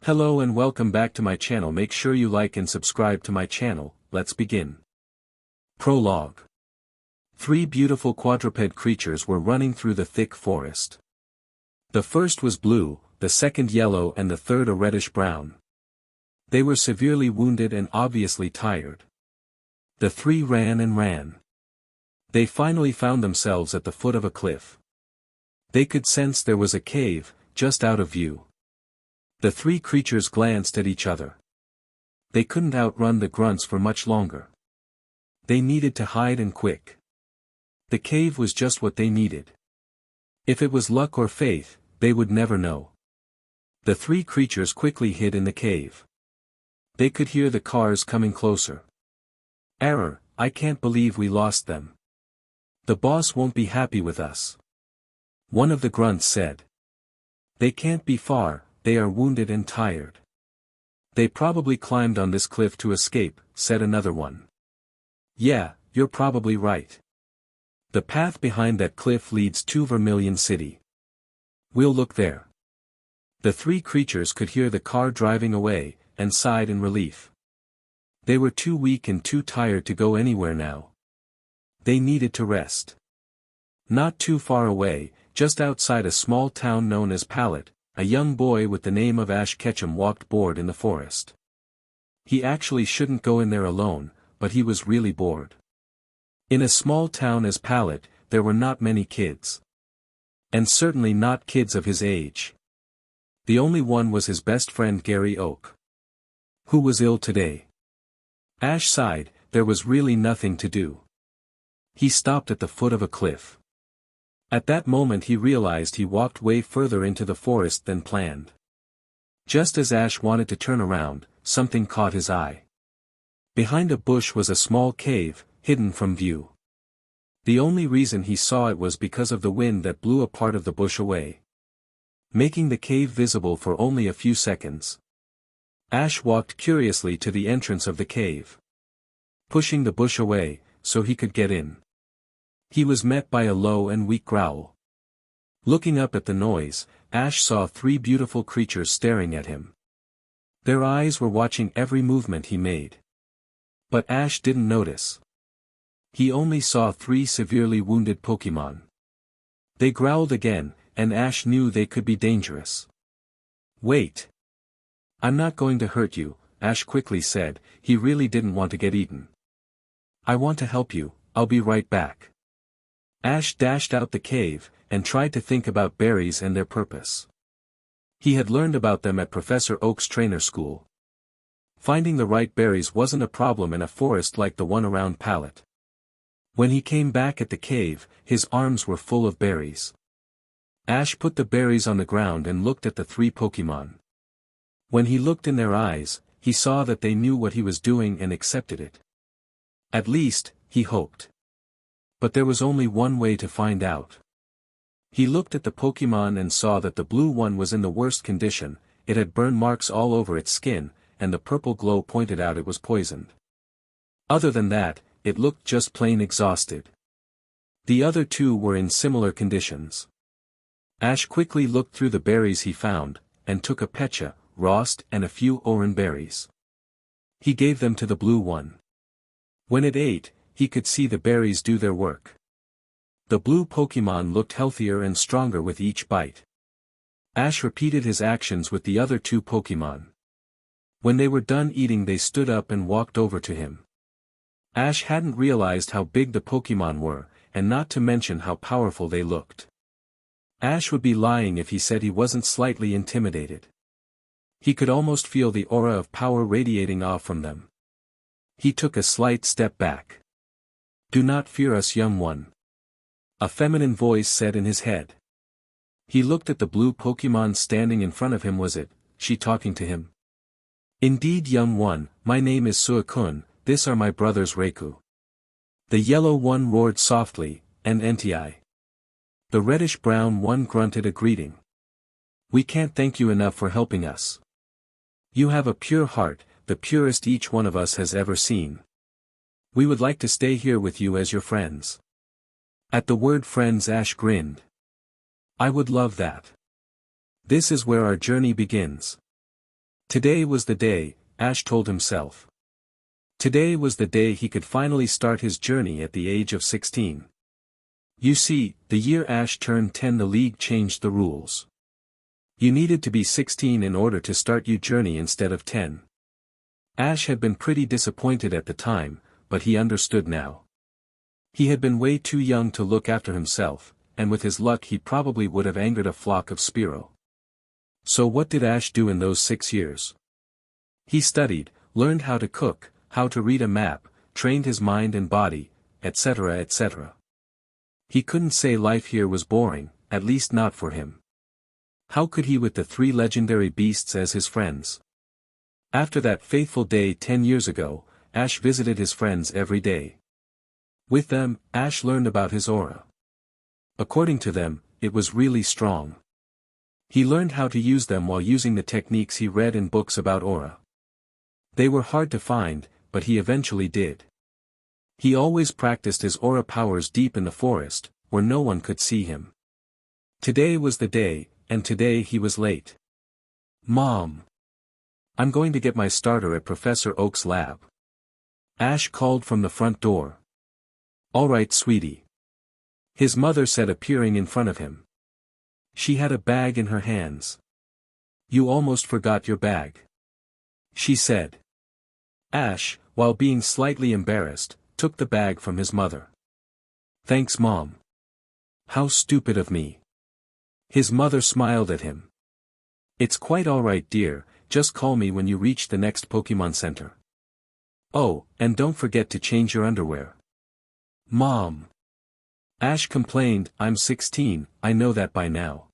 Hello and welcome back to my channel. Make sure you like and subscribe to my channel. Let's begin. Prologue. 3 beautiful quadruped creatures were running through the thick forest. The first was blue, the second yellow and the third a reddish-brown. They were severely wounded and obviously tired. The 3 ran and ran. They finally found themselves at the foot of a cliff. They could sense there was a cave, just out of view. The 3 creatures glanced at each other. They couldn't outrun the grunts for much longer. They needed to hide and quick. The cave was just what they needed. If it was luck or faith, they would never know. The 3 creatures quickly hid in the cave. They could hear the cars coming closer. Error, I can't believe we lost them. The boss won't be happy with us. One of the grunts said. They can't be far, they are wounded and tired. They probably climbed on this cliff to escape, said another one. Yeah, you're probably right. The path behind that cliff leads to Vermilion City. We'll look there. The 3 creatures could hear the car driving away, and sighed in relief. They were too weak and too tired to go anywhere now. They needed to rest. Not too far away, just outside a small town known as Pallet, a young boy with the name of Ash Ketchum walked bored in the forest. He actually shouldn't go in there alone, but he was really bored. In a small town as Pallet, there were not many kids. And certainly not kids of his age. The only one was his best friend Gary Oak. Who was ill today. Ash sighed, there was really nothing to do. He stopped at the foot of a cliff. At that moment he realized he walked way further into the forest than planned. Just as Ash wanted to turn around, something caught his eye. Behind a bush was a small cave, hidden from view. The only reason he saw it was because of the wind that blew a part of the bush away, making the cave visible for only a few seconds. Ash walked curiously to the entrance of the cave, pushing the bush away, so he could get in. He was met by a low and weak growl. Looking up at the noise, Ash saw 3 beautiful creatures staring at him. Their eyes were watching every movement he made. But Ash didn't notice. He only saw 3 severely wounded Pokémon. They growled again, and Ash knew they could be dangerous. Wait. I'm not going to hurt you, Ash quickly said. He really didn't want to get eaten. I want to help you, I'll be right back. Ash dashed out the cave, and tried to think about berries and their purpose. He had learned about them at Professor Oak's trainer school. Finding the right berries wasn't a problem in a forest like the one around Pallet. When he came back at the cave, his arms were full of berries. Ash put the berries on the ground and looked at the 3 Pokémon. When he looked in their eyes, he saw that they knew what he was doing and accepted it. At least, he hoped. But there was only one way to find out. He looked at the Pokémon and saw that the blue one was in the worst condition. It had burn marks all over its skin, and the purple glow pointed out it was poisoned. Other than that, it looked just plain exhausted. The other 2 were in similar conditions. Ash quickly looked through the berries he found, and took a petcha, rost and a few oran berries. He gave them to the blue one. When it ate, he could see the berries do their work. The blue Pokémon looked healthier and stronger with each bite. Ash repeated his actions with the other 2 Pokémon. When they were done eating they stood up and walked over to him. Ash hadn't realized how big the Pokémon were, and not to mention how powerful they looked. Ash would be lying if he said he wasn't slightly intimidated. He could almost feel the aura of power radiating off from them. He took a slight step back. Do not fear us, young one. A feminine voice said in his head. He looked at the blue Pokémon standing in front of him. Was it she talking to him? Indeed, young one, my name is Suakun, this are my brothers Reiku. The yellow one roared softly, and Nti. The reddish-brown one grunted a greeting. We can't thank you enough for helping us. You have a pure heart, the purest each one of us has ever seen. We would like to stay here with you as your friends. At the word friends, Ash grinned. I would love that. This is where our journey begins. Today was the day, Ash told himself. Today was the day he could finally start his journey at the age of 16. You see, the year Ash turned 10 the league changed the rules. You needed to be 16 in order to start your journey instead of 10. Ash had been pretty disappointed at the time, but he understood now. He had been way too young to look after himself, and with his luck he probably would have angered a flock of Spearow. So what did Ash do in those 6 years? He studied, learned how to cook, how to read a map, trained his mind and body, etc. etc. He couldn't say life here was boring, at least not for him. How could he with the 3 legendary beasts as his friends? After that fateful day 10 years ago, Ash visited his friends every day. With them, Ash learned about his aura. According to them, it was really strong. He learned how to use them while using the techniques he read in books about aura. They were hard to find, but he eventually did. He always practiced his aura powers deep in the forest, where no one could see him. Today was the day, and today he was late. Mom! I'm going to get my starter at Professor Oak's lab. Ash called from the front door. All right, sweetie. His mother said, appearing in front of him. She had a bag in her hands. You almost forgot your bag. She said. Ash, while being slightly embarrassed, took the bag from his mother. Thanks, Mom. How stupid of me. His mother smiled at him. It's quite all right, dear, just call me when you reach the next Pokémon Center. Oh, and don't forget to change your underwear. Mom. Ash complained, I'm 16, I know that by now.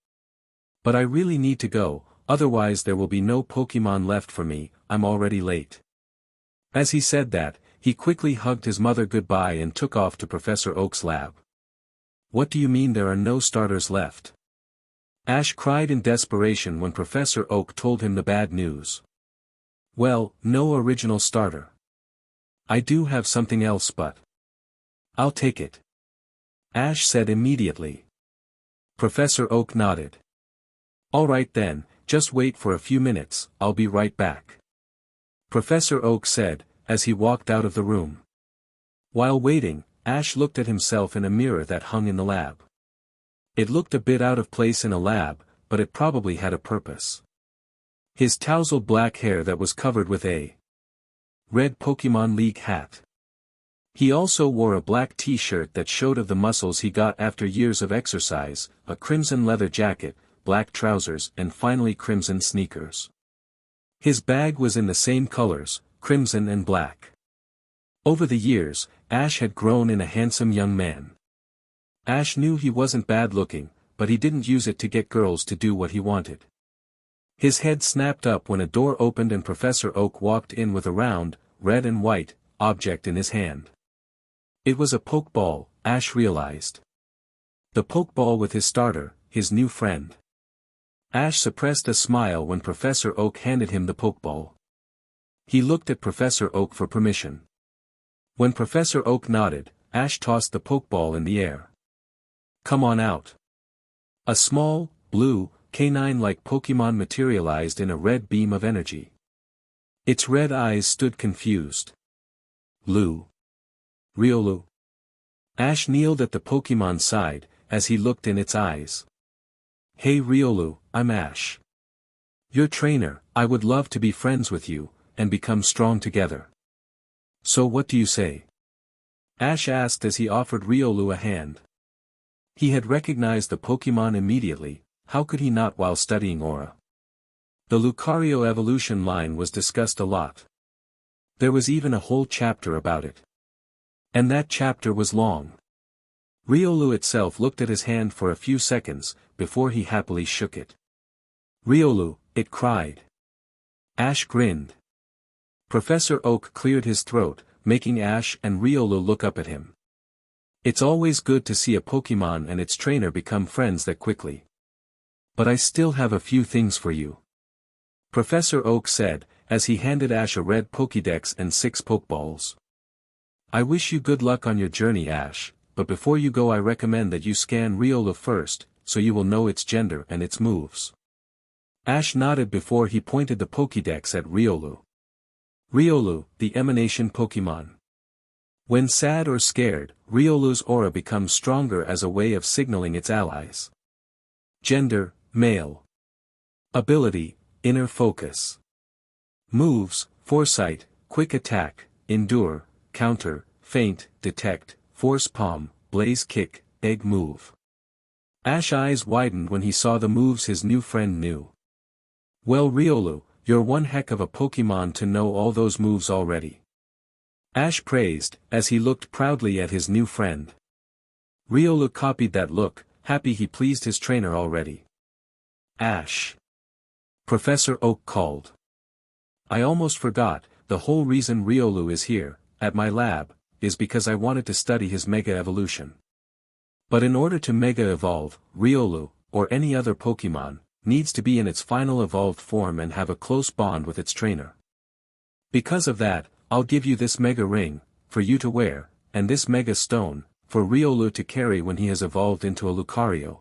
But I really need to go, otherwise there will be no Pokémon left for me, I'm already late. As he said that, he quickly hugged his mother goodbye and took off to Professor Oak's lab. What do you mean there are no starters left? Ash cried in desperation when Professor Oak told him the bad news. Well, no original starter. I do have something else, but I'll take it. Ash said immediately. Professor Oak nodded. All right then, just wait for a few minutes, I'll be right back. Professor Oak said, as he walked out of the room. While waiting, Ash looked at himself in a mirror that hung in the lab. It looked a bit out of place in a lab, but it probably had a purpose. His tousled black hair that was covered with a red Pokémon League hat. He also wore a black t-shirt that showed of the muscles he got after years of exercise, a crimson leather jacket, black trousers and finally crimson sneakers. His bag was in the same colors, crimson and black. Over the years, Ash had grown in a handsome young man. Ash knew he wasn't bad looking, but he didn't use it to get girls to do what he wanted. His head snapped up when a door opened and Professor Oak walked in with a round, red and white, object in his hand. It was a Pokeball, Ash realized. The Pokeball with his starter, his new friend. Ash suppressed a smile when Professor Oak handed him the Pokeball. He looked at Professor Oak for permission. When Professor Oak nodded, Ash tossed the Pokeball in the air. Come on out. A small, blue, canine-like Pokémon materialized in a red beam of energy. Its red eyes stood confused. Lu. Riolu. Ash kneeled at the Pokémon's side, as he looked in its eyes. Hey Riolu, I'm Ash. Your trainer, I would love to be friends with you, and become strong together. So what do you say? Ash asked as he offered Riolu a hand. He had recognized the Pokémon immediately, how could he not while studying Aura? The Lucario evolution line was discussed a lot. There was even a whole chapter about it. And that chapter was long. Riolu itself looked at his hand for a few seconds, before he happily shook it. Riolu, it cried. Ash grinned. Professor Oak cleared his throat, making Ash and Riolu look up at him. It's always good to see a Pokémon and its trainer become friends that quickly. But I still have a few things for you. Professor Oak said, as he handed Ash a red Pokédex and 6 Pokeballs. I wish you good luck on your journey, Ash, but before you go I recommend that you scan Riolu first, so you will know its gender and its moves. Ash nodded before he pointed the Pokédex at Riolu. Riolu, the emanation Pokémon. When sad or scared, Riolu's aura becomes stronger as a way of signaling its allies. Gender, male. Ability, inner focus. Moves, foresight, quick attack, endure, counter, feint, detect, force palm, blaze kick, egg move. Ash's eyes widened when he saw the moves his new friend knew. Well Riolu, you're one heck of a Pokémon to know all those moves already. Ash praised, as he looked proudly at his new friend. Riolu copied that look, happy he pleased his trainer already. Ash. Professor Oak called. I almost forgot, the whole reason Riolu is here, at my lab, is because I wanted to study his Mega Evolution. But in order to Mega Evolve, Riolu, or any other Pokémon, needs to be in its final evolved form and have a close bond with its trainer. Because of that, I'll give you this Mega Ring, for you to wear, and this Mega Stone, for Riolu to carry when he has evolved into a Lucario.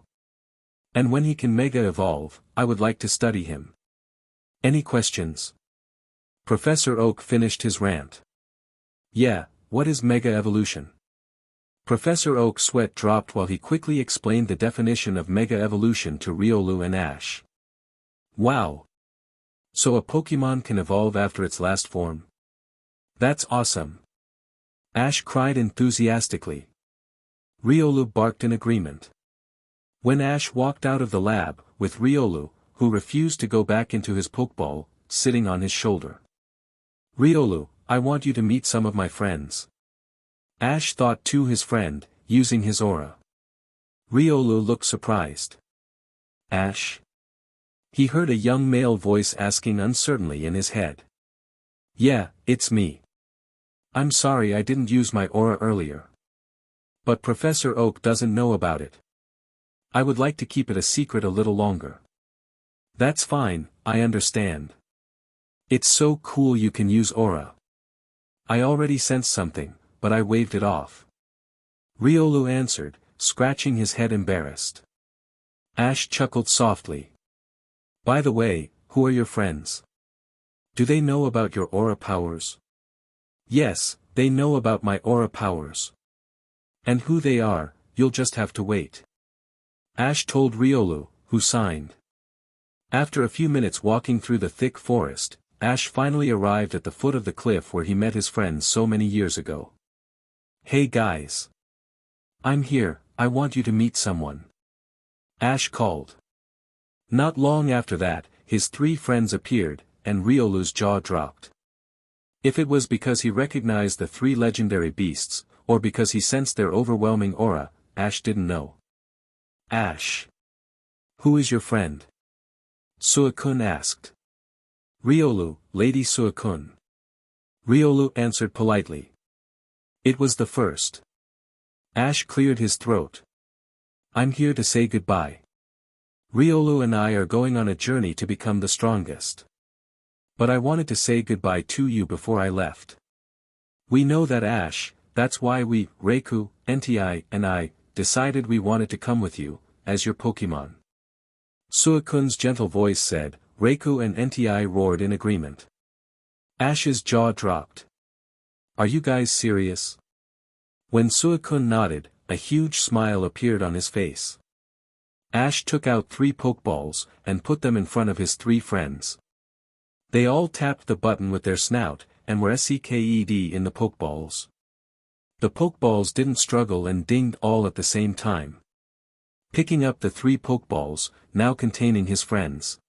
And when he can Mega Evolve, I would like to study him. Any questions? Professor Oak finished his rant. Yeah, what is Mega Evolution? Professor Oak's sweat dropped while he quickly explained the definition of Mega Evolution to Riolu and Ash. Wow! So a Pokémon can evolve after its last form? That's awesome! Ash cried enthusiastically. Riolu barked in agreement. When Ash walked out of the lab, with Riolu, who refused to go back into his Pokeball, sitting on his shoulder. Riolu, I want you to meet some of my friends. Ash thought to his friend, using his aura. Riolu looked surprised. Ash? He heard a young male voice asking uncertainly in his head. Yeah, it's me. I'm sorry I didn't use my aura earlier. But Professor Oak doesn't know about it. I would like to keep it a secret a little longer. That's fine, I understand. It's so cool you can use aura. I already sensed something, but I waved it off. Riolu answered, scratching his head embarrassed. Ash chuckled softly. By the way, who are your friends? Do they know about your aura powers? Yes, they know about my aura powers. And who they are, you'll just have to wait. Ash told Riolu, who signed. After a few minutes walking through the thick forest, Ash finally arrived at the foot of the cliff where he met his friends so many years ago. Hey guys! I'm here, I want you to meet someone. Ash called. Not long after that, his three friends appeared, and Riolu's jaw dropped. If it was because he recognized the three legendary beasts, or because he sensed their overwhelming aura, Ash didn't know. Ash. Who is your friend? Suicune asked. Riolu, Lady Suicune. Riolu answered politely. It was the first. Ash cleared his throat. I'm here to say goodbye. Riolu and I are going on a journey to become the strongest. But I wanted to say goodbye to you before I left. We know that Ash, that's why we, Reiku, NTI, and I, decided we wanted to come with you, as your Pokémon. Suicune's gentle voice said. Reiku and NTI roared in agreement. Ash's jaw dropped. Are you guys serious? When Suicune nodded, a huge smile appeared on his face. Ash took out 3 Pokeballs, and put them in front of his 3 friends. They all tapped the button with their snout, and were SEKED in the Pokeballs. The Pokeballs didn't struggle and dinged all at the same time. Picking up the 3 Pokeballs, now containing his friends.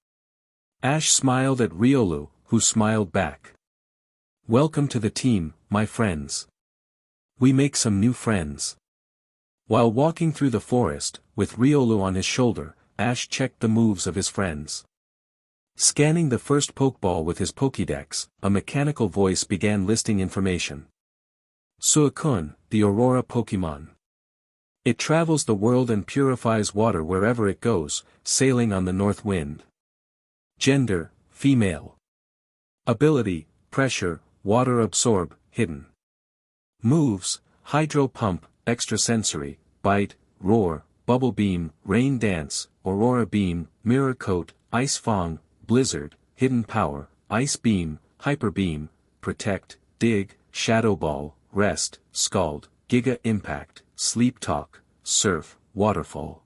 Ash smiled at Riolu, who smiled back. Welcome to the team, my friends. We make some new friends. While walking through the forest, with Riolu on his shoulder, Ash checked the moves of his friends. Scanning the first Pokeball with his Pokédex, a mechanical voice began listing information. Suicune, the Aurora Pokémon. It travels the world and purifies water wherever it goes, sailing on the north wind. Gender, female. Ability, pressure, water absorb, hidden. Moves, hydro pump, extrasensory, bite, roar, bubble beam, rain dance, aurora beam, mirror coat, ice fang, Blizzard, Hidden Power, Ice Beam, Hyper Beam, Protect, Dig, Shadow Ball, Rest, Scald, Giga Impact, Sleep Talk, Surf, Waterfall.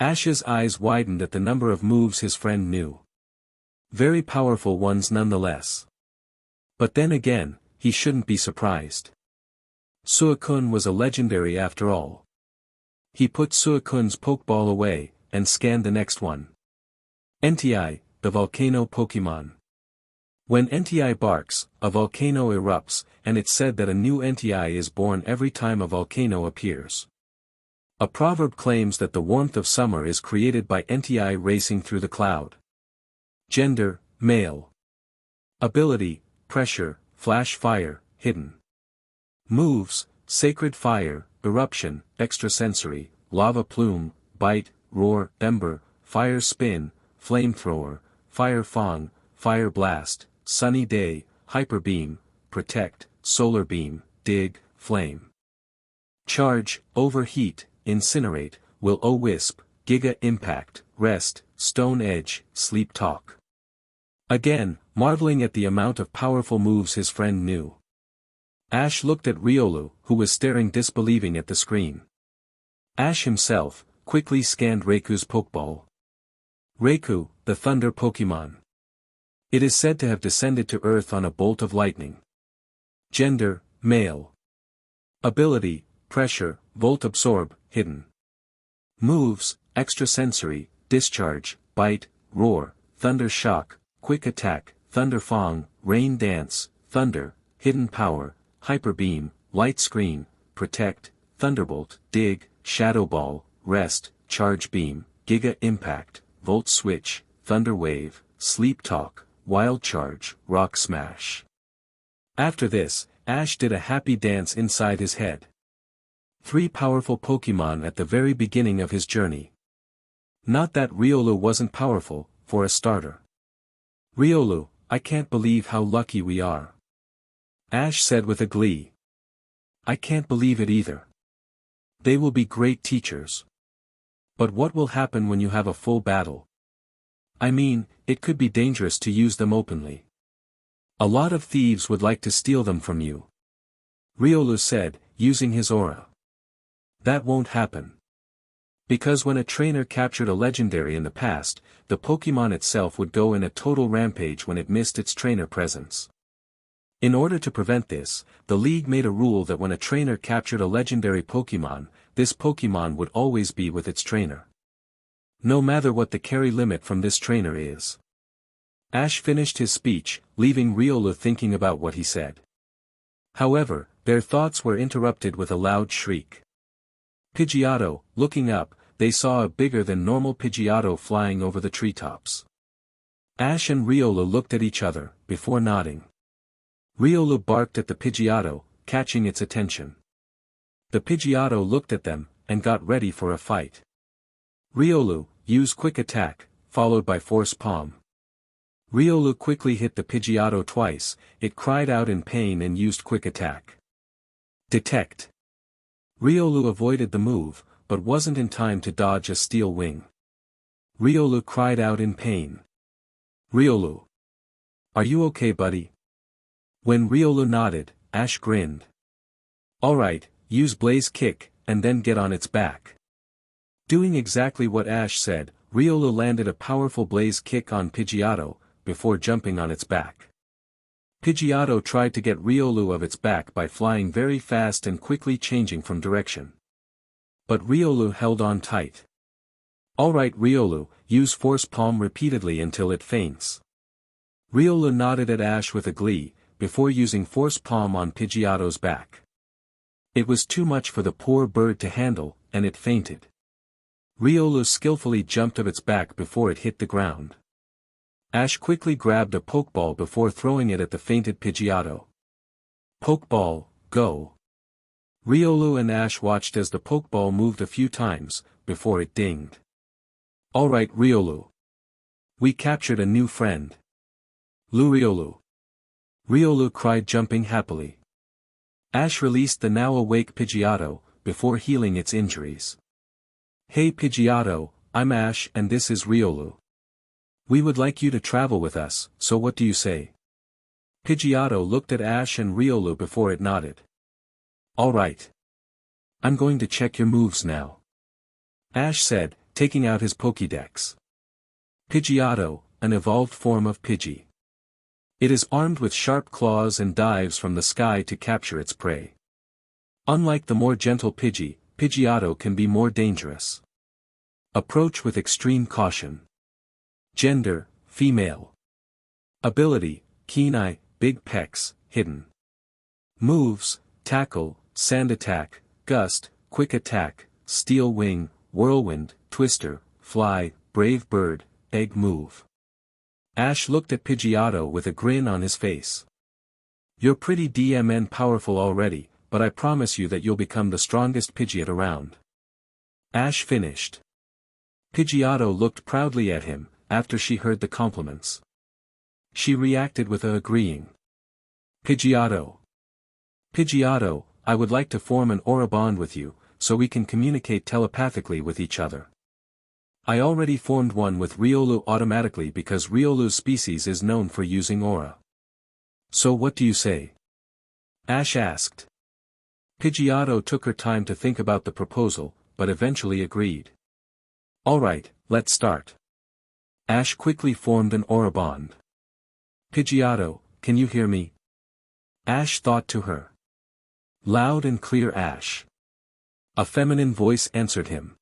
Ash's eyes widened at the number of moves his friend knew. Very powerful ones nonetheless. But then again, he shouldn't be surprised. Suicune was a legendary after all. He put Suicune's Pokeball away, and scanned the next one. NTI, the volcano Pokémon. When NTI barks, a volcano erupts, and it's said that a new NTI is born every time a volcano appears. A proverb claims that the warmth of summer is created by NTI racing through the cloud. Gender, male. Ability, Pressure, Flash Fire, Hidden. Moves, Sacred Fire, Eruption, Extrasensory, Lava Plume, Bite, Roar, Ember, Fire Spin, Flamethrower, Fire Fang, Fire Blast, Sunny Day, Hyper Beam, Protect, Solar Beam, Dig, Flame. Charge, Overheat, Incinerate, Will-O-Wisp, Giga Impact, Rest, Stone Edge, Sleep Talk. Again, marveling at the amount of powerful moves his friend knew. Ash looked at Riolu, who was staring disbelieving at the screen. Ash himself, quickly scanned Rayku's Pokeball. Rayku, the Thunder Pokémon. It is said to have descended to Earth on a bolt of lightning. Gender, male. Ability, Pressure, Volt Absorb, Hidden. Moves, Extrasensory, Discharge, Bite, Roar, Thunder Shock, Quick Attack, Thunder Fang, Rain Dance, Thunder, Hidden Power, Hyper Beam, Light Screen, Protect, Thunderbolt, Dig, Shadow Ball, Rest, Charge Beam, Giga Impact, Volt Switch, Thunder Wave, Sleep Talk, Wild Charge, Rock Smash. After this, Ash did a happy dance inside his head. 3 powerful Pokémon at the very beginning of his journey. Not that Riolu wasn't powerful, for a starter. Riolu, I can't believe how lucky we are. Ash said with a glee. I can't believe it either. They will be great teachers. But what will happen when you have a full battle? I mean, it could be dangerous to use them openly. A lot of thieves would like to steal them from you. Riolu said, using his aura. That won't happen. Because when a trainer captured a legendary in the past, the Pokémon itself would go in a total rampage when it missed its trainer presence. In order to prevent this, the League made a rule that when a trainer captured a legendary Pokémon, this Pokémon would always be with its trainer. No matter what the carry limit from this trainer is. Ash finished his speech, leaving Riolu thinking about what he said. However, their thoughts were interrupted with a loud shriek. Pidgeotto, looking up, they saw a bigger than normal Pidgeotto flying over the treetops. Ash and Riolu looked at each other, before nodding. Riolu barked at the Pidgeotto, catching its attention. The Pidgeotto looked at them, and got ready for a fight. Riolu, use Quick Attack, followed by Force Palm. Riolu quickly hit the Pidgeotto twice, it cried out in pain and used Quick Attack. Detect. Riolu avoided the move, but wasn't in time to dodge a steel wing. Riolu cried out in pain. Riolu. Are you okay, buddy? When Riolu nodded, Ash grinned. Alright, use Blaze Kick, and then get on its back. Doing exactly what Ash said, Riolu landed a powerful Blaze Kick on Pidgeotto, before jumping on its back. Pidgeotto tried to get Riolu of its back by flying very fast and quickly changing from direction. But Riolu held on tight. Alright Riolu, use Force Palm repeatedly until it faints. Riolu nodded at Ash with a glee, before using Force Palm on Pidgeotto's back. It was too much for the poor bird to handle, and it fainted. Riolu skillfully jumped of its back before it hit the ground. Ash quickly grabbed a Pokeball before throwing it at the fainted Pidgeotto. Pokeball, go! Riolu and Ash watched as the Pokeball moved a few times, before it dinged. Alright Riolu. We captured a new friend. Riolu. Riolu cried jumping happily. Ash released the now awake Pidgeotto, before healing its injuries. Hey Pidgeotto, I'm Ash and this is Riolu. We would like you to travel with us, so what do you say? Pidgeotto looked at Ash and Riolu before it nodded. Alright. I'm going to check your moves now. Ash said, taking out his Pokédex. Pidgeotto, an evolved form of Pidgey. It is armed with sharp claws and dives from the sky to capture its prey. Unlike the more gentle Pidgey, Pidgeotto can be more dangerous. Approach with extreme caution. Gender, female. Ability, keen eye, big pecs, hidden. Moves, tackle, sand attack, gust, quick attack, steel wing, whirlwind, twister, fly, brave bird, egg move. Ash looked at Pidgeotto with a grin on his face. You're pretty DMN powerful already, but I promise you that you'll become the strongest Pidgeot around. Ash finished. Pidgeotto looked proudly at him, after she heard the compliments. She reacted with a agreeing. Pidgeotto. Pidgeotto, I would like to form an aura bond with you, so we can communicate telepathically with each other. I already formed one with Riolu automatically because Riolu's species is known for using aura. So what do you say? Ash asked. Pidgeotto took her time to think about the proposal, but eventually agreed. Alright, let's start. Ash quickly formed an aura bond. Pidgeotto, can you hear me? Ash thought to her. Loud and clear, Ash. A feminine voice answered him.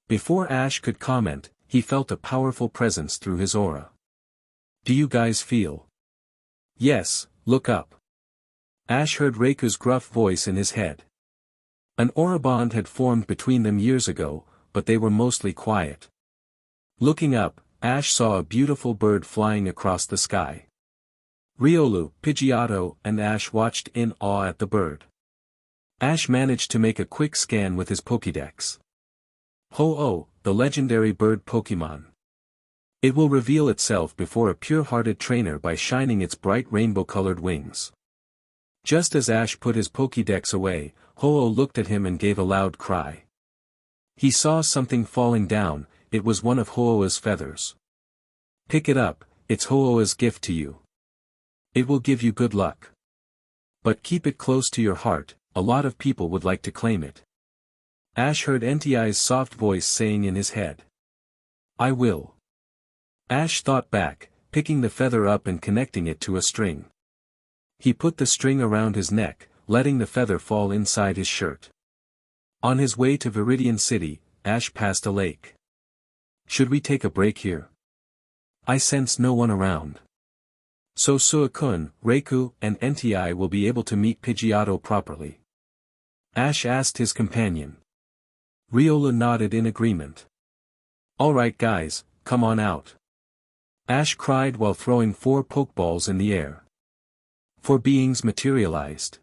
Before Ash could comment, he felt a powerful presence through his aura. Do you guys feel? Yes, look up. Ash heard Reiku's gruff voice in his head. An aura bond had formed between them years ago, but they were mostly quiet. Looking up, Ash saw a beautiful bird flying across the sky. Riolu, Pidgeotto, and Ash watched in awe at the bird. Ash managed to make a quick scan with his Pokédex. Ho-Oh, the legendary bird Pokémon. It will reveal itself before a pure-hearted trainer by shining its bright rainbow-colored wings. Just as Ash put his Pokédex away, Ho-Oh looked at him and gave a loud cry. He saw something falling down. It was one of Ho-Oh's feathers. Pick it up, it's Ho-Oh's gift to you. It will give you good luck. But keep it close to your heart, a lot of people would like to claim it. Ash heard Entei's soft voice saying in his head. I will. Ash thought back, picking the feather up and connecting it to a string. He put the string around his neck, letting the feather fall inside his shirt. On his way to Viridian City, Ash passed a lake. Should we take a break here? I sense no one around. So Suicune, Reiku, and Entei will be able to meet Pidgeotto properly. Ash asked his companion. Riolu nodded in agreement. Alright guys, come on out. Ash cried while throwing 4 Pokeballs in the air. 4 beings materialized.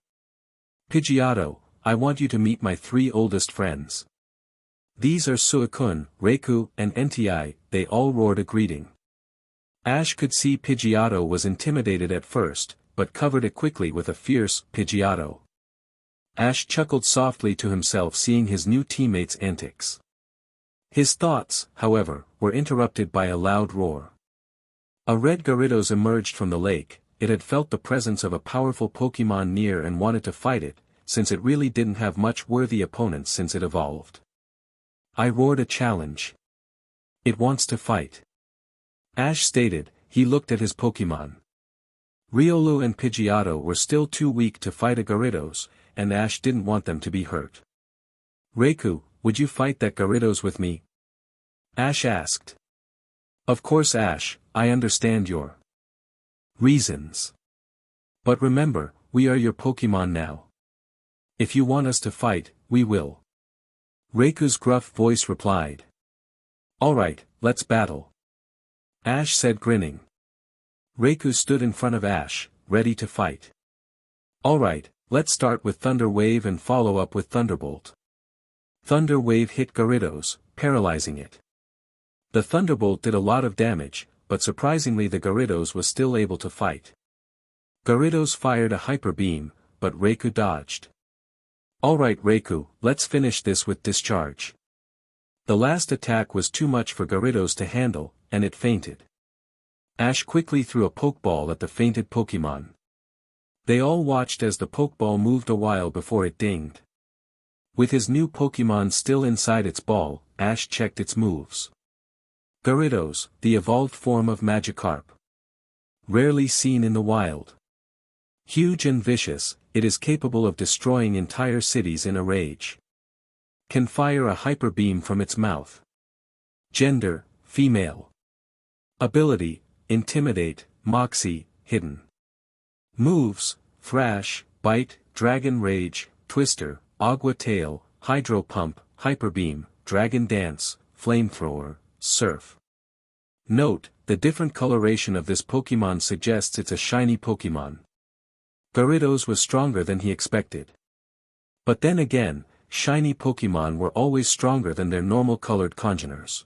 Pidgeotto, I want you to meet my 3 oldest friends. These are Suicune, Reiku, and Entei, they all roared a greeting. Ash could see Pidgeotto was intimidated at first, but covered it quickly with a fierce, Pidgeotto. Ash chuckled softly to himself seeing his new teammates' antics. His thoughts, however, were interrupted by a loud roar. A red Gyarados emerged from the lake. It had felt the presence of a powerful Pokémon near and wanted to fight it, since it really didn't have much worthy opponents since it evolved. I roared a challenge. It wants to fight. Ash stated. He looked at his Pokémon. Riolu and Pidgeotto were still too weak to fight a Gyarados, and Ash didn't want them to be hurt. Reiku, would you fight that Gyarados with me? Ash asked. Of course Ash, I understand your reasons. But remember, we are your Pokémon now. If you want us to fight, we will. Reiku's gruff voice replied. Alright, let's battle. Ash said grinning. Reiku stood in front of Ash, ready to fight. Alright, let's start with Thunder Wave and follow up with Thunderbolt. Thunder Wave hit Gyarados, paralyzing it. The Thunderbolt did a lot of damage, but surprisingly the Gyarados was still able to fight. Gyarados fired a Hyper Beam, but Reiku dodged. Alright Reiku, let's finish this with Discharge. The last attack was too much for Gyarados to handle, and it fainted. Ash quickly threw a Pokeball at the fainted Pokémon. They all watched as the Pokeball moved a while before it dinged. With his new Pokémon still inside its ball, Ash checked its moves. Gyarados, the evolved form of Magikarp. Rarely seen in the wild. Huge and vicious, it is capable of destroying entire cities in a rage. Can fire a hyper beam from its mouth. Gender, female. Ability, Intimidate, Moxie, Hidden. Moves, Thrash, Bite, Dragon Rage, Twister, Agua Tail, Hydro Pump, Hyper Beam, Dragon Dance, Flamethrower, Surf. Note, the different coloration of this Pokémon suggests it's a shiny Pokémon. Gyarados was stronger than he expected. But then again, shiny Pokémon were always stronger than their normal colored congeners.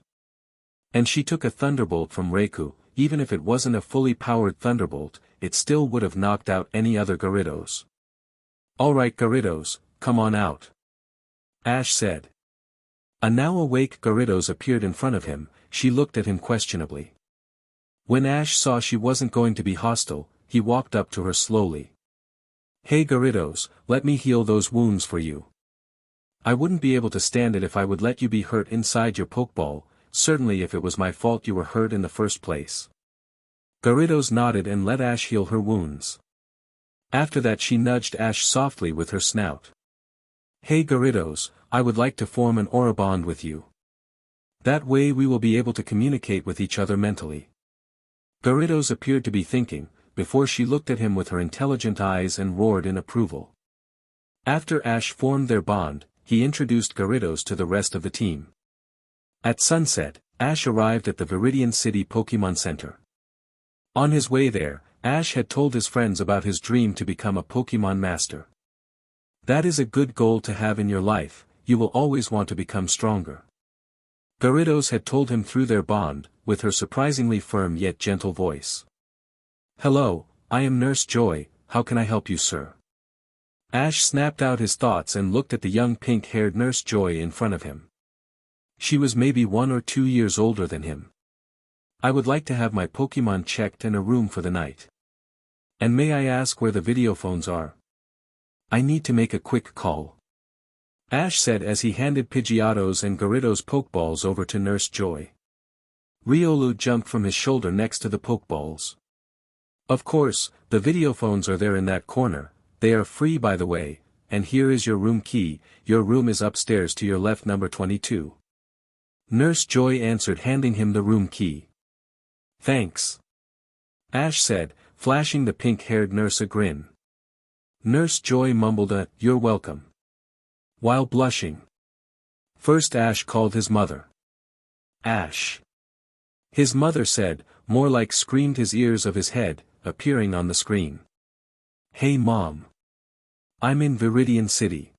And she took a Thunderbolt from Raikou. Even if it wasn't a fully powered Thunderbolt, it still would have knocked out any other Gyarados. Alright Gyarados, come on out. Ash said. A now awake Gyarados appeared in front of him. She looked at him questionably. When Ash saw she wasn't going to be hostile, he walked up to her slowly. Hey Gyarados, let me heal those wounds for you. I wouldn't be able to stand it if I would let you be hurt inside your Pokeball, certainly if it was my fault you were hurt in the first place. Gyarados nodded and let Ash heal her wounds. After that she nudged Ash softly with her snout. Hey Gyarados, I would like to form an aura bond with you. That way we will be able to communicate with each other mentally. Gyarados appeared to be thinking, before she looked at him with her intelligent eyes and roared in approval. After Ash formed their bond, he introduced Gyarados to the rest of the team. At sunset, Ash arrived at the Viridian City Pokémon Center. On his way there, Ash had told his friends about his dream to become a Pokémon Master. That is a good goal to have in your life, you will always want to become stronger. Gyarados had told him through their bond, with her surprisingly firm yet gentle voice. Hello, I am Nurse Joy, how can I help you sir? Ash snapped out his thoughts and looked at the young pink-haired Nurse Joy in front of him. She was maybe 1 or 2 years older than him. I would like to have my Pokémon checked and a room for the night. And may I ask where the video phones are? I need to make a quick call. Ash said as he handed Pidgeotto's and Gyarados Pokeballs over to Nurse Joy. Riolu jumped from his shoulder next to the Pokeballs. Of course, the video phones are there in that corner, they are free by the way, and here is your room key, your room is upstairs to your left number 22. Nurse Joy answered handing him the room key. Thanks. Ash said, flashing the pink-haired nurse a grin. Nurse Joy mumbled a, "You're welcome," while blushing. First Ash called his mother. Ash. His mother said, more like screamed his ears of his head, appearing on the screen. Hey Mom. I'm in Viridian City.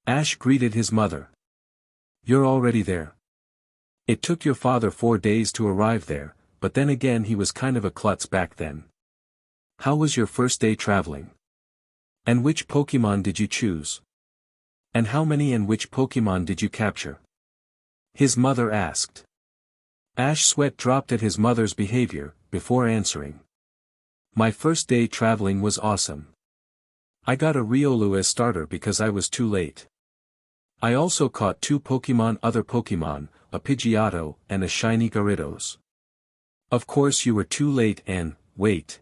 Ash greeted his mother. You're already there. It took your father 4 days to arrive there, but then again he was kind of a klutz back then. How was your first day traveling? And which Pokémon did you choose? And how many and which Pokémon did you capture? His mother asked. Ash sweat dropped at his mother's behavior, before answering. My first day traveling was awesome. I got a Riolu as starter because I was too late. I also caught 2 other Pokémon, a Pidgeotto and a shiny Gyarados. Of course you were too late and, wait.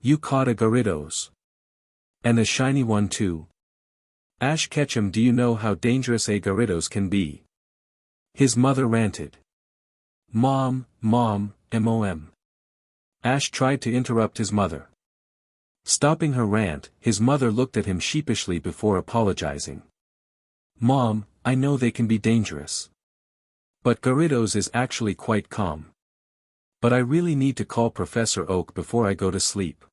You caught a Gyarados. And a shiny one too. Ash Ketchum, do you know how dangerous a Gyarados can be? His mother ranted. Mom, mom. Ash tried to interrupt his mother. Stopping her rant, his mother looked at him sheepishly before apologizing. Mom, I know they can be dangerous. But Gyarados is actually quite calm. But I really need to call Professor Oak before I go to sleep.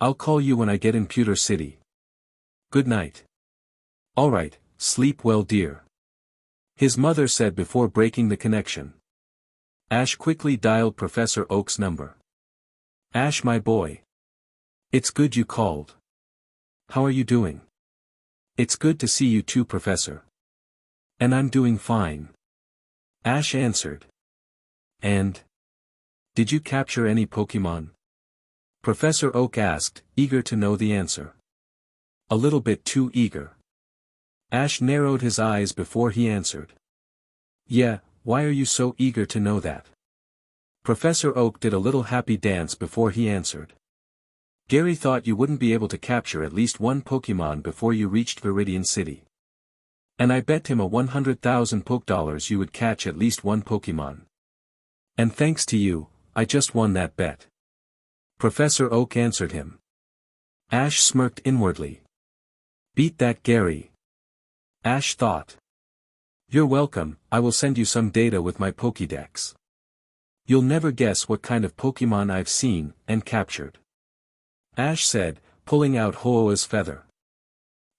I'll call you when I get in Pewter City. Good night. Alright, sleep well dear. His mother said before breaking the connection. Ash quickly dialed Professor Oak's number. Ash my boy. It's good you called. How are you doing? It's good to see you too Professor. And I'm doing fine. Ash answered. And? Did you capture any Pokémon? Professor Oak asked, eager to know the answer. A little bit too eager. Ash narrowed his eyes before he answered. Yeah, why are you so eager to know that? Professor Oak did a little happy dance before he answered. Gary thought you wouldn't be able to capture at least one Pokémon before you reached Viridian City. And I bet him a 100,000 Pokédollars you would catch at least one Pokémon. And thanks to you, I just won that bet. Professor Oak answered him. Ash smirked inwardly. Beat that, Gary. Ash thought. You're welcome, I will send you some data with my Pokédex. You'll never guess what kind of Pokémon I've seen and captured. Ash said, pulling out Ho-Oh's feather.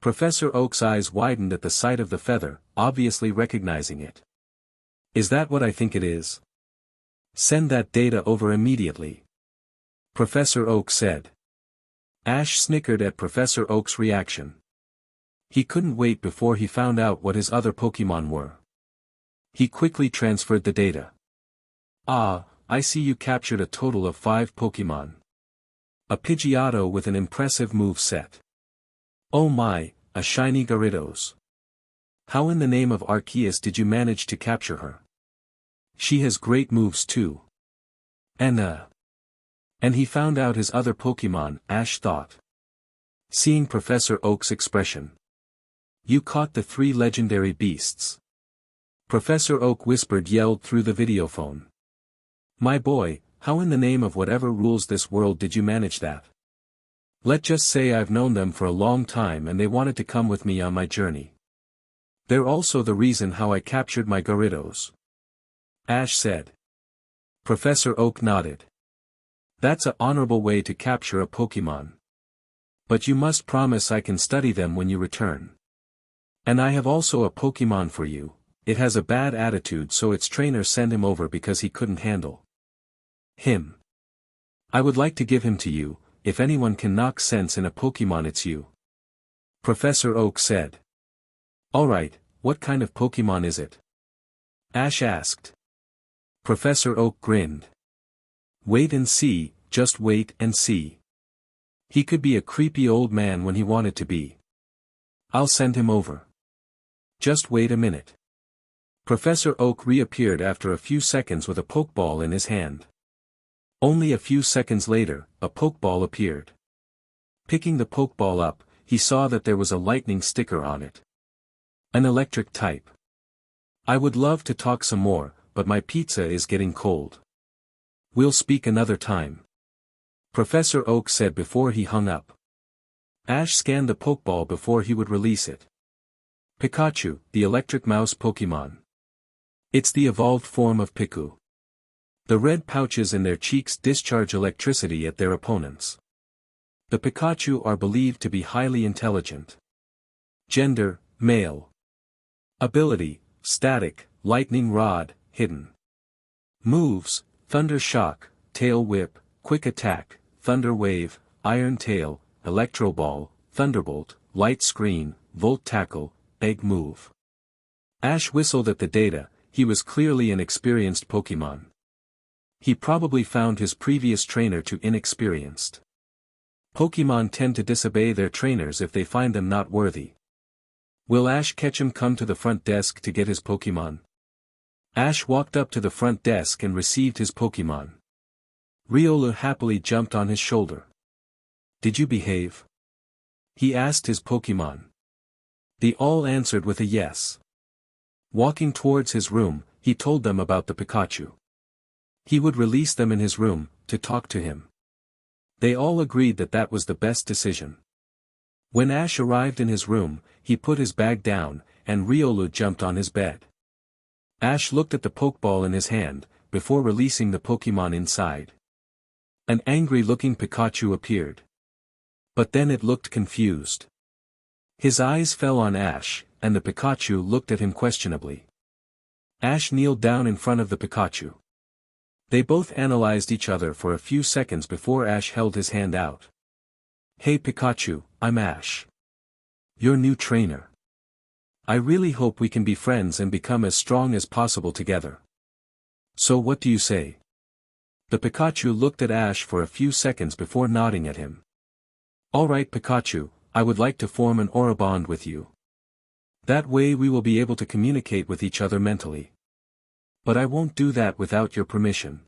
Professor Oak's eyes widened at the sight of the feather, obviously recognizing it. Is that what I think it is? Send that data over immediately. Professor Oak said. Ash snickered at Professor Oak's reaction. He couldn't wait before he found out what his other Pokémon were. He quickly transferred the data. Ah, I see you captured a total of 5 Pokémon. A Pidgeotto with an impressive move set. Oh my, a shiny Gyarados. How in the name of Arceus did you manage to capture her? She has great moves too. And he found out his other Pokémon, Ash thought. Seeing Professor Oak's expression. You caught the 3 legendary beasts. Professor Oak yelled through the videophone. My boy, how in the name of whatever rules this world did you manage that? Let's just say I've known them for a long time and they wanted to come with me on my journey. They're also the reason how I captured my Gyarados. Ash said. Professor Oak nodded. That's an honorable way to capture a Pokémon. But you must promise I can study them when you return. And I have also a Pokémon for you. It has a bad attitude, so its trainer sent him over because he couldn't handle him. I would like to give him to you. If anyone can knock sense in a Pokémon, it's you. Professor Oak said. Alright, what kind of Pokémon is it? Ash asked. Professor Oak grinned. Wait and see, just wait and see. He could be a creepy old man when he wanted to be. I'll send him over. Just wait a minute. Professor Oak reappeared after a few seconds with a Pokeball in his hand. Only a few seconds later, a Pokeball appeared. Picking the Pokeball up, he saw that there was a lightning sticker on it. An electric type. I would love to talk some more, but my pizza is getting cold. We'll speak another time. Professor Oak said before he hung up. Ash scanned the Pokeball before he would release it. Pikachu, the electric mouse Pokémon. It's the evolved form of Piku. The red pouches in their cheeks discharge electricity at their opponents. The Pikachu are believed to be highly intelligent. Gender, male. Ability, static, lightning rod, hidden. Moves, thunder shock, tail whip, quick attack, thunder wave, iron tail, electro ball, thunderbolt, light screen, volt tackle, egg move. Ash whistled at the data. He was clearly an experienced Pokémon. He probably found his previous trainer too inexperienced. Pokémon tend to disobey their trainers if they find them not worthy. Will Ash Ketchum come to the front desk to get his Pokémon? Ash walked up to the front desk and received his Pokémon. Riolu happily jumped on his shoulder. Did you behave? He asked his Pokémon. They all answered with a yes. Walking towards his room, he told them about the Pikachu. He would release them in his room, to talk to him. They all agreed that that was the best decision. When Ash arrived in his room, he put his bag down, and Riolu jumped on his bed. Ash looked at the Pokeball in his hand, before releasing the Pokémon inside. An angry-looking Pikachu appeared. But then it looked confused. His eyes fell on Ash, and the Pikachu looked at him questionably. Ash kneeled down in front of the Pikachu. They both analyzed each other for a few seconds before Ash held his hand out. Hey Pikachu, I'm Ash. Your new trainer. I really hope we can be friends and become as strong as possible together. So what do you say? The Pikachu looked at Ash for a few seconds before nodding at him. Alright Pikachu, I would like to form an aura bond with you. That way we will be able to communicate with each other mentally. But I won't do that without your permission.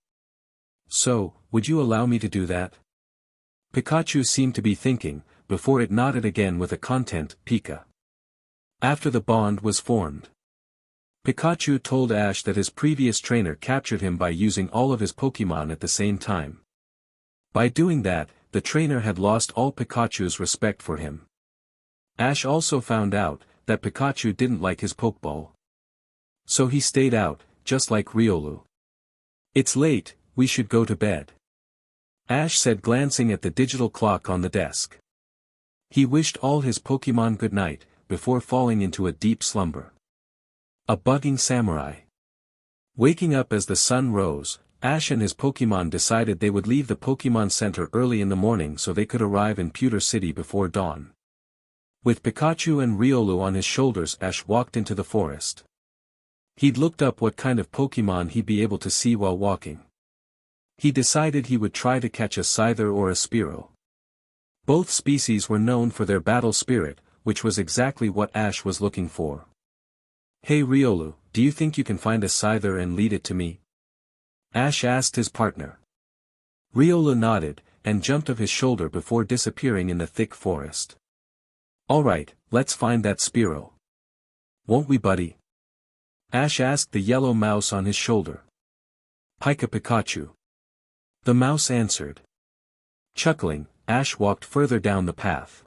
So, would you allow me to do that? Pikachu seemed to be thinking, before it nodded again with a content, Pika. After the bond was formed, Pikachu told Ash that his previous trainer captured him by using all of his Pokémon at the same time. By doing that, the trainer had lost all Pikachu's respect for him. Ash also found out that Pikachu didn't like his Pokeball. So he stayed out, just like Riolu. It's late, we should go to bed. Ash said glancing at the digital clock on the desk. He wished all his Pokémon good night, before falling into a deep slumber. A bugging samurai. Waking up as the sun rose, Ash and his Pokémon decided they would leave the Pokémon Center early in the morning so they could arrive in Pewter City before dawn. With Pikachu and Riolu on his shoulders, Ash walked into the forest. He'd looked up what kind of Pokémon he'd be able to see while walking. He decided he would try to catch a Scyther or a Spearow. Both species were known for their battle spirit, which was exactly what Ash was looking for. Hey Riolu, do you think you can find a Scyther and lead it to me? Ash asked his partner. Riolu nodded, and jumped off his shoulder before disappearing in the thick forest. Alright, let's find that Spearow. Won't we buddy? Ash asked the yellow mouse on his shoulder. Pika Pikachu. The mouse answered. Chuckling, Ash walked further down the path.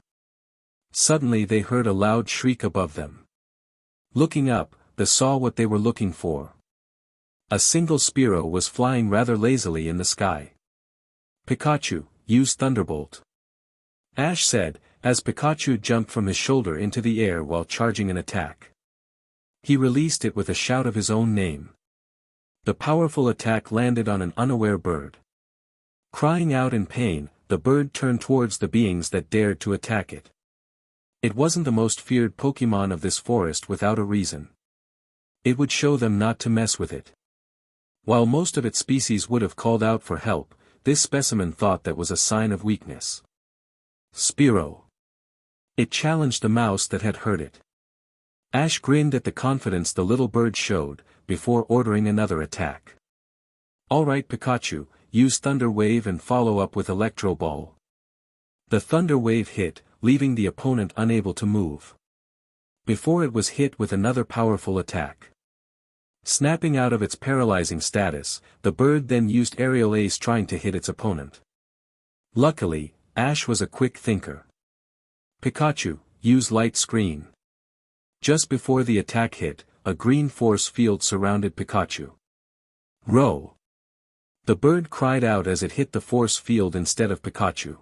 Suddenly they heard a loud shriek above them. Looking up, they saw what they were looking for. A single Spearow was flying rather lazily in the sky. Pikachu, use Thunderbolt. Ash said, as Pikachu jumped from his shoulder into the air while charging an attack. He released it with a shout of his own name. The powerful attack landed on an unaware bird. Crying out in pain, the bird turned towards the beings that dared to attack it. It wasn't the most feared Pokémon of this forest without a reason. It would show them not to mess with it. While most of its species would have called out for help, this specimen thought that was a sign of weakness. Spearow. It challenged the mouse that had heard it. Ash grinned at the confidence the little bird showed, before ordering another attack. Alright Pikachu, use Thunder Wave and follow up with Electro Ball. The Thunder Wave hit, leaving the opponent unable to move. Before it was hit with another powerful attack. Snapping out of its paralyzing status, the bird then used Aerial Ace trying to hit its opponent. Luckily, Ash was a quick thinker. Pikachu, use Light Screen. Just before the attack hit, a green force field surrounded Pikachu. Row! The bird cried out as it hit the force field instead of Pikachu.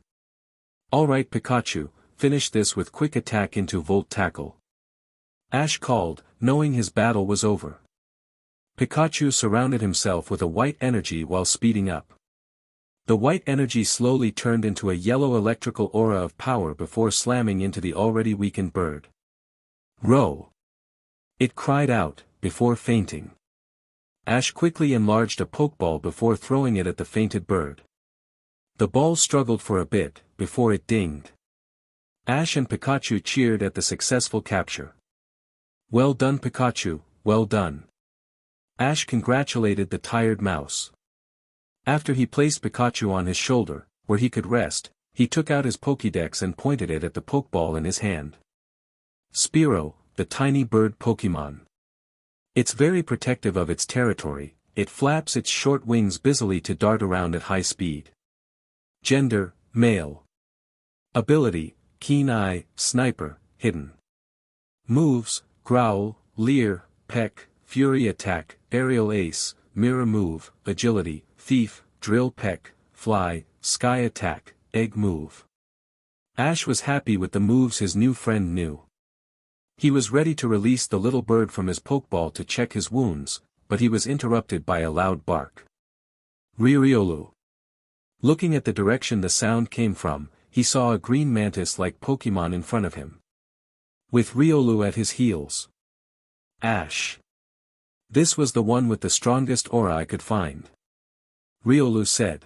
Alright Pikachu, finish this with quick attack into Volt Tackle. Ash called, knowing his battle was over. Pikachu surrounded himself with a white energy while speeding up. The white energy slowly turned into a yellow electrical aura of power before slamming into the already weakened bird. Row! It cried out, before fainting. Ash quickly enlarged a Pokeball before throwing it at the fainted bird. The ball struggled for a bit, before it dinged. Ash and Pikachu cheered at the successful capture. Well done Pikachu, well done. Ash congratulated the tired mouse. After he placed Pikachu on his shoulder, where he could rest, he took out his Pokédex and pointed it at the Pokeball in his hand. Spearow, the tiny bird Pokémon. It's very protective of its territory, it flaps its short wings busily to dart around at high speed. Gender, male. Ability, Keen Eye, Sniper, Hidden. Moves, Growl, Leer, Peck, Fury Attack, Aerial Ace, Mirror Move, Agility, Thief, Drill Peck, Fly, Sky Attack, Egg Move. Ash was happy with the moves his new friend knew. He was ready to release the little bird from his Pokeball to check his wounds, but he was interrupted by a loud bark. Riolu. Looking at the direction the sound came from, he saw a green mantis-like Pokémon in front of him. With Riolu at his heels. Ash. This was the one with the strongest aura I could find. Riolu said.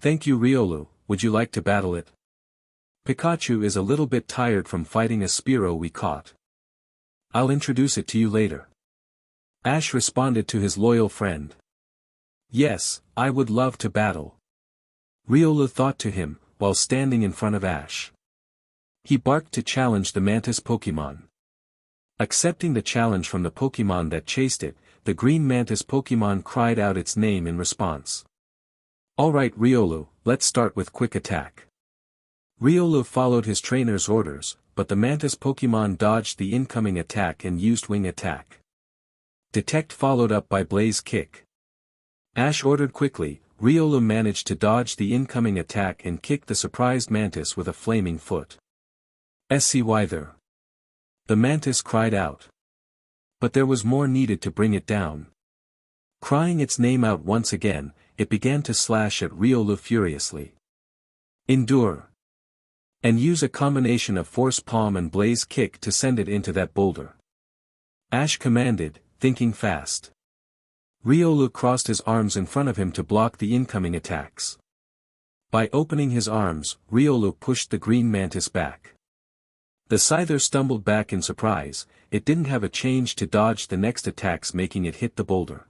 Thank you Riolu, would you like to battle it? Pikachu is a little bit tired from fighting a Spearow we caught. I'll introduce it to you later. Ash responded to his loyal friend. Yes, I would love to battle. Riolu thought to him, while standing in front of Ash. He barked to challenge the Mantis Pokémon. Accepting the challenge from the Pokémon that chased it, the Green Mantis Pokémon cried out its name in response. Alright Riolu, let's start with Quick Attack. Riolu followed his trainer's orders, but the Mantis Pokémon dodged the incoming attack and used Wing Attack. Detect followed up by Blaze Kick. Ash ordered quickly, Riolu managed to dodge the incoming attack and kick the surprised Mantis with a flaming foot. Scyther. The Mantis cried out. But there was more needed to bring it down. Crying its name out once again, it began to slash at Riolu furiously. Endure. And use a combination of Force Palm and Blaze Kick to send it into that boulder. Ash commanded, thinking fast. Riolu crossed his arms in front of him to block the incoming attacks. By opening his arms, Riolu pushed the Green Mantis back. The Scyther stumbled back in surprise, it didn't have a change to dodge the next attacks making it hit the boulder.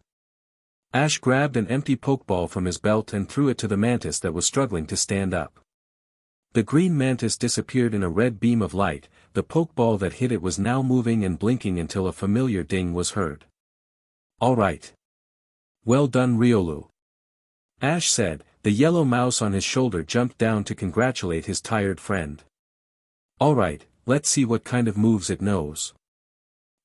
Ash grabbed an empty Pokeball from his belt and threw it to the Mantis that was struggling to stand up. The Green Mantis disappeared in a red beam of light, the Pokeball that hit it was now moving and blinking until a familiar ding was heard. Alright. Well done Riolu. Ash said, the yellow mouse on his shoulder jumped down to congratulate his tired friend. Alright, let's see what kind of moves it knows.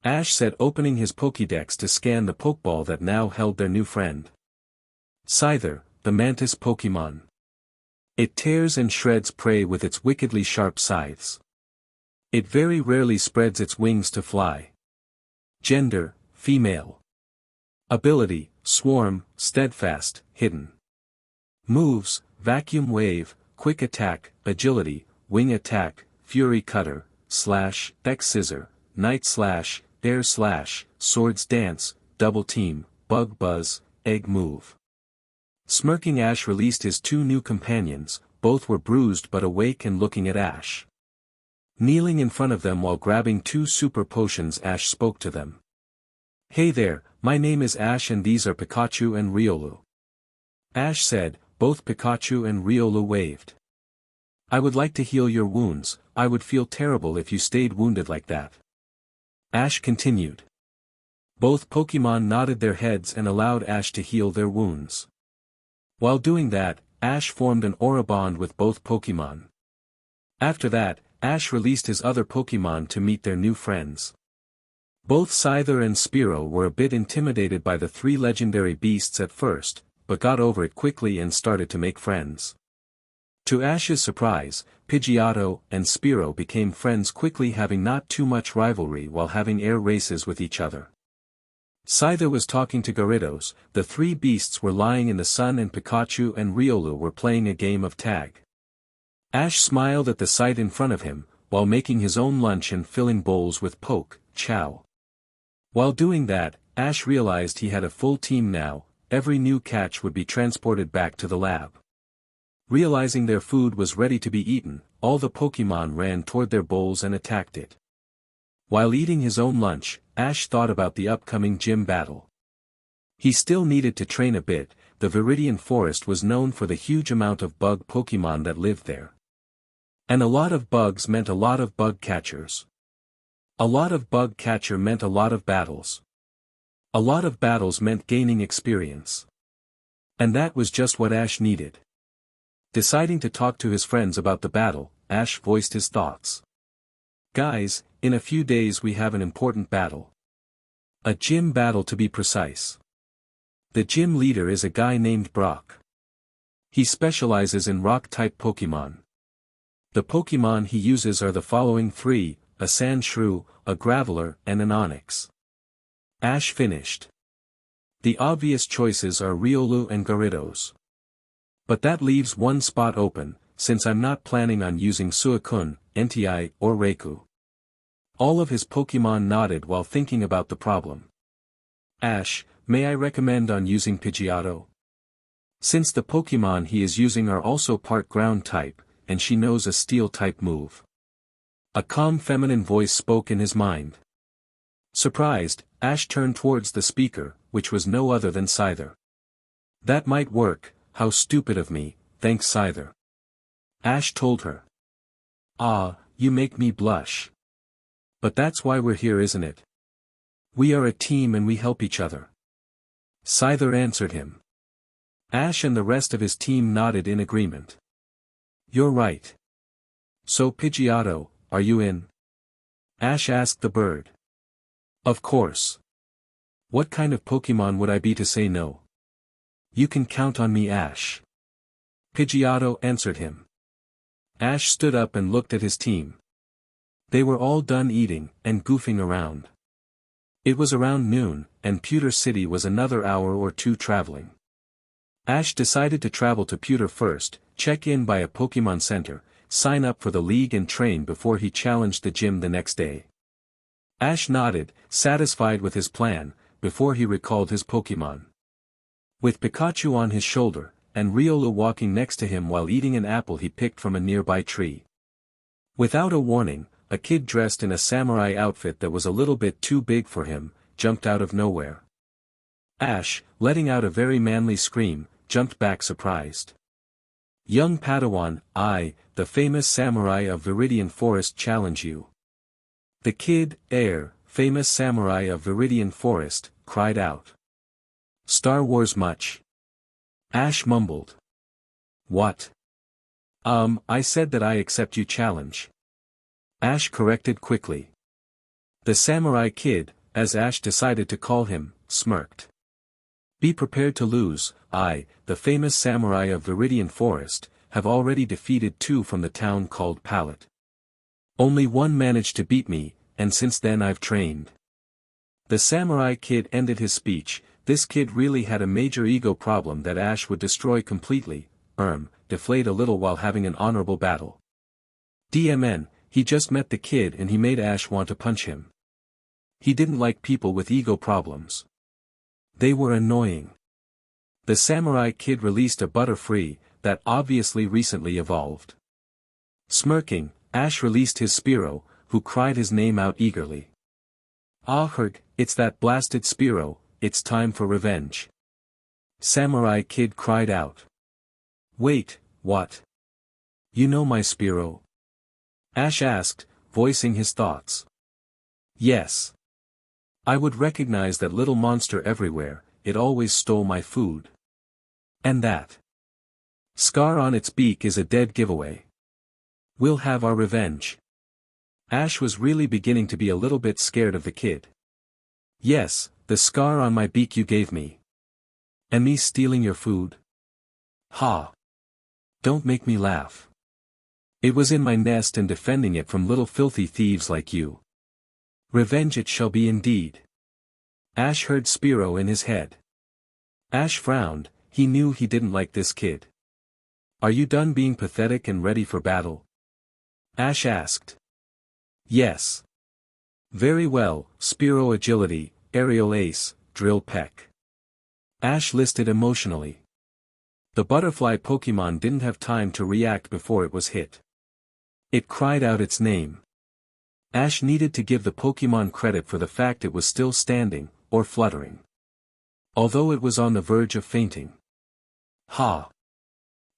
Ash said opening his Pokédex to scan the Pokeball that now held their new friend. Scyther, the Mantis Pokémon. It tears and shreds prey with its wickedly sharp scythes. It very rarely spreads its wings to fly. Gender, female. Ability, Swarm, Steadfast, Hidden. Moves, Vacuum Wave, Quick Attack, Agility, Wing Attack, Fury Cutter, Slash, X Scissor, Night Slash, Air Slash, Swords Dance, Double Team, Bug Buzz, Egg Move. Smirking Ash released his two new companions, both were bruised but awake and looking at Ash. Kneeling in front of them while grabbing two super potions Ash spoke to them. Hey there, my name is Ash and these are Pikachu and Riolu. Ash said, both Pikachu and Riolu waved. I would like to heal your wounds, I would feel terrible if you stayed wounded like that. Ash continued. Both Pokémon nodded their heads and allowed Ash to heal their wounds. While doing that, Ash formed an aura bond with both Pokémon. After that, Ash released his other Pokémon to meet their new friends. Both Scyther and Spearow were a bit intimidated by the three legendary beasts at first, but got over it quickly and started to make friends. To Ash's surprise, Pidgeotto and Spearow became friends quickly, having not too much rivalry while having air races with each other. Scyther was talking to Gyarados, the three beasts were lying in the sun and Pikachu and Riolu were playing a game of tag. Ash smiled at the sight in front of him, while making his own lunch and filling bowls with poke, chow. While doing that, Ash realized he had a full team now, every new catch would be transported back to the lab. Realizing their food was ready to be eaten, all the Pokémon ran toward their bowls and attacked it. While eating his own lunch, Ash thought about the upcoming gym battle. He still needed to train a bit, the Viridian forest was known for the huge amount of bug Pokémon that lived there. And a lot of bugs meant a lot of bug catchers. A lot of bug catcher meant a lot of battles. A lot of battles meant gaining experience. And that was just what Ash needed. Deciding to talk to his friends about the battle, Ash voiced his thoughts. Guys, in a few days we have an important battle. A gym battle to be precise. The gym leader is a guy named Brock. He specializes in rock-type Pokémon. The Pokémon he uses are the following three, a Sandshrew, a Graveler and an Onix. Ash finished. The obvious choices are Riolu and Gyarados. But that leaves one spot open, since I'm not planning on using Suicune, Entei, or Raikou. All of his Pokémon nodded while thinking about the problem. Ash, may I recommend on using Pidgeotto? Since the Pokémon he is using are also part ground type, and she knows a steel type move. A calm feminine voice spoke in his mind. Surprised, Ash turned towards the speaker, which was no other than Scyther. That might work, how stupid of me, thanks Scyther. Ash told her. Ah, you make me blush. But that's why we're here, isn't it? We are a team and we help each other. Scyther answered him. Ash and the rest of his team nodded in agreement. You're right. So Pidgeotto, are you in? Ash asked the bird. Of course. What kind of Pokémon would I be to say no? You can count on me, Ash. Pidgeotto answered him. Ash stood up and looked at his team. They were all done eating and goofing around. It was around noon, and Pewter City was another hour or two traveling. Ash decided to travel to Pewter first, check in by a Pokémon Center, sign up for the league and train before he challenged the gym the next day. Ash nodded, satisfied with his plan, before he recalled his Pokémon. With Pikachu on his shoulder, and Riolu walking next to him while eating an apple he picked from a nearby tree. Without a warning, a kid dressed in a samurai outfit that was a little bit too big for him, jumped out of nowhere. Ash, letting out a very manly scream, jumped back surprised. Young Padawan, I, the famous samurai of Viridian Forest, challenge you. The kid, famous samurai of Viridian Forest, cried out. Star Wars much? Ash mumbled. What? I said that I accept you challenge. Ash corrected quickly. The samurai kid, as Ash decided to call him, smirked. Be prepared to lose, I, the famous samurai of Viridian Forest, have already defeated 2 from the town called Pallet. Only 1 managed to beat me, and since then I've trained. The samurai kid ended his speech. This kid really had a major ego problem that Ash would destroy completely, deflate a little while having an honorable battle. DMN, he just met the kid and he made Ash want to punch him. He didn't like people with ego problems. They were annoying. The samurai kid released a Butterfree, that obviously recently evolved. Smirking, Ash released his Spearow, who cried his name out eagerly. Ah Herg, it's that blasted Spearow, it's time for revenge. Samurai kid cried out. Wait, what? You know my Spearow? Ash asked, voicing his thoughts. Yes. I would recognize that little monster everywhere, it always stole my food. And that scar on its beak is a dead giveaway. We'll have our revenge. Ash was really beginning to be a little bit scared of the kid. Yes, the scar on my beak you gave me. And me stealing your food? Ha! Don't make me laugh. It was in my nest and defending it from little filthy thieves like you. Revenge it shall be indeed. Ash heard Spearow in his head. Ash frowned, he knew he didn't like this kid. Are you done being pathetic and ready for battle? Ash asked. Yes. Very well, Spearow agility, aerial ace, drill peck. Ash listed emotionally. The butterfly Pokémon didn't have time to react before it was hit. It cried out its name. Ash needed to give the Pokémon credit for the fact it was still standing, or fluttering. Although it was on the verge of fainting. Ha!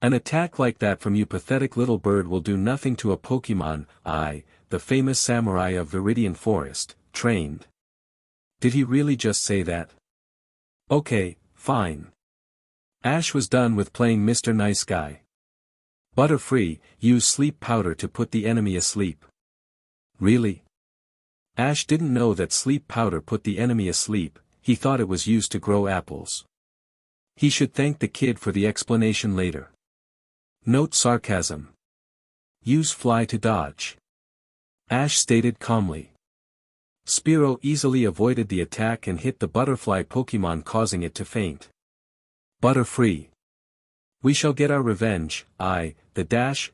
An attack like that from you pathetic little bird will do nothing to a Pokémon I, the famous samurai of Viridian Forest, trained. Did he really just say that? Okay, fine. Ash was done with playing Mr. Nice Guy. Butterfree, use sleep powder to put the enemy asleep. Really? Ash didn't know that sleep powder put the enemy asleep, he thought it was used to grow apples. He should thank the kid for the explanation later. Note sarcasm. Use fly to dodge. Ash stated calmly. Spearow easily avoided the attack and hit the butterfly Pokémon, causing it to faint. Butterfree. We shall get our revenge, I, the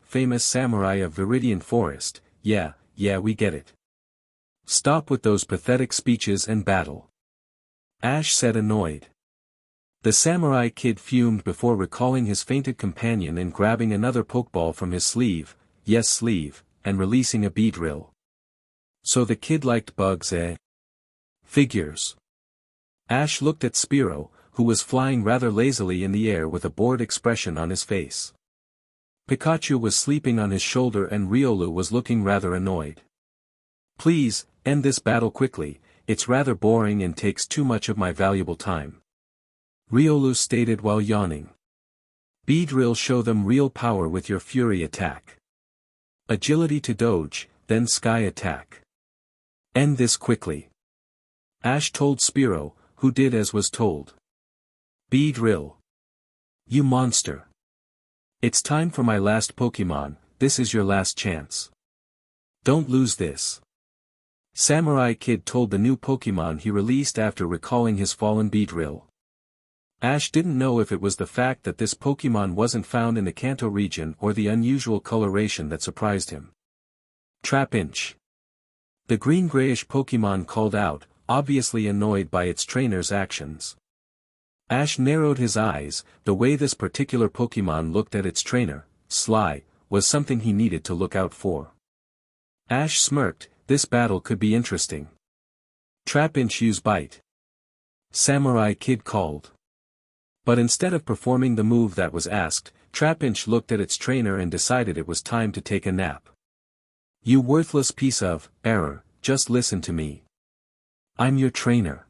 famous samurai of Viridian Forest, yeah, we get it. Stop with those pathetic speeches and battle. Ash said, annoyed. The samurai kid fumed before recalling his fainted companion and grabbing another Pokeball from his sleeve, yes sleeve, and releasing a Beedrill. So the kid liked bugs, eh? Figures. Ash looked at Spearow, who was flying rather lazily in the air with a bored expression on his face. Pikachu was sleeping on his shoulder and Riolu was looking rather annoyed. Please, end this battle quickly, it's rather boring and takes too much of my valuable time. Riolu stated while yawning. Beedrill, show them real power with your Fury attack. Agility to dodge, then Sky attack. End this quickly. Ash told Spearow, who did as was told. Beedrill. You monster. It's time for my last Pokemon, this is your last chance. Don't lose this. Samurai Kid told the new Pokemon he released after recalling his fallen Beedrill. Ash didn't know if it was the fact that this Pokemon wasn't found in the Kanto region or the unusual coloration that surprised him. Trapinch. The green-grayish Pokemon called out, obviously annoyed by its trainer's actions. Ash narrowed his eyes, the way this particular Pokemon looked at its trainer, Sly, was something he needed to look out for. Ash smirked, this battle could be interesting. Trapinch, use Bite. Samurai Kid called. But instead of performing the move that was asked, Trapinch looked at its trainer and decided it was time to take a nap. You worthless piece of error, just listen to me. I'm your trainer.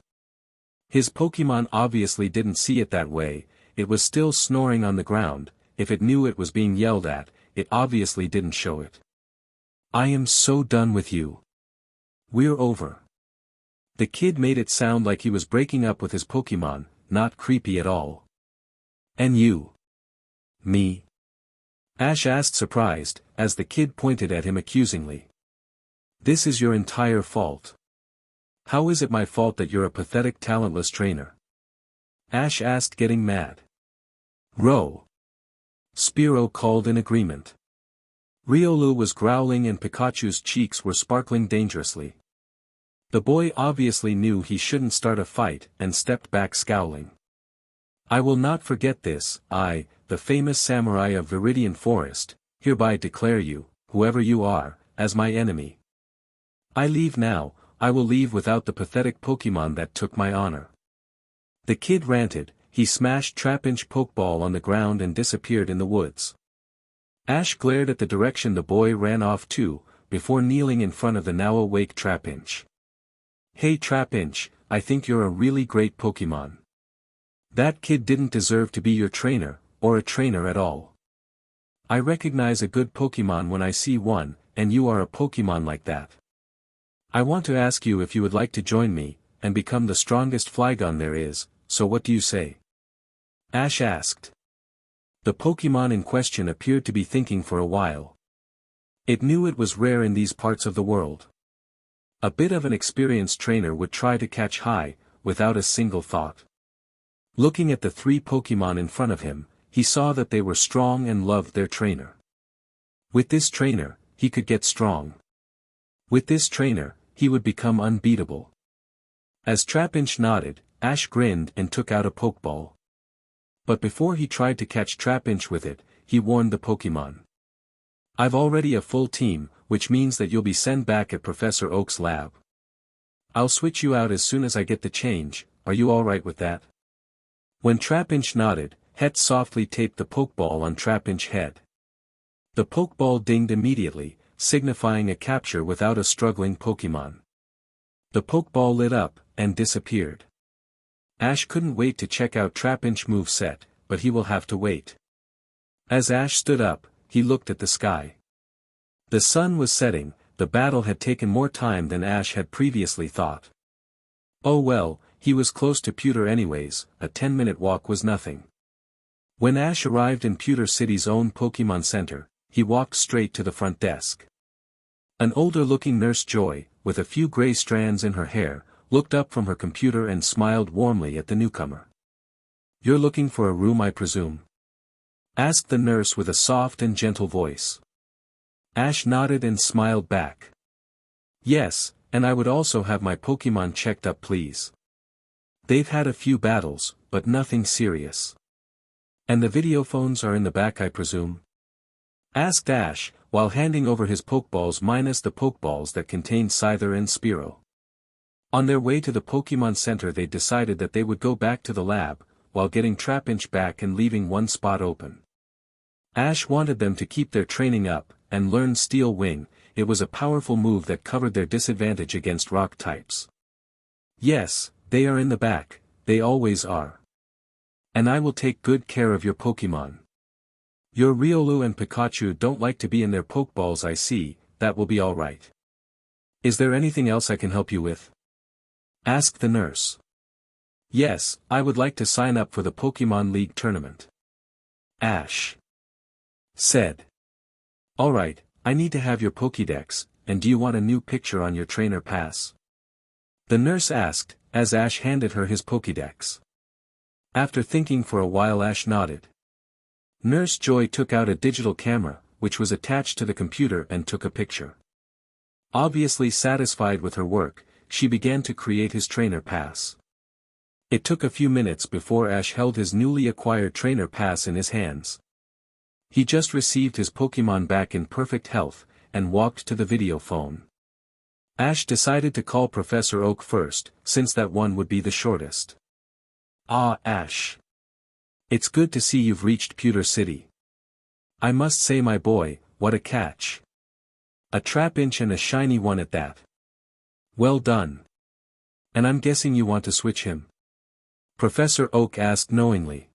His Pokemon obviously didn't see it that way, it was still snoring on the ground, if it knew it was being yelled at, it obviously didn't show it. I am so done with you. We're over. The kid made it sound like he was breaking up with his Pokemon, not creepy at all. And you? Me? Ash asked surprised, as the kid pointed at him accusingly. This is your entire fault. How is it my fault that you're a pathetic talentless trainer? Ash asked, getting mad. Row. Spearow called in agreement. Riolu was growling and Pikachu's cheeks were sparkling dangerously. The boy obviously knew he shouldn't start a fight and stepped back scowling. I will not forget this, I, the famous samurai of Viridian Forest, hereby declare you, whoever you are, as my enemy. I leave now, I will leave without the pathetic Pokemon that took my honor. The kid ranted, he smashed Trapinch Pokeball on the ground and disappeared in the woods. Ash glared at the direction the boy ran off to, before kneeling in front of the now awake Trapinch. Hey Trapinch, I think you're a really great Pokemon. That kid didn't deserve to be your trainer, or a trainer at all. I recognize a good Pokemon when I see one, and you are a Pokemon like that. I want to ask you if you would like to join me, and become the strongest Flygon there is, so what do you say? Ash asked. The Pokemon in question appeared to be thinking for a while. It knew it was rare in these parts of the world. A bit of an experienced trainer would try to catch high, without a single thought. Looking at the three Pokemon in front of him, he saw that they were strong and loved their trainer. With this trainer, he could get strong. With this trainer, he would become unbeatable. As Trapinch nodded, Ash grinned and took out a Pokeball. But before he tried to catch Trapinch with it, he warned the Pokemon. I've already a full team, which means that you'll be sent back at Professor Oak's lab. I'll switch you out as soon as I get the change, are you alright with that? When Trapinch nodded, Het softly taped the Pokeball on Trapinch's head. The Pokeball dinged immediately, signifying a capture without a struggling Pokemon. The Pokeball lit up, and disappeared. Ash couldn't wait to check out Trapinch moveset, but he will have to wait. As Ash stood up, he looked at the sky. The sun was setting, the battle had taken more time than Ash had previously thought. Oh well, he was close to Pewter anyways, a 10-minute walk was nothing. When Ash arrived in Pewter City's own Pokemon Center, he walked straight to the front desk. An older-looking Nurse Joy, with a few gray strands in her hair, looked up from her computer and smiled warmly at the newcomer. You're looking for a room, I presume? Asked the nurse with a soft and gentle voice. Ash nodded and smiled back. Yes, and I would also have my Pokemon checked up please. They've had a few battles, but nothing serious. And the video phones are in the back, I presume? Asked Ash, while handing over his Pokeballs minus the Pokeballs that contained Scyther and Spearow. On their way to the Pokemon Center they decided that they would go back to the lab, while getting Trapinch back and leaving one spot open. Ash wanted them to keep their training up, and learn Steel Wing. It was a powerful move that covered their disadvantage against rock types. Yes, they are in the back, they always are. And I will take good care of your Pokemon. Your Riolu and Pikachu don't like to be in their Pokeballs, I see. That will be alright. Is there anything else I can help you with? Asked the nurse. Yes, I would like to sign up for the Pokemon League tournament. Ash said. Alright, I need to have your Pokédex, and do you want a new picture on your trainer pass? The nurse asked, as Ash handed her his Pokédex. After thinking for a while Ash nodded. Nurse Joy took out a digital camera, which was attached to the computer, and took a picture. Obviously satisfied with her work, she began to create his trainer pass. It took a few minutes before Ash held his newly acquired trainer pass in his hands. He just received his Pokemon back in perfect health, and walked to the video phone. Ash decided to call Professor Oak first, since that one would be the shortest. Ah, Ash. It's good to see you've reached Pewter City. I must say, my boy, what a catch. A Trapinch and a shiny one at that. Well done. And I'm guessing you want to switch him? Professor Oak asked knowingly.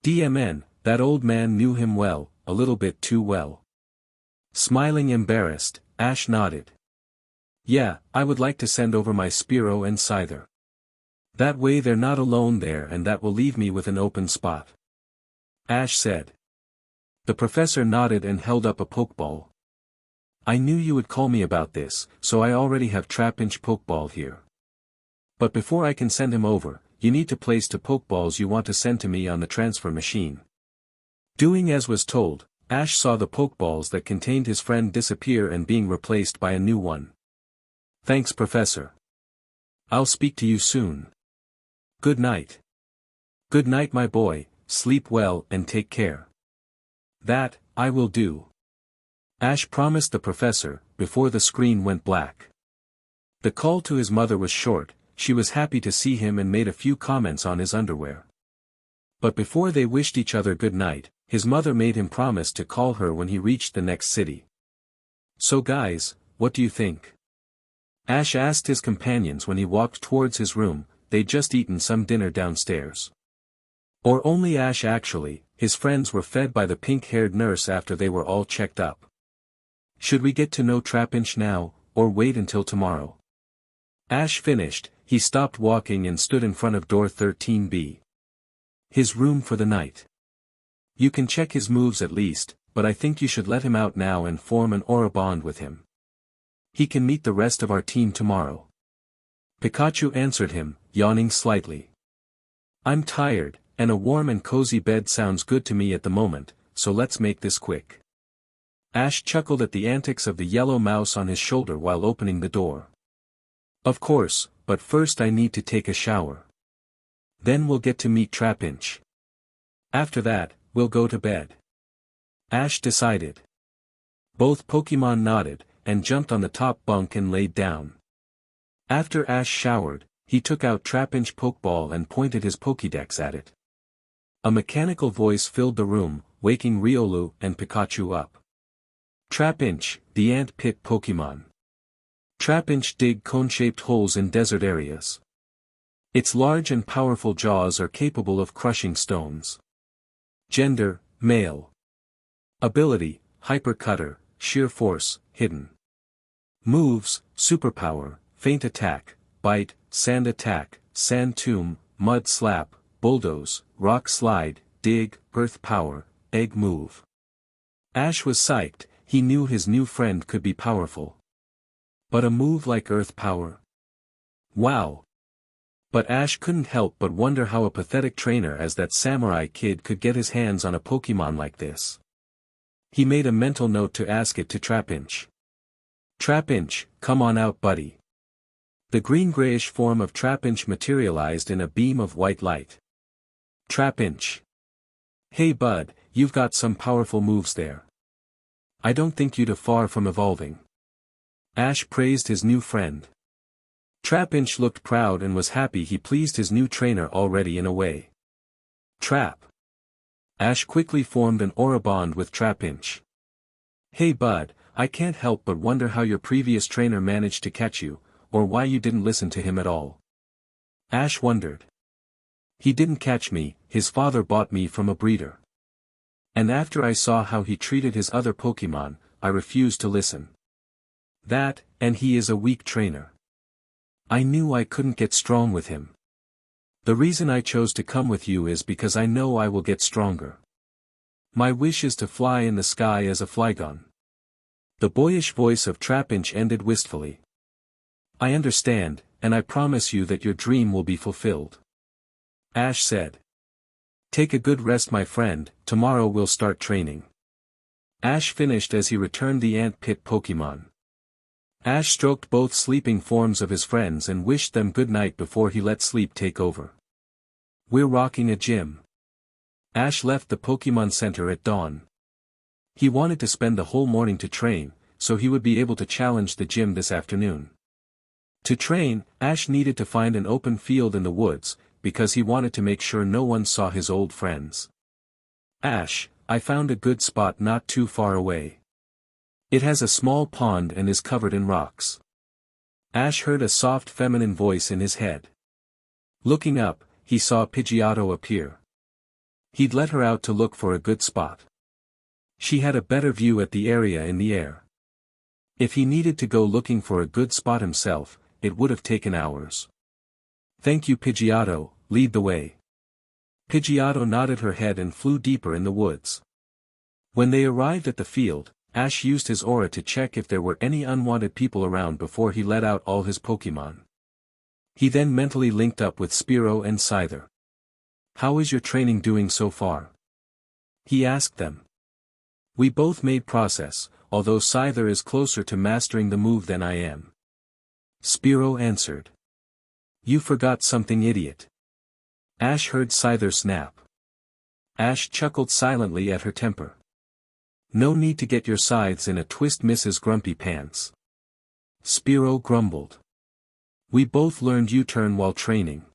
DMN, that old man knew him well, a little bit too well. Smiling embarrassed, Ash nodded. Yeah, I would like to send over my Spearow and Scyther. That way they're not alone there, and that will leave me with an open spot. Ash said. The professor nodded and held up a Pokeball. I knew you would call me about this, so I already have Trapinch Pokeball here. But before I can send him over, you need to place 2 Pokeballs you want to send to me on the transfer machine. Doing as was told, Ash saw the Pokeballs that contained his friend disappear and being replaced by a new one. Thanks, Professor. I'll speak to you soon. Good night. Good night, my boy, sleep well and take care. That, I will do. Ash promised the professor, before the screen went black. The call to his mother was short. She was happy to see him and made a few comments on his underwear. But before they wished each other good night, his mother made him promise to call her when he reached the next city. So guys, what do you think? Ash asked his companions when he walked towards his room. They'd just eaten some dinner downstairs. Or only Ash actually, his friends were fed by the pink-haired nurse after they were all checked up. Should we get to know Trapinch now, or wait until tomorrow? Ash finished, he stopped walking and stood in front of door 13B. His room for the night. You can check his moves at least, but I think you should let him out now and form an aura bond with him. He can meet the rest of our team tomorrow. Pikachu answered him, yawning slightly. I'm tired, and a warm and cozy bed sounds good to me at the moment, so let's make this quick. Ash chuckled at the antics of the yellow mouse on his shoulder while opening the door. Of course, but first I need to take a shower. Then we'll get to meet Trapinch. After that, we'll go to bed. Ash decided. Both Pokemon nodded, and jumped on the top bunk and laid down. After Ash showered, he took out Trapinch Pokeball and pointed his Pokédex at it. A mechanical voice filled the room, waking Riolu and Pikachu up. Trapinch, the ant pit Pokemon. Trapinch dig cone-shaped holes in desert areas. Its large and powerful jaws are capable of crushing stones. Gender, male. Ability, Hyper Cutter, Sheer Force, Hidden. Moves, Superpower, Feint Attack, Bite, Sand Attack, Sand Tomb, Mud Slap, Bulldoze, Rock Slide, Dig, Earth Power, Egg Move. Ash was psyched, he knew his new friend could be powerful. But a move like Earth Power? Wow! But Ash couldn't help but wonder how a pathetic trainer as that samurai kid could get his hands on a Pokemon like this. He made a mental note to ask it to Trapinch. Trapinch, come on out, buddy. The green-grayish form of Trapinch materialized in a beam of white light. Trapinch. Hey bud, you've got some powerful moves there. I don't think you'd far from evolving. Ash praised his new friend. Trapinch looked proud and was happy he pleased his new trainer already in a way. Trap. Ash quickly formed an aura bond with Trapinch. Hey bud, I can't help but wonder how your previous trainer managed to catch you, or why you didn't listen to him at all. Ash wondered. He didn't catch me, his father bought me from a breeder. And after I saw how he treated his other Pokémon, I refused to listen. That, and he is a weak trainer. I knew I couldn't get strong with him. The reason I chose to come with you is because I know I will get stronger. My wish is to fly in the sky as a Flygon. The boyish voice of Trapinch ended wistfully. I understand, and I promise you that your dream will be fulfilled. Ash said. Take a good rest my friend, tomorrow we'll start training. Ash finished as he returned the ant pit Pokémon. Ash stroked both sleeping forms of his friends and wished them good night before he let sleep take over. We're rocking a gym. Ash left the Pokémon Center at dawn. He wanted to spend the whole morning to train, so he would be able to challenge the gym this afternoon. To train, Ash needed to find an open field in the woods, because he wanted to make sure no one saw his old friends. Ash, I found a good spot not too far away. It has a small pond and is covered in rocks. Ash heard a soft feminine voice in his head. Looking up, he saw Pidgeotto appear. He'd let her out to look for a good spot. She had a better view at the area in the air. If he needed to go looking for a good spot himself, it would have taken hours. Thank you Pidgeotto, lead the way. Pidgeotto nodded her head and flew deeper in the woods. When they arrived at the field, Ash used his aura to check if there were any unwanted people around before he let out all his Pokémon. He then mentally linked up with Spearow and Scyther. How is your training doing so far? He asked them. We both made progress, although Scyther is closer to mastering the move than I am. Spearow answered. You forgot something idiot. Ash heard Scyther snap. Ash chuckled silently at her temper. No need to get your scythes in a twist Mrs. Grumpy Pants. Spearow grumbled. We both learned U-turn while training.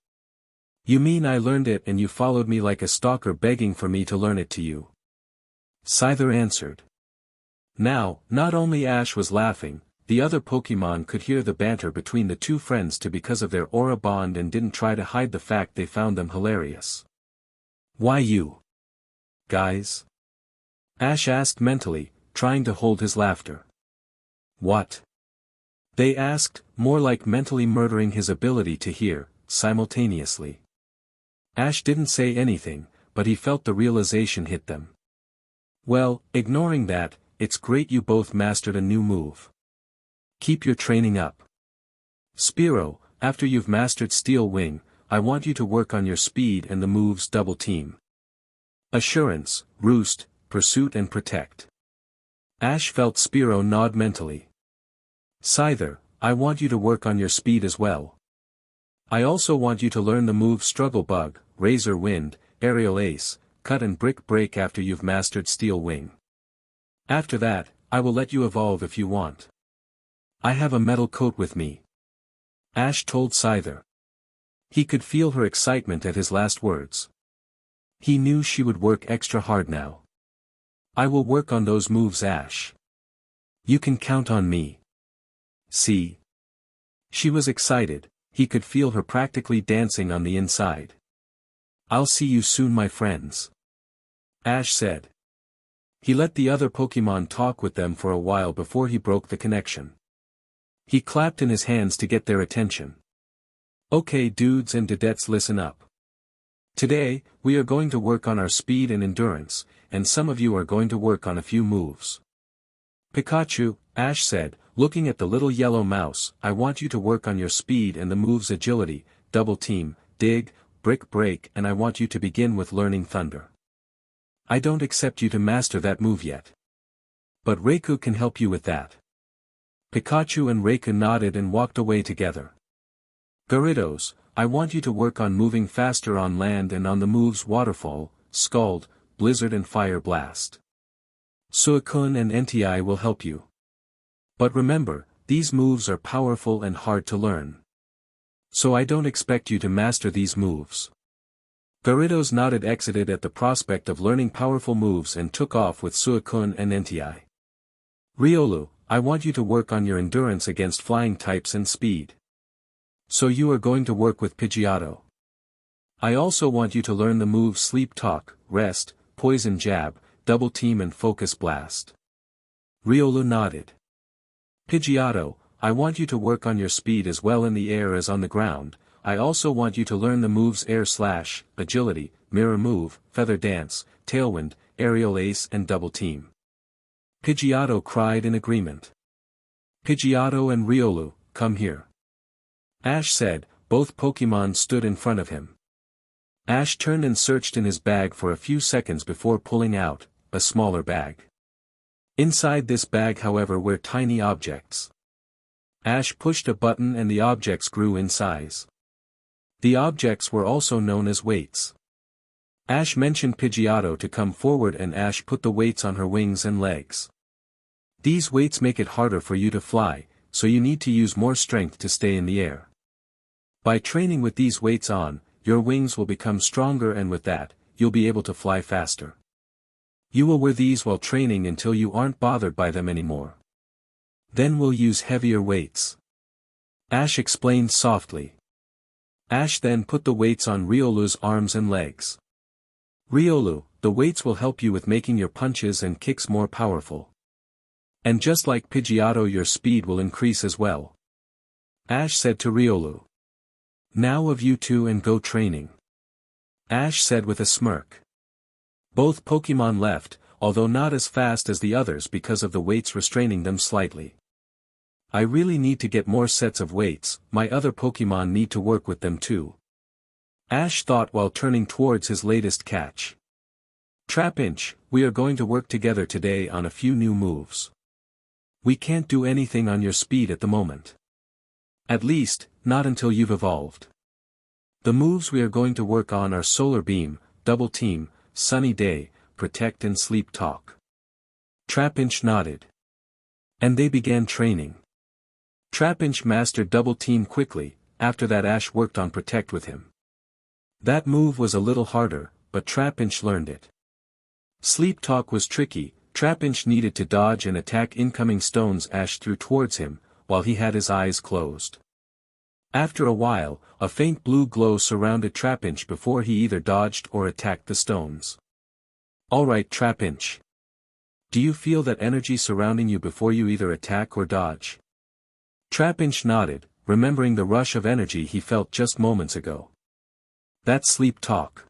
You mean I learned it and you followed me like a stalker begging for me to learn it to you? Scyther answered. Now, not only Ash was laughing, the other Pokémon could hear the banter between the two friends too because of their aura bond and didn't try to hide the fact they found them hilarious. Why you guys? Ash asked mentally, trying to hold his laughter. What? They asked, more like mentally murdering his ability to hear, simultaneously. Ash didn't say anything, but he felt the realization hit them. Well, ignoring that, it's great you both mastered a new move. Keep your training up. Spearow, after you've mastered Steel Wing, I want you to work on your speed and the moves Double Team, Assurance, Roost, Pursuit and Protect. Ash felt Spearow nod mentally. Scyther, I want you to work on your speed as well. I also want you to learn the moves Struggle Bug, Razor Wind, Aerial Ace, Cut and Brick Break after you've mastered Steel Wing. After that, I will let you evolve if you want. I have a metal coat with me. Ash told Scyther. He could feel her excitement at his last words. He knew she would work extra hard now. I will work on those moves Ash. You can count on me. See? She was excited, he could feel her practically dancing on the inside. I'll see you soon my friends. Ash said. He let the other Pokémon talk with them for a while before he broke the connection. He clapped in his hands to get their attention. Okay dudes and dudettes listen up. Today, we are going to work on our speed and endurance, and some of you are going to work on a few moves. Pikachu, Ash said, looking at the little yellow mouse, I want you to work on your speed and the moves Agility, Double Team, Dig, Brick Break and I want you to begin with learning Thunder. I don't accept you to master that move yet. But Raikou can help you with that. Pikachu and Raikou nodded and walked away together. Gyarados, I want you to work on moving faster on land and on the moves Waterfall, Scald, Blizzard and Fire Blast. Suicune and Entei will help you. But remember, these moves are powerful and hard to learn. So I don't expect you to master these moves. Gyarados nodded, exited at the prospect of learning powerful moves and took off with Suicune and Entei. Riolu, I want you to work on your endurance against flying types and speed. So you are going to work with Pidgeotto. I also want you to learn the moves Sleep Talk, Rest, Poison Jab, Double Team and Focus Blast. Riolu nodded. Pidgeotto, I want you to work on your speed as well in the air as on the ground. I also want you to learn the moves Air Slash, Agility, Mirror Move, Feather Dance, Tailwind, Aerial Ace and Double Team. Pidgeotto cried in agreement. Pidgeotto and Riolu, come here. Ash said. Both Pokémon stood in front of him. Ash turned and searched in his bag for a few seconds before pulling out a smaller bag. Inside this bag, however, were tiny objects. Ash pushed a button and the objects grew in size. The objects were also known as weights. Ash mentioned Pidgeotto to come forward and Ash put the weights on her wings and legs. These weights make it harder for you to fly, so you need to use more strength to stay in the air. By training with these weights on, your wings will become stronger and with that, you'll be able to fly faster. You will wear these while training until you aren't bothered by them anymore. Then we'll use heavier weights. Ash explained softly. Ash then put the weights on Riolu's arms and legs. Riolu, the weights will help you with making your punches and kicks more powerful. And just like Pidgeotto, your speed will increase as well. Ash said to Riolu. Now of you two and go training. Ash said with a smirk. Both Pokémon left, although not as fast as the others because of the weights restraining them slightly. I really need to get more sets of weights, my other Pokémon need to work with them too. Ash thought while turning towards his latest catch. Trapinch, we are going to work together today on a few new moves. We can't do anything on your speed at the moment. At least, not until you've evolved. The moves we are going to work on are Solar Beam, Double Team, Sunny Day, Protect and Sleep Talk. Trapinch nodded. And they began training. Trapinch mastered Double Team quickly, after that Ash worked on Protect with him. That move was a little harder, but Trapinch learned it. Sleep Talk was tricky, Trapinch needed to dodge and attack incoming stones Ash threw towards him, while he had his eyes closed. After a while, a faint blue glow surrounded Trapinch before he either dodged or attacked the stones. Alright Trapinch. Do you feel that energy surrounding you before you either attack or dodge? Trapinch nodded, remembering the rush of energy he felt just moments ago. That's Sleep Talk.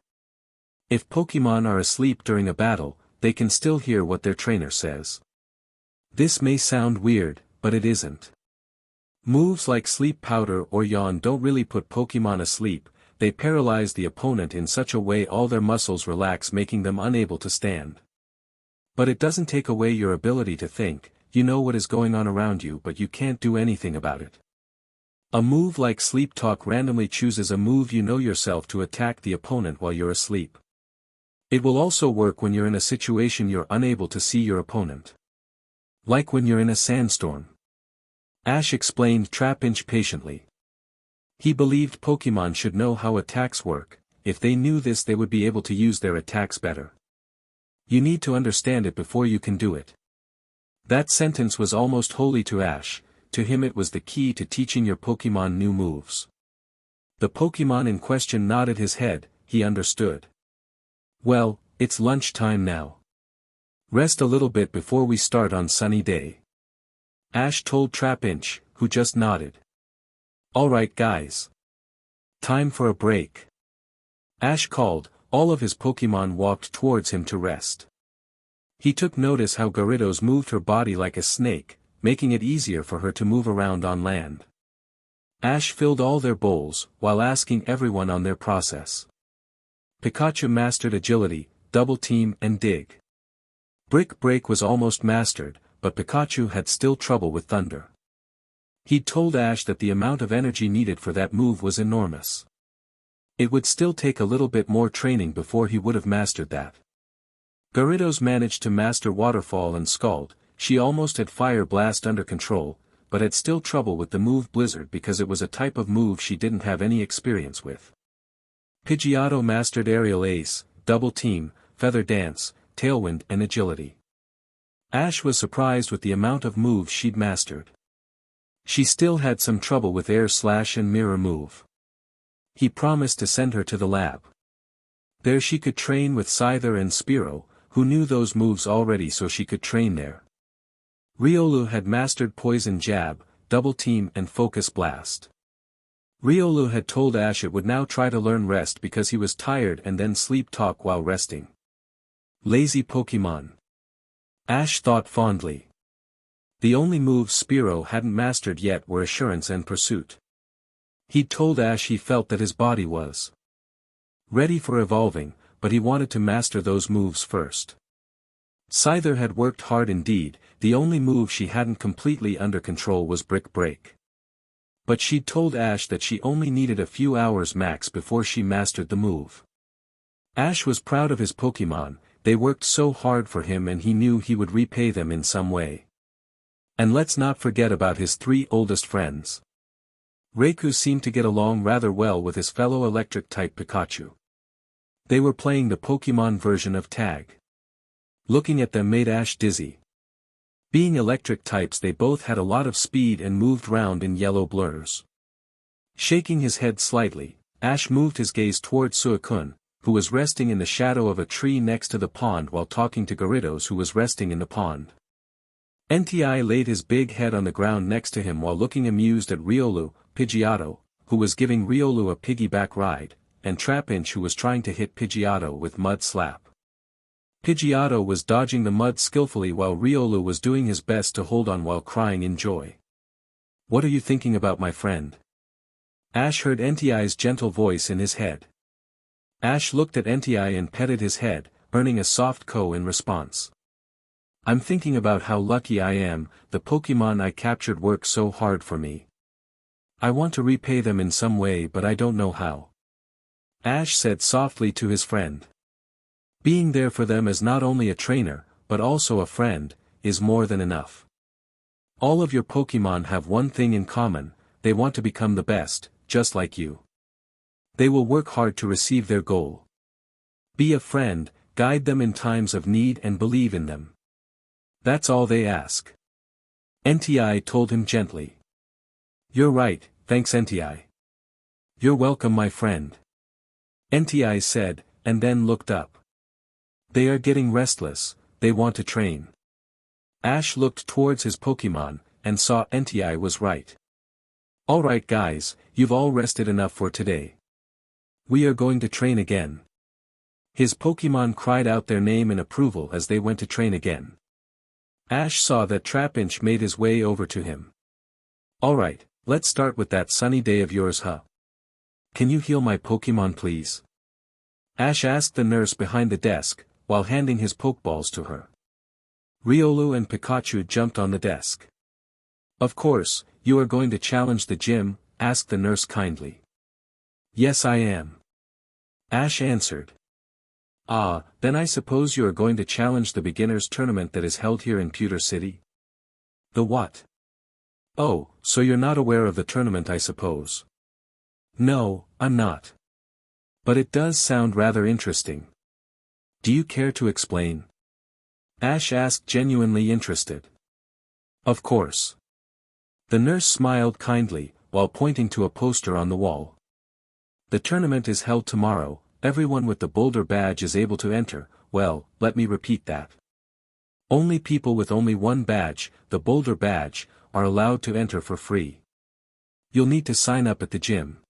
If Pokémon are asleep during a battle, they can still hear what their trainer says. This may sound weird, but it isn't. Moves like Sleep Powder or Yawn don't really put Pokémon asleep, they paralyze the opponent in such a way all their muscles relax, making them unable to stand. But it doesn't take away your ability to think. You know what is going on around you but you can't do anything about it. A move like Sleep Talk randomly chooses a move you know yourself to attack the opponent while you're asleep. It will also work when you're in a situation you're unable to see your opponent. Like when you're in a sandstorm. Ash explained Trapinch patiently. He believed Pokémon should know how attacks work. If they knew this they would be able to use their attacks better. You need to understand it before you can do it. That sentence was almost holy to Ash, to him it was the key to teaching your Pokémon new moves. The Pokémon in question nodded his head, he understood. Well, it's lunch time now. Rest a little bit before we start on Sunny Day. Ash told Trapinch, who just nodded. Alright guys. Time for a break. Ash called, all of his Pokémon walked towards him to rest. He took notice how Gyarados moved her body like a snake, making it easier for her to move around on land. Ash filled all their bowls, while asking everyone on their process. Pikachu mastered Agility, Double Team and Dig. Brick Break was almost mastered, but Pikachu had still trouble with Thunder. He'd told Ash that the amount of energy needed for that move was enormous. It would still take a little bit more training before he would have mastered that. Gyarados managed to master Waterfall and Scald. She almost had Fire Blast under control, but had still trouble with the move Blizzard because it was a type of move she didn't have any experience with. Pidgeotto mastered Aerial Ace, Double Team, Feather Dance, Tailwind and Agility. Ash was surprised with the amount of moves she'd mastered. She still had some trouble with Air Slash and Mirror Move. He promised to send her to the lab. There she could train with Scyther and Spearow, who knew those moves already, so she could train there. Riolu had mastered Poison Jab, Double Team and Focus Blast. Riolu had told Ash it would now try to learn Rest because he was tired and then Sleep Talk while resting. Lazy Pokémon. Ash thought fondly. The only moves Spearow hadn't mastered yet were Assurance and Pursuit. He'd told Ash he felt that his body was ready for evolving, but he wanted to master those moves first. Scyther had worked hard indeed. The only move she hadn't completely under control was Brick Break. But she'd told Ash that she only needed a few hours max before she mastered the move. Ash was proud of his Pokémon. They worked so hard for him and he knew he would repay them in some way. And let's not forget about his 3 oldest friends. Raikou seemed to get along rather well with his fellow electric-type Pikachu. They were playing the Pokémon version of tag. Looking at them made Ash dizzy. Being electric types, they both had a lot of speed and moved round in yellow blurs. Shaking his head slightly, Ash moved his gaze towards Suicune, who was resting in the shadow of a tree next to the pond while talking to Gyarados, who was resting in the pond. NTI laid his big head on the ground next to him while looking amused at Riolu, Pidgeotto, who was giving Riolu a piggyback ride, and Trapinch, who was trying to hit Pidgeotto with Mud Slap. Pidgeotto was dodging the mud skillfully while Riolu was doing his best to hold on while crying in joy. "What are you thinking about, my friend?" Ash heard NTI's gentle voice in his head. Ash looked at NTI and petted his head, earning a soft "co" in response. "I'm thinking about how lucky I am. The Pokémon I captured worked so hard for me. I want to repay them in some way, but I don't know how." Ash said softly to his friend. Being there for them as not only a trainer, but also a friend, is more than enough. All of your Pokémon have one thing in common: they want to become the best, just like you. They will work hard to receive their goal. Be a friend, guide them in times of need and believe in them. That's all they ask. NTI told him gently. "You're right, thanks NTI." "You're welcome, my friend," NTI said, and then looked up. "They are getting restless, they want to train." Ash looked towards his Pokémon, and saw NTI was right. "Alright guys, you've all rested enough for today. We are going to train again." His Pokémon cried out their name in approval as they went to train again. Ash saw that Trapinch made his way over to him. "Alright, let's start with that sunny day of yours, huh? Can you heal my Pokémon please?" Ash asked the nurse behind the desk, while handing his Pokeballs to her. Riolu and Pikachu jumped on the desk. "Of course, you are going to challenge the gym?" asked the nurse kindly. "Yes, I am," Ash answered. "Ah, then I suppose you are going to challenge the beginners tournament that is held here in Pewter City?" "The what?" "Oh, so you're not aware of the tournament, I suppose." "No, I'm not. But it does sound rather interesting. Do you care to explain?" Ash asked, genuinely interested. "Of course." The nurse smiled kindly, while pointing to a poster on the wall. "The tournament is held tomorrow. Everyone with the Boulder badge is able to enter. Well, let me repeat that. Only people with only one badge, the Boulder badge, are allowed to enter for free. You'll need to sign up at the gym.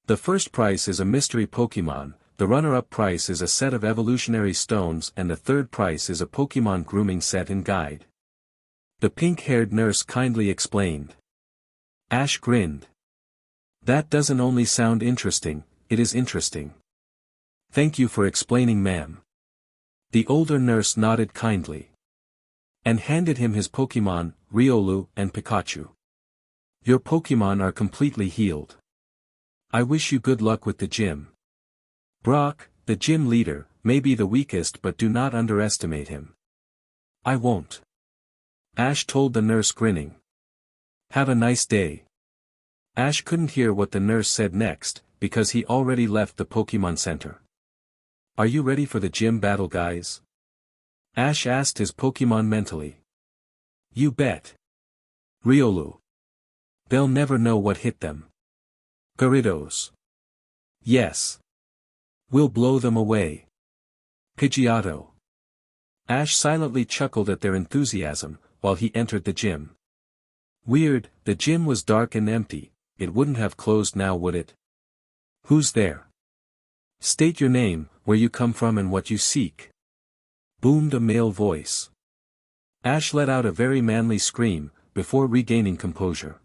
The first prize is a mystery Pokémon, the runner-up prize is a set of evolutionary stones, and the third prize is a Pokémon grooming set and guide." The pink-haired nurse kindly explained. Ash grinned. "That doesn't only sound interesting, it is interesting. Thank you for explaining, ma'am." The older nurse nodded kindly. And handed him his Pokémon, Riolu and Pikachu. Your Pokémon are completely healed. I wish you good luck with the gym. Brock, the gym leader, may be the weakest, but do not underestimate him. I won't. Ash told the nurse, grinning. Have a nice day. Ash couldn't hear what the nurse said next, because he already left the Pokémon Center. Are you ready for the gym battle, guys? Ash asked his Pokémon mentally. You bet. Riolu. They'll never know what hit them. Gyarados. Yes. We'll blow them away. Pidgeotto. Ash silently chuckled at their enthusiasm, while he entered the gym. Weird, the gym was dark and empty. It wouldn't have closed now, would it? Who's there? State your name, where you come from and what you seek. Boomed a male voice. Ash let out a very manly scream, before regaining composure.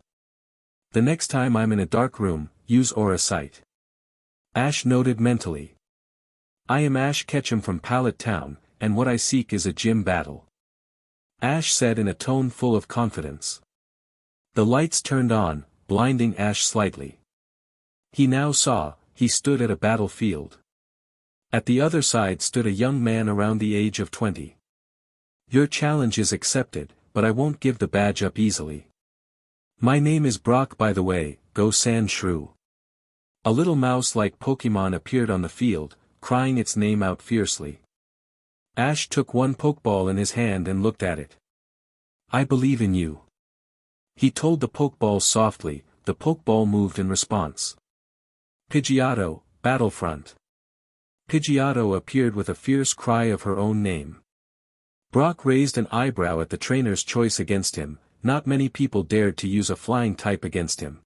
The next time I'm in a dark room, use Aura Sight. Ash noted mentally. I am Ash Ketchum from Pallet Town, and what I seek is a gym battle. Ash said in a tone full of confidence. The lights turned on, blinding Ash slightly. He now saw, he stood at a battlefield. At the other side stood a young man around the age of 20. Your challenge is accepted, but I won't give the badge up easily. My name is Brock, by the way, go Sandshrew. A little mouse-like Pokémon appeared on the field, crying its name out fiercely. Ash took one Pokeball in his hand and looked at it. I believe in you. He told the Pokeball softly. The Pokeball moved in response. Pidgeotto, Battlefront. Pidgeotto appeared with a fierce cry of her own name. Brock raised an eyebrow at the trainer's choice against him. Not many people dared to use a flying type against him.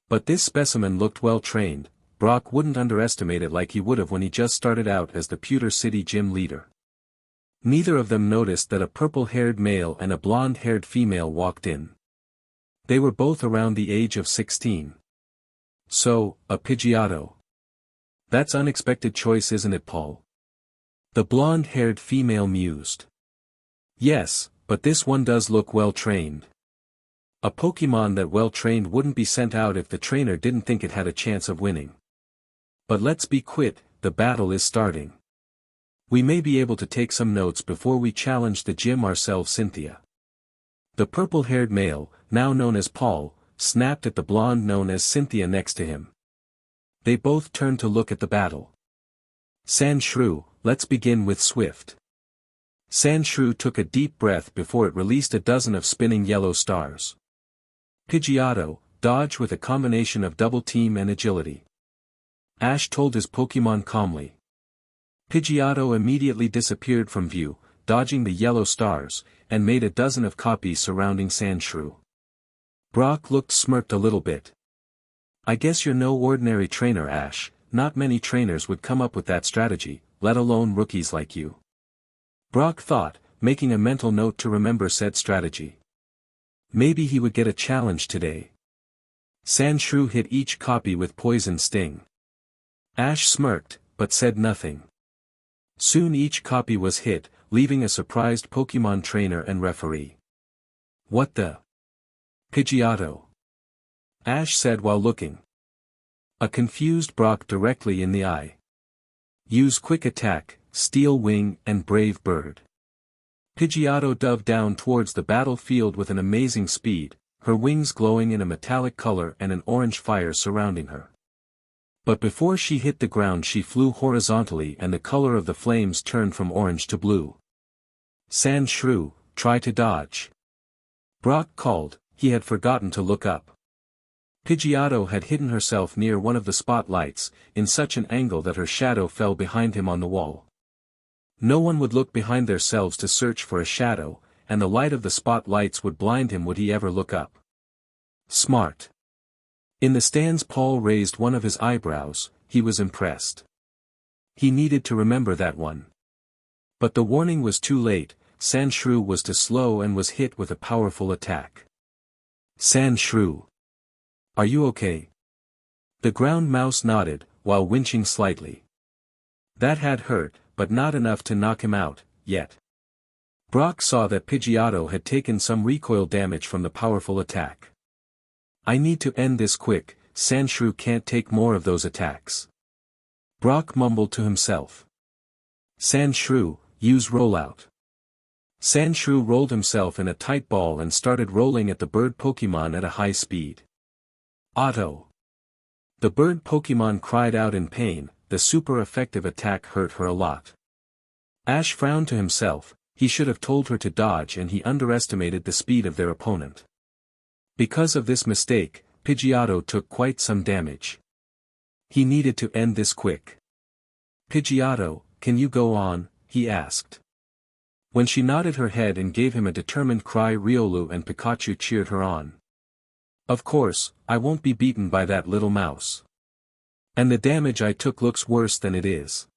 But this specimen looked well trained. Brock wouldn't underestimate it like he would have when he just started out as the Pewter City gym leader. Neither of them noticed that a purple-haired male and a blonde-haired female walked in. They were both around the age of 16. So, a Pidgeotto. That's unexpected choice, isn't it, Paul? The blonde-haired female mused. Yes, but this one does look well-trained. A Pokémon that well-trained wouldn't be sent out if the trainer didn't think it had a chance of winning. But let's be quick, the battle is starting. We may be able to take some notes before we challenge the gym ourselves, Cynthia. The purple-haired male, now known as Paul, snapped at the blonde known as Cynthia next to him. They both turned to look at the battle. Sandshrew, let's begin with Swift. Sandshrew took a deep breath before it released a dozen of spinning yellow stars. Pidgeotto, dodge with a combination of double team and agility. Ash told his Pokémon calmly. Pidgeotto immediately disappeared from view, dodging the yellow stars, and made a dozen of copies surrounding Sandshrew. Brock smirked a little bit. I guess you're no ordinary trainer, Ash. Not many trainers would come up with that strategy, let alone rookies like you. Brock thought, making a mental note to remember said strategy. Maybe he would get a challenge today. Sandshrew hit each copy with Poison Sting. Ash smirked, but said nothing. Soon each copy was hit, leaving a surprised Pokémon trainer and referee. What the? Pidgeotto. Ash said while looking. A confused Brock directly in the eye. Use Quick Attack, Steel Wing and Brave Bird. Pidgeotto dove down towards the battlefield with an amazing speed, her wings glowing in a metallic color and an orange fire surrounding her. But before she hit the ground she flew horizontally and the color of the flames turned from orange to blue. Sandshrew, try to dodge. Brock called. He had forgotten to look up. Pidgeotto had hidden herself near one of the spotlights, in such an angle that her shadow fell behind him on the wall. No one would look behind themselves to search for a shadow, and the light of the spotlights would blind him would he ever look up. Smart. In the stands Paul raised one of his eyebrows. He was impressed. He needed to remember that one. But the warning was too late. Sandshrew was too slow and was hit with a powerful attack. Sandshrew. Are you okay? The ground mouse nodded, while winching slightly. That had hurt, but not enough to knock him out, yet. Brock saw that Pidgeotto had taken some recoil damage from the powerful attack. I need to end this quick, Sandshrew can't take more of those attacks. Brock mumbled to himself. Sandshrew, use rollout. Sandshrew rolled himself in a tight ball and started rolling at the bird Pokémon at a high speed. Auto. The bird Pokémon cried out in pain, the super effective attack hurt her a lot. Ash frowned to himself, he should have told her to dodge and he underestimated the speed of their opponent. Because of this mistake, Pidgeotto took quite some damage. He needed to end this quick. Pidgeotto, can you go on? He asked. When she nodded her head and gave him a determined cry, Riolu and Pikachu cheered her on. Of course, I won't be beaten by that little mouse. And the damage I took looks worse than it is.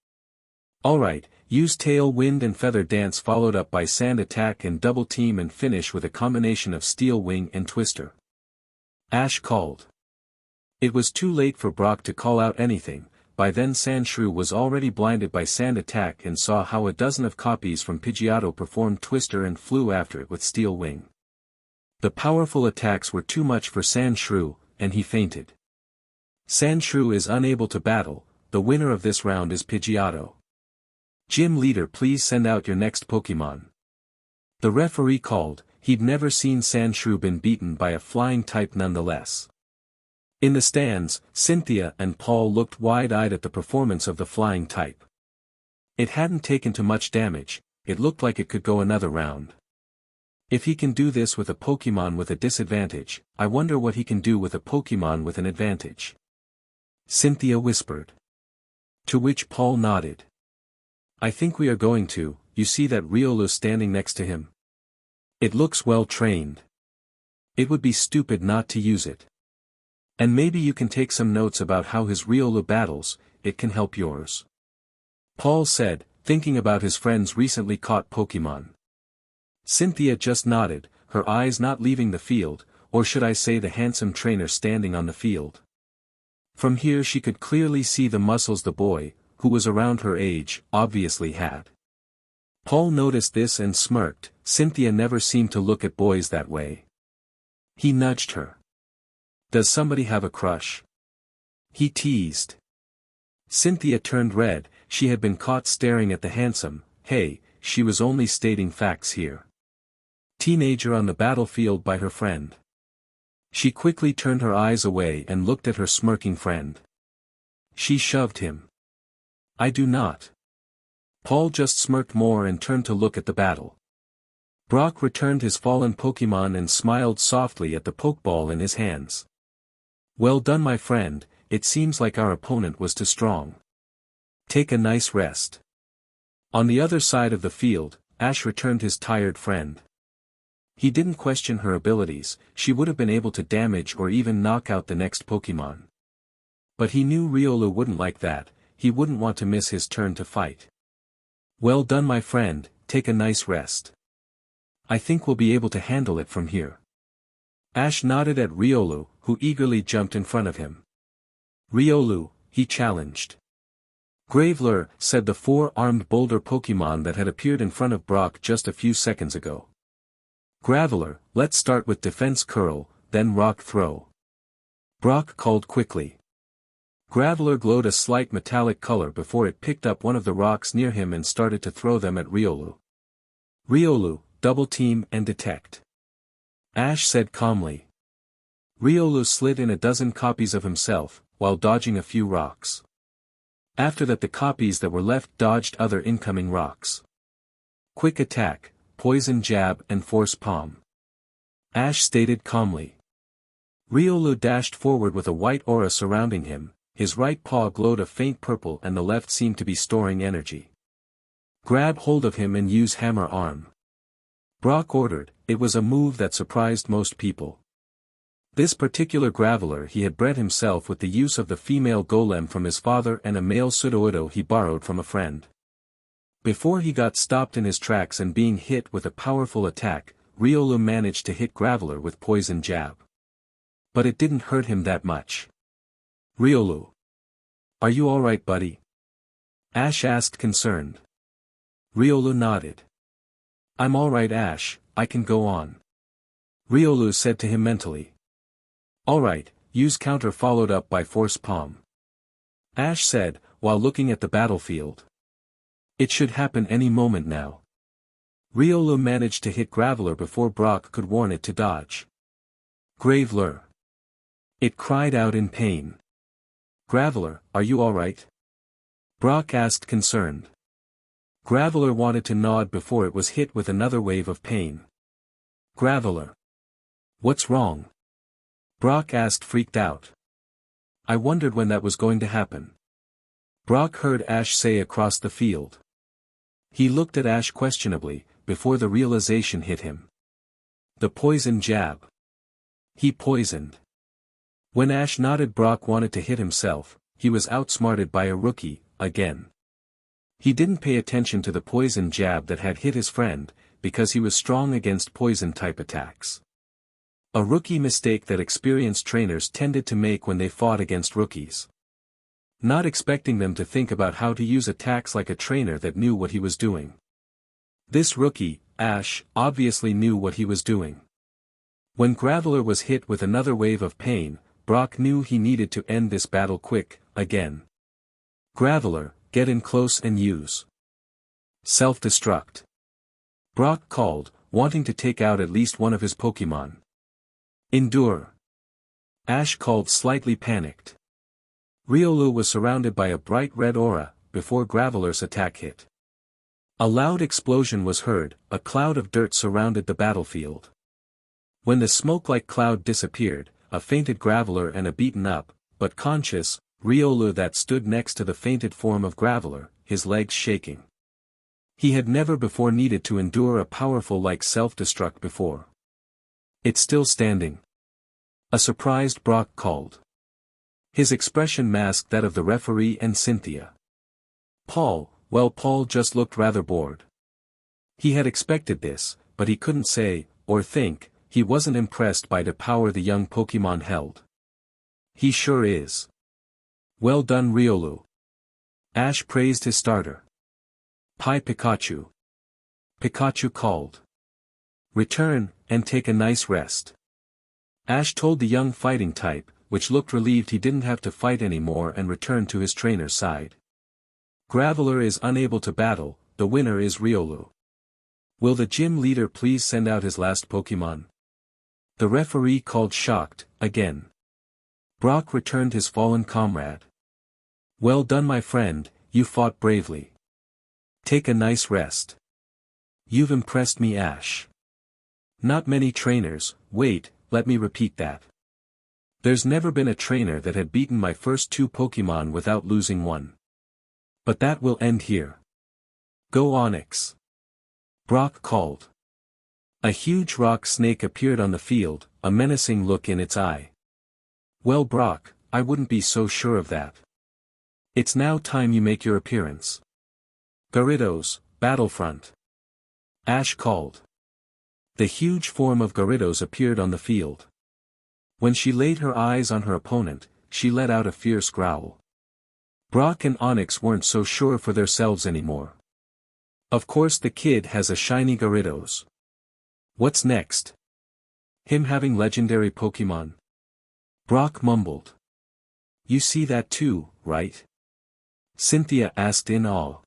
Alright, use Tail Wind and Feather Dance followed up by Sand Attack and Double Team and finish with a combination of Steel Wing and Twister. Ash called. It was too late for Brock to call out anything. By then Sandshrew was already blinded by Sand Attack and saw how a dozen of copies from Pidgeotto performed Twister and flew after it with Steel Wing. The powerful attacks were too much for Sandshrew, and he fainted. Sandshrew is unable to battle, the winner of this round is Pidgeotto. Gym leader, please send out your next Pokémon. The referee called, he'd never seen Sandshrew been beaten by a flying type nonetheless. In the stands, Cynthia and Paul looked wide-eyed at the performance of the flying type. It hadn't taken too much damage, it looked like it could go another round. If he can do this with a Pokémon with a disadvantage, I wonder what he can do with a Pokémon with an advantage. Cynthia whispered. To which Paul nodded. I think we are going to, you see that Riolu standing next to him? It looks well trained. It would be stupid not to use it. And maybe you can take some notes about how his Riolu battles, it can help yours. Paul said, thinking about his friend's recently caught Pokémon. Cynthia just nodded, her eyes not leaving the field, or should I say the handsome trainer standing on the field. From here she could clearly see the muscles the boy, who was around her age, obviously had. Paul noticed this and smirked, Cynthia never seemed to look at boys that way. He nudged her. Does somebody have a crush? He teased. Cynthia turned red, she had been caught staring at the handsome, hey, she was only stating facts here. Teenager on the battlefield by her friend. She quickly turned her eyes away and looked at her smirking friend. She shoved him. I do not. Paul just smirked more and turned to look at the battle. Brock returned his fallen Pokémon and smiled softly at the Pokeball in his hands. Well done my friend, it seems like our opponent was too strong. Take a nice rest. On the other side of the field, Ash returned his tired friend. He didn't question her abilities, she would have been able to damage or even knock out the next Pokémon. But he knew Riolu wouldn't like that, he wouldn't want to miss his turn to fight. Well done my friend, take a nice rest. I think we'll be able to handle it from here. Ash nodded at Riolu, who eagerly jumped in front of him. Riolu, he challenged. Graveler, said the four-armed boulder Pokémon that had appeared in front of Brock just a few seconds ago. Graveler, let's start with Defense Curl, then Rock Throw. Brock called quickly. Graveler glowed a slight metallic color before it picked up one of the rocks near him and started to throw them at Riolu. Riolu, Double Team and Detect. Ash said calmly. Riolu slid in a dozen copies of himself, while dodging a few rocks. After that the copies that were left dodged other incoming rocks. Quick Attack, Poison Jab and Force Palm. Ash stated calmly. Riolu dashed forward with a white aura surrounding him, his right paw glowed a faint purple and the left seemed to be storing energy. Grab hold of him and use Hammer Arm. Brock ordered, it was a move that surprised most people. This particular Graveler he had bred himself with the use of the female golem from his father and a male Sudowoodo he borrowed from a friend. Before he got stopped in his tracks and being hit with a powerful attack, Riolu managed to hit Graveler with Poison Jab. But it didn't hurt him that much. Riolu. Are you alright buddy? Ash asked concerned. Riolu nodded. I'm alright Ash, I can go on. Riolu said to him mentally. Alright, use counter followed up by force palm. Ash said, while looking at the battlefield. It should happen any moment now. Riolu managed to hit Graveler before Brock could warn it to dodge. Graveler. It cried out in pain. Graveler, are you alright? Brock asked concerned. Graveler wanted to nod before it was hit with another wave of pain. Graveler. What's wrong? Brock asked freaked out. I wondered when that was going to happen. Brock heard Ash say across the field. He looked at Ash questionably, before the realization hit him. The poison jab. He poisoned. When Ash nodded, Brock wanted to hit himself. He was outsmarted by a rookie, again. He didn't pay attention to the poison jab that had hit his friend, because he was strong against poison-type attacks. A rookie mistake that experienced trainers tended to make when they fought against rookies. Not expecting them to think about how to use attacks like a trainer that knew what he was doing. This rookie, Ash, obviously knew what he was doing. When Graveler was hit with another wave of pain, Brock knew he needed to end this battle quick, again. Graveler, get in close and use self-destruct. Brock called, wanting to take out at least one of his Pokémon. Endure. Ash called, slightly panicked. Riolu was surrounded by a bright red aura, before Graveler's attack hit. A loud explosion was heard, a cloud of dirt surrounded the battlefield. When the smoke-like cloud disappeared, a fainted Graveler and a beaten-up, but conscious, Riolu that stood next to the fainted form of Graveler, his legs shaking. He had never before needed to endure a powerful like self-destruct before. It's still standing. A surprised Brock called. His expression masked that of the referee and Cynthia. Paul just looked rather bored. He had expected this, but he couldn't say, or think, he wasn't impressed by the power the young Pokémon held. He sure is. Well done, Riolu. Ash praised his starter. Hi Pikachu. Pikachu called. Return, and take a nice rest. Ash told the young fighting type, which looked relieved he didn't have to fight anymore, and returned to his trainer's side. Graveler is unable to battle, the winner is Riolu. Will the gym leader please send out his last Pokémon? The referee called, shocked, again. Brock returned his fallen comrade. Well done, my friend, you fought bravely. Take a nice rest. You've impressed me, Ash. Not many trainers, wait, let me repeat that. There's never been a trainer that had beaten my first two Pokémon without losing one. But that will end here. Go Onyx. Brock called. A huge rock snake appeared on the field, a menacing look in its eye. Well, Brock, I wouldn't be so sure of that. It's now time you make your appearance. Gyarados, Battlefront. Ash called. The huge form of Gyarados appeared on the field. When she laid her eyes on her opponent, she let out a fierce growl. Brock and Onyx weren't so sure for themselves anymore. Of course the kid has a shiny Gyarados. What's next? Him having legendary Pokémon? Brock mumbled. You see that too, right? Cynthia asked in awe.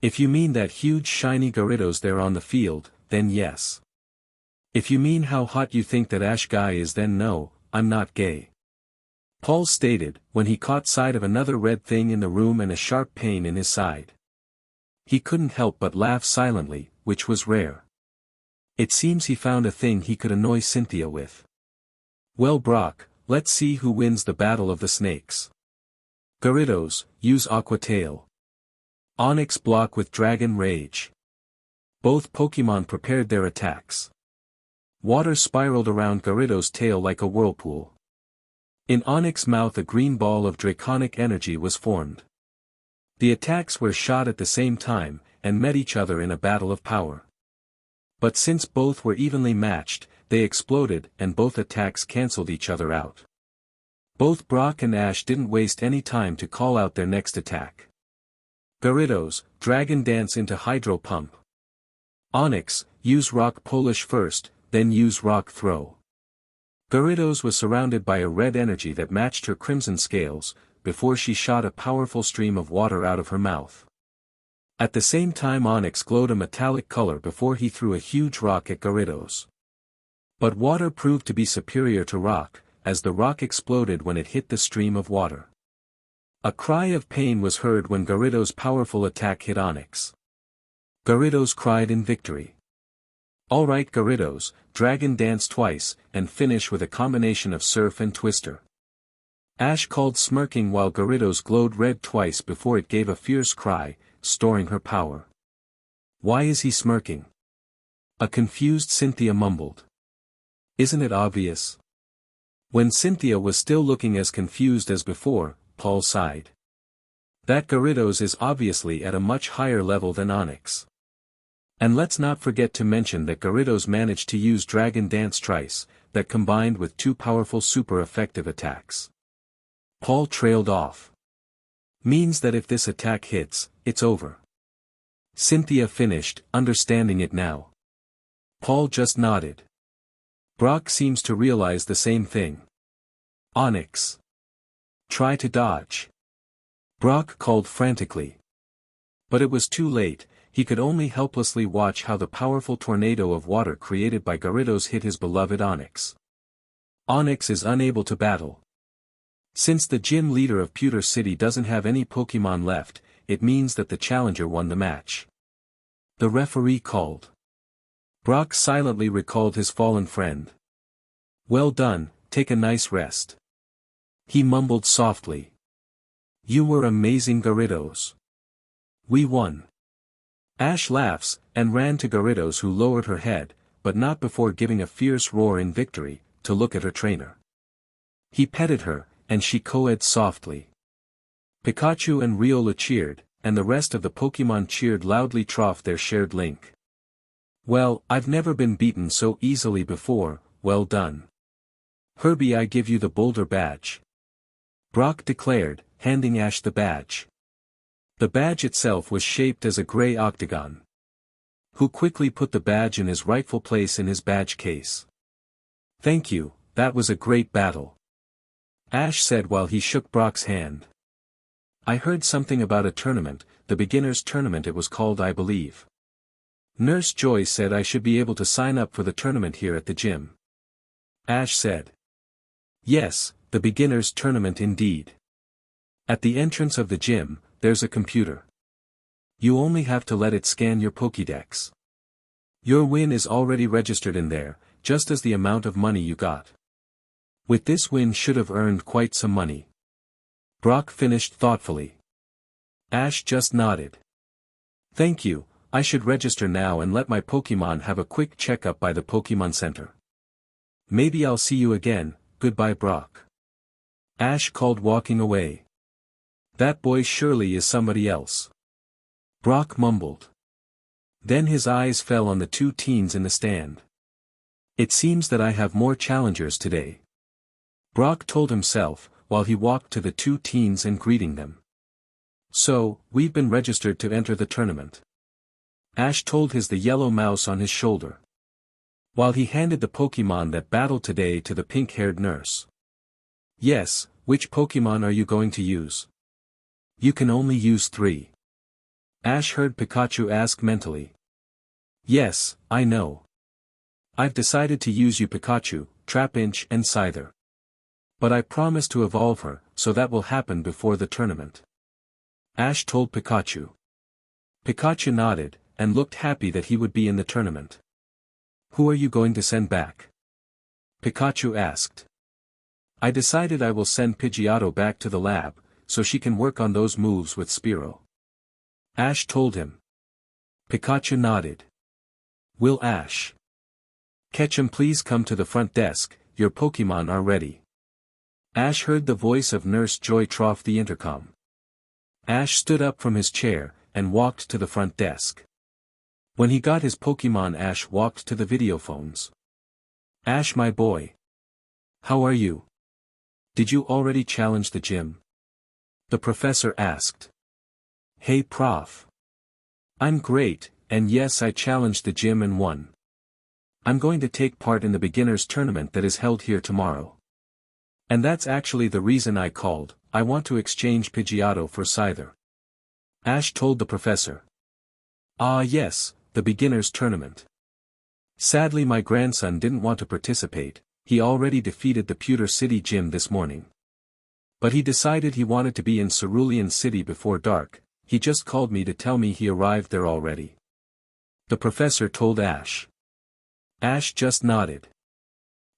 If you mean that huge shiny Gyarados there on the field, then yes. If you mean how hot you think that Ash guy is, then no, I'm not gay. Paul stated, when he caught sight of another red thing in the room and a sharp pain in his side. He couldn't help but laugh silently, which was rare. It seems he found a thing he could annoy Cynthia with. Well, Brock, let's see who wins the battle of the snakes. Gyarados, use Aqua Tail. Onyx block with Dragon Rage. Both Pokémon prepared their attacks. Water spiraled around Gyarados' tail like a whirlpool. In Onyx's mouth a green ball of draconic energy was formed. The attacks were shot at the same time, and met each other in a battle of power. But since both were evenly matched, they exploded and both attacks cancelled each other out. Both Brock and Ash didn't waste any time to call out their next attack. Gyarados, Dragon Dance into Hydro Pump. Onyx, use Rock Polish first, then use Rock Throw. Gyarados was surrounded by a red energy that matched her crimson scales, before she shot a powerful stream of water out of her mouth. At the same time Onix glowed a metallic color before he threw a huge rock at Gyarados. But water proved to be superior to rock, as the rock exploded when it hit the stream of water. A cry of pain was heard when Gyarados' powerful attack hit Onix. Gyarados cried in victory. "Alright Gyarados, Dragon Dance twice, and finish with a combination of Surf and Twister." Ash called smirking while Gyarados glowed red twice before it gave a fierce cry, storing her power. "Why is he smirking?" a confused Cynthia mumbled. "Isn't it obvious?" When Cynthia was still looking as confused as before, Paul sighed. "That Gyarados is obviously at a much higher level than Onix. And let's not forget to mention that Gyarados managed to use Dragon Dance twice, that combined with two powerful super effective attacks." Paul trailed off. "Means that if this attack hits, it's over." Cynthia finished, understanding it now. Paul just nodded. Brock seems to realize the same thing. "Onix. Try to dodge." Brock called frantically. But it was too late, he could only helplessly watch how the powerful tornado of water created by Gyarados hit his beloved Onix. Onix is unable to battle. Since the gym leader of Pewter City doesn't have any Pokémon left, it means that the challenger won the match. The referee called. Brock silently recalled his fallen friend. "Well done, take a nice rest." He mumbled softly. "You were amazing Gyarados. We won." Ash laughs, and ran to Gyarados who lowered her head, but not before giving a fierce roar in victory, to look at her trainer. He petted her, and she cooed softly. Pikachu and Riolu cheered, and the rest of the Pokémon cheered loudly trough their shared link. "Well, I've never been beaten so easily before, well done. Herbie, I give you the Boulder badge," Brock declared, handing Ash the badge. The badge itself was shaped as a grey octagon. Who quickly put the badge in his rightful place in his badge case. "Thank you, that was a great battle," Ash said while he shook Brock's hand. "I heard something about a tournament, the beginner's tournament it was called, I believe. Nurse Joy said I should be able to sign up for the tournament here at the gym." Ash said. "Yes, the beginner's tournament indeed. At the entrance of the gym, there's a computer. You only have to let it scan your Pokédex. Your win is already registered in there, just as the amount of money you got. With this win should have earned quite some money." Brock finished thoughtfully. Ash just nodded. "Thank you, I should register now and let my Pokémon have a quick checkup by the Pokémon Center. Maybe I'll see you again, goodbye Brock." Ash called walking away. "That boy surely is somebody else," Brock mumbled. Then his eyes fell on the two teens in the stand. "It seems that I have more challengers today," Brock told himself, while he walked to the two teens and greeting them. "So, we've been registered to enter the tournament," Ash told the yellow mouse on his shoulder, while he handed the Pokémon that battled today to the pink-haired nurse. "Yes, which Pokémon are you going to use?" "You can only use 3. Ash heard Pikachu ask mentally. "Yes, I know. I've decided to use you Pikachu, Trapinch and Scyther. But I promise to evolve her, so that will happen before the tournament," Ash told Pikachu. Pikachu nodded, and looked happy that he would be in the tournament. "Who are you going to send back?" Pikachu asked. "I decided I will send Pidgeotto back to the lab, so she can work on those moves with Spearow," Ash told him. Pikachu nodded. "Will Ash Ketchum please come to the front desk, your Pokémon are ready." Ash heard the voice of Nurse Joy trough the intercom. Ash stood up from his chair, and walked to the front desk. When he got his Pokémon, Ash walked to the video phones. "Ash my boy. How are you? Did you already challenge the gym?" the professor asked. "Hey Prof. I'm great, and yes I challenged the gym and won. I'm going to take part in the beginners tournament that is held here tomorrow. And that's actually the reason I called. I want to exchange Pidgeotto for Scyther. Ash told the professor. Ah yes, the beginners tournament. Sadly my grandson didn't want to participate, he already defeated the Pewter City gym this morning. But he decided he wanted to be in Cerulean City before dark, he just called me to tell me he arrived there already. The professor told Ash. Ash just nodded.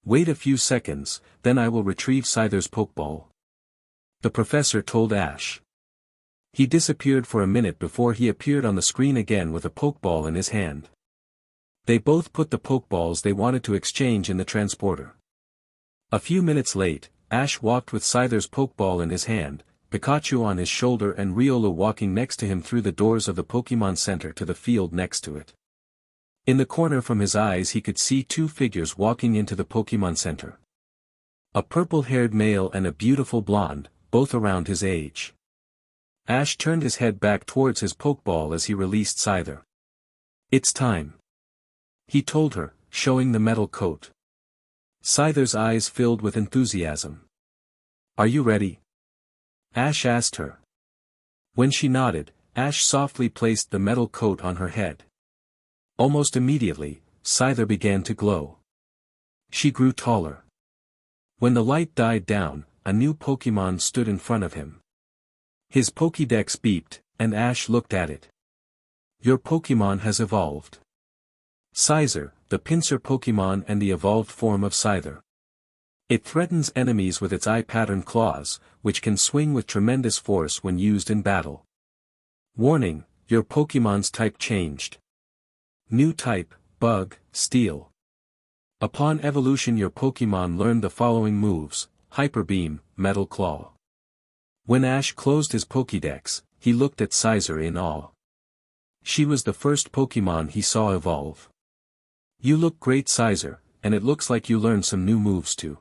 Wait a few seconds, then I will retrieve Scyther's Pokeball. The professor told Ash. He disappeared for a minute before he appeared on the screen again with a Pokeball in his hand. They both put the Pokeballs they wanted to exchange in the transporter. A few minutes late, Ash walked with Scyther's Pokeball in his hand, Pikachu on his shoulder and Riolu walking next to him through the doors of the Pokémon Center to the field next to it. In the corner from his eyes he could see two figures walking into the Pokémon Center. A purple-haired male and a beautiful blonde, both around his age. Ash turned his head back towards his Pokeball as he released Scyther. It's time. He told her, showing the metal coat. Scyther's eyes filled with enthusiasm. Are you ready? Ash asked her. When she nodded, Ash softly placed the metal coat on her head. Almost immediately, Scyther began to glow. She grew taller. When the light died down, a new Pokémon stood in front of him. His Pokédex beeped, and Ash looked at it. Your Pokémon has evolved. Scyther, the pincer Pokémon and the evolved form of Scyther. It threatens enemies with its eye-pattern claws, which can swing with tremendous force when used in battle. Warning, your Pokémon's type changed. New type, Bug, Steel. Upon evolution your Pokémon learned the following moves, Hyper Beam, Metal Claw. When Ash closed his Pokédex, he looked at Scyther in awe. She was the first Pokémon he saw evolve. You look great Scyther, and it looks like you learned some new moves too.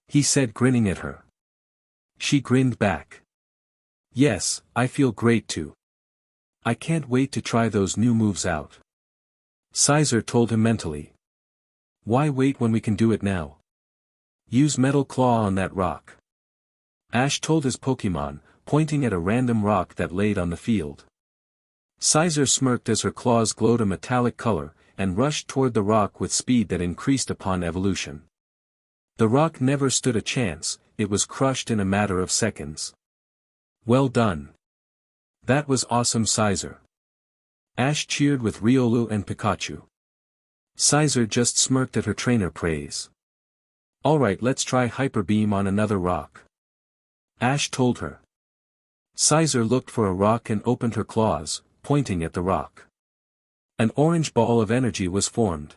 He said grinning at her. She grinned back. Yes, I feel great too. I can't wait to try those new moves out. Scyther told him mentally. Why wait when we can do it now? Use Metal Claw on that rock. Ash told his Pokémon, pointing at a random rock that laid on the field. Scyther smirked as her claws glowed a metallic color, and rushed toward the rock with speed that increased upon evolution. The rock never stood a chance, it was crushed in a matter of seconds. Well done. That was awesome Scyther. Ash cheered with Riolu and Pikachu. Scyther just smirked at her trainer praise. Alright, let's try Hyper Beam on another rock. Ash told her. Scyther looked for a rock and opened her claws, pointing at the rock. An orange ball of energy was formed.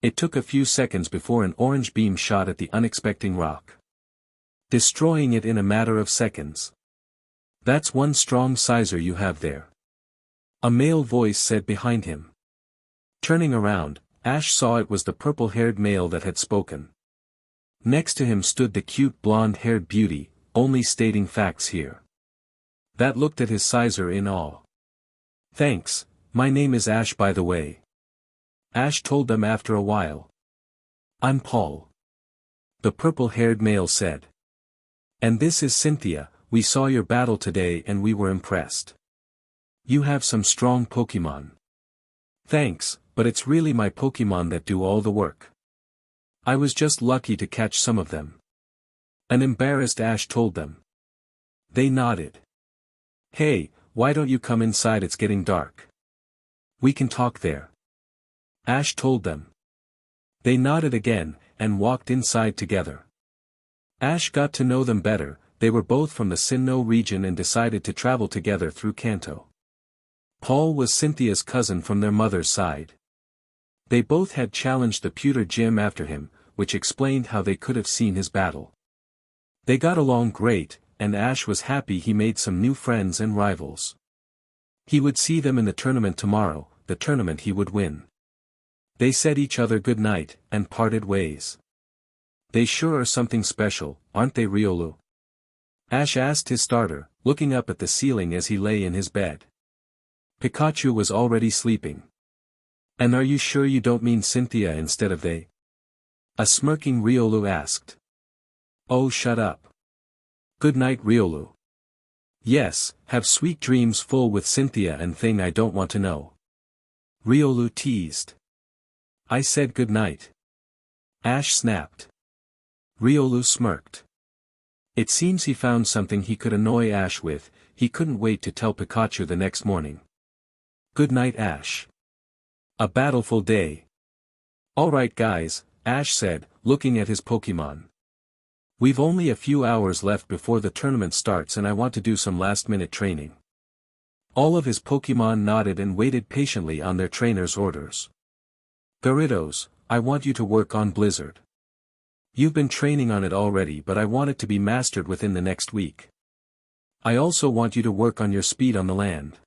It took a few seconds before an orange beam shot at the unexpected rock, destroying it in a matter of seconds. That's one strong Scyther you have there. A male voice said behind him. Turning around, Ash saw it was the purple-haired male that had spoken. Next to him stood the cute blonde-haired beauty, only stating facts here. That looked at his Scyther in awe. Thanks, my name is Ash by the way. Ash told them after a while. I'm Paul. The purple-haired male said. And this is Cynthia, we saw your battle today and we were impressed. You have some strong Pokémon. Thanks, but it's really my Pokémon that do all the work. I was just lucky to catch some of them. An embarrassed Ash told them. They nodded. Hey, why don't you come inside, it's getting dark. We can talk there. Ash told them. They nodded again, and walked inside together. Ash got to know them better, they were both from the Sinnoh region and decided to travel together through Kanto. Paul was Cynthia's cousin from their mother's side. They both had challenged the Pewter Gym after him, which explained how they could have seen his battle. They got along great, and Ash was happy he made some new friends and rivals. He would see them in the tournament tomorrow, the tournament he would win. They said each other good night, and parted ways. They sure are something special, aren't they Riolu? Ash asked his starter, looking up at the ceiling as he lay in his bed. Pikachu was already sleeping. And are you sure you don't mean Cynthia instead of they? A smirking Riolu asked. Oh, shut up. Good night, Riolu. Yes, have sweet dreams full with Cynthia and thing I don't want to know. Riolu teased. I said good night. Ash snapped. Riolu smirked. It seems he found something he could annoy Ash with. He couldn't wait to tell Pikachu the next morning. Good night, Ash. A battleful day. Alright guys, Ash said, looking at his Pokémon. We've only a few hours left before the tournament starts and I want to do some last-minute training. All of his Pokémon nodded and waited patiently on their trainer's orders. Gyarados, I want you to work on Blizzard. You've been training on it already but I want it to be mastered within the next week. I also want you to work on your speed on the land.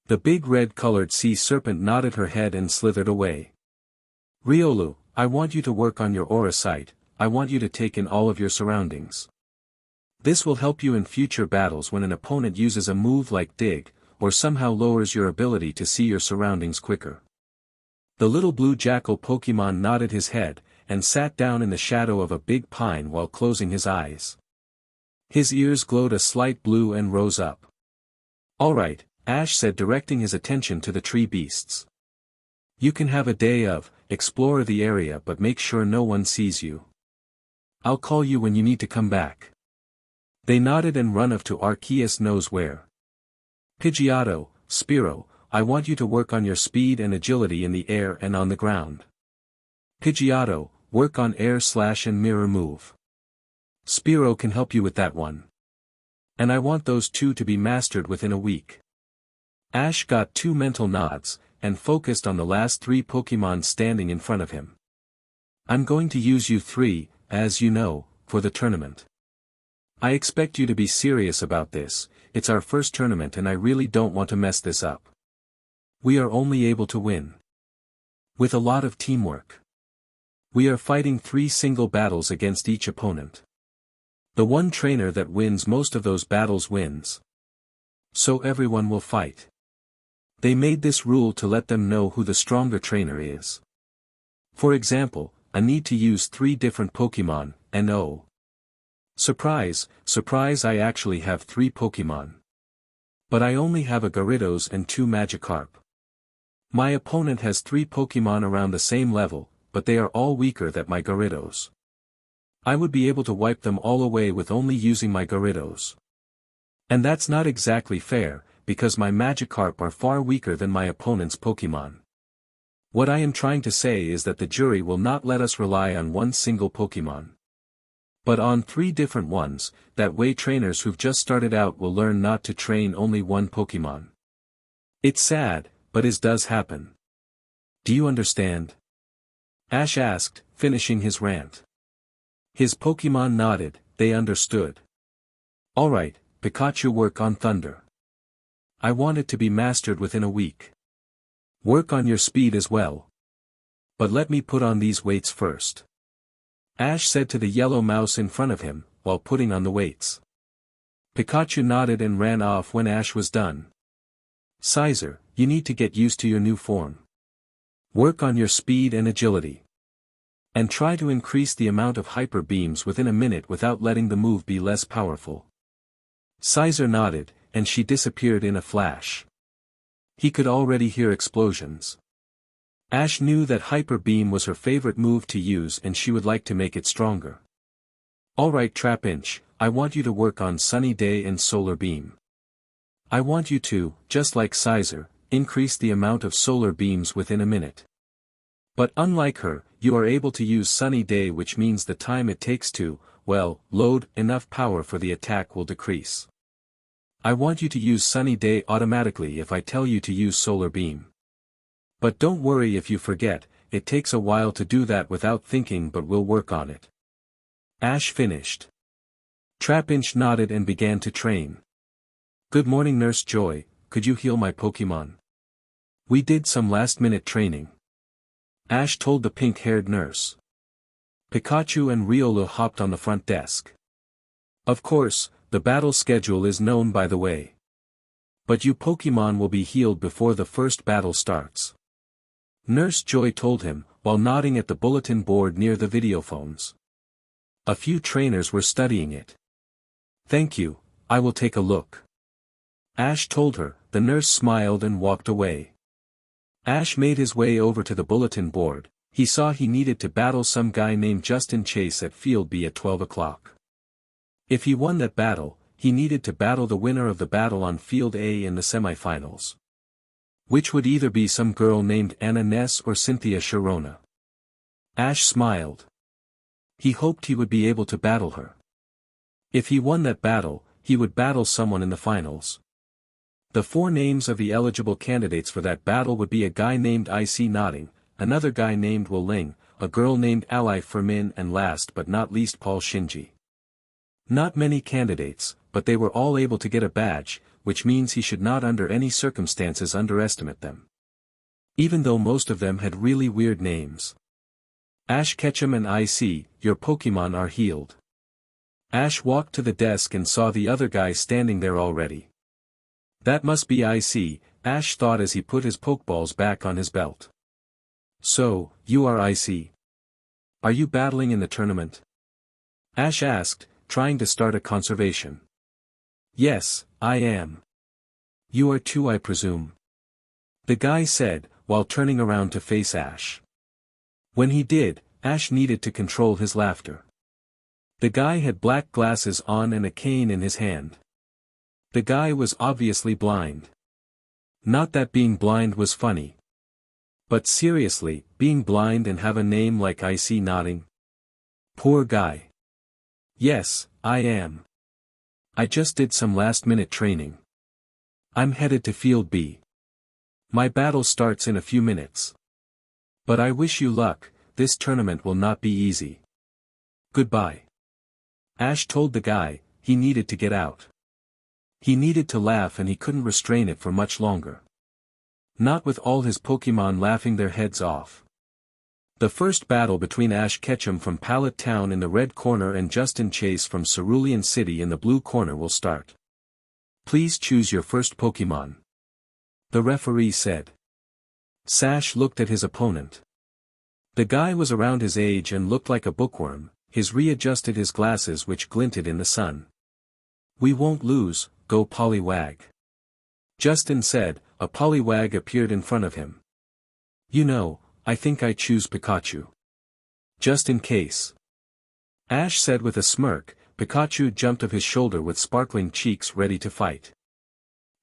The big red-colored sea serpent nodded her head and slithered away. Riolu, I want you to work on your aura sight. I want you to take in all of your surroundings. This will help you in future battles when an opponent uses a move like Dig, or somehow lowers your ability to see your surroundings quicker. The little blue jackal Pokémon nodded his head, and sat down in the shadow of a big pine while closing his eyes. His ears glowed a slight blue and rose up. Alright, Ash said, directing his attention to the tree beasts. You can have a day of, explore the area but make sure no one sees you. I'll call you when you need to come back. They nodded and run off to Arceus knows where. Pidgeotto, Spearow, I want you to work on your speed and agility in the air and on the ground. Pidgeotto, work on air slash and mirror move. Spearow can help you with that one. And I want those two to be mastered within a week. Ash got 2 mental nods, and focused on the last 3 Pokémon standing in front of him. I'm going to use you 3, as you know, for the tournament. I expect you to be serious about this. It's our first tournament and I really don't want to mess this up. We are only able to win with a lot of teamwork. We are fighting 3 single battles against each opponent. The one trainer that wins most of those battles wins. So everyone will fight. They made this rule to let them know who the stronger trainer is. For example, I need to use 3 different Pokémon, and oh. Surprise, surprise, I actually have 3 Pokémon. But I only have a Gyarados and 2 Magikarp. My opponent has 3 Pokémon around the same level, but they are all weaker than my Gyarados. I would be able to wipe them all away with only using my Gyarados. And that's not exactly fair, because my Magikarp are far weaker than my opponent's Pokémon. What I am trying to say is that the jury will not let us rely on one single Pokémon, but on 3 different ones. That way trainers who've just started out will learn not to train only one Pokémon. It's sad, but it does happen. Do you understand? Ash asked, finishing his rant. His Pokémon nodded, they understood. Alright, Pikachu, work on Thunder. I want it to be mastered within a week. Work on your speed as well. But let me put on these weights first. Ash said to the yellow mouse in front of him, while putting on the weights. Pikachu nodded and ran off when Ash was done. Scyther, you need to get used to your new form. Work on your speed and agility. And try to increase the amount of hyper beams within a minute without letting the move be less powerful. Scyther nodded, and she disappeared in a flash. He could already hear explosions. Ash knew that Hyper Beam was her favorite move to use and she would like to make it stronger. Alright Trapinch, I want you to work on Sunny Day and Solar Beam. I want you to, just like Scyther, increase the amount of solar beams within a minute. But unlike her, you are able to use Sunny Day, which means the time it takes to, well, load enough power for the attack will decrease. I want you to use Sunny Day automatically if I tell you to use Solar Beam. But don't worry if you forget, it takes a while to do that without thinking, but we'll work on it. Ash finished. Trapinch nodded and began to train. Good morning Nurse Joy, could you heal my Pokémon? We did some last-minute training. Ash told the pink-haired nurse. Pikachu and Riolu hopped on the front desk. Of course, the battle schedule is known by the way. But you Pokémon will be healed before the first battle starts. Nurse Joy told him, while nodding at the bulletin board near the videophones. A few trainers were studying it. Thank you, I will take a look. Ash told her. The nurse smiled and walked away. Ash made his way over to the bulletin board. He saw he needed to battle some guy named Justin Chase at Field B at 12 o'clock. If he won that battle, he needed to battle the winner of the battle on Field A in the semifinals. Which would either be some girl named Anna Ness or Cynthia Sharona. Ash smiled. He hoped he would be able to battle her. If he won that battle, he would battle someone in the finals. The 4 names of the eligible candidates for that battle would be a guy named IC Nodding, another guy named Will Ling, a girl named Ally Fermin and last but not least Paul Shinji. Not many candidates, but they were all able to get a badge, which means he should not under any circumstances underestimate them. Even though most of them had really weird names. Ash Ketchum and IC, your Pokémon are healed. Ash walked to the desk and saw the other guy standing there already. That must be IC, Ash thought as he put his Pokeballs back on his belt. So, you are IC. Are you battling in the tournament? Ash asked, trying to start a conversation. Yes, I am. You are too, I presume. The guy said, while turning around to face Ash. When he did, Ash needed to control his laughter. The guy had black glasses on and a cane in his hand. The guy was obviously blind. Not that being blind was funny. But seriously, being blind and have a name like IC Nodding? Poor guy. Yes, I am. I just did some last-minute training. I'm headed to Field B. My battle starts in a few minutes. But I wish you luck, this tournament will not be easy. Goodbye. Ash told the guy, he needed to get out. He needed to laugh and he couldn't restrain it for much longer. Not with all his Pokémon laughing their heads off. The first battle between Ash Ketchum from Pallet Town in the red corner and Justin Chase from Cerulean City in the blue corner will start. Please choose your first Pokémon. The referee said. Sash looked at his opponent. The guy was around his age and looked like a bookworm, his readjusted his glasses which glinted in the sun. We won't lose, go Poliwag. Justin said. A Poliwag appeared in front of him. You know, I think I choose Pikachu. Just in case. Ash said with a smirk. Pikachu jumped off his shoulder with sparkling cheeks ready to fight.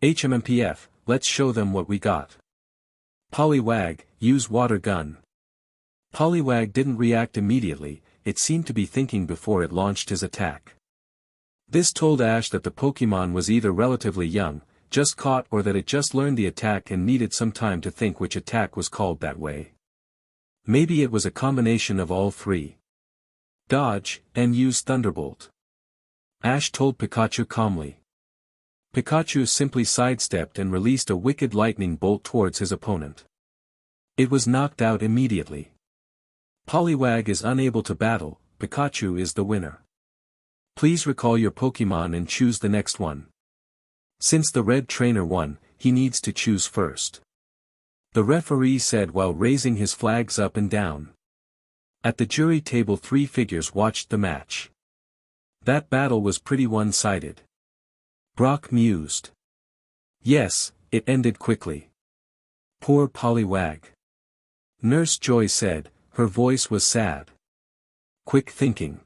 HMMPF, let's show them what we got. Poliwag, use water gun. Poliwag didn't react immediately, it seemed to be thinking before it launched his attack. This told Ash that the Pokémon was either relatively young, just caught, or that it just learned the attack and needed some time to think which attack was called that way. Maybe it was a combination of all 3. Dodge, and use Thunderbolt. Ash told Pikachu calmly. Pikachu simply sidestepped and released a wicked lightning bolt towards his opponent. It was knocked out immediately. Poliwag is unable to battle, Pikachu is the winner. Please recall your Pokémon and choose the next one. Since the red trainer won, he needs to choose first. The referee said while raising his flags up and down. At the jury table 3 figures watched the match. That battle was pretty one-sided. Brock mused. Yes, it ended quickly. Poor Poliwag. Nurse Joy said, her voice was sad. Quick thinking.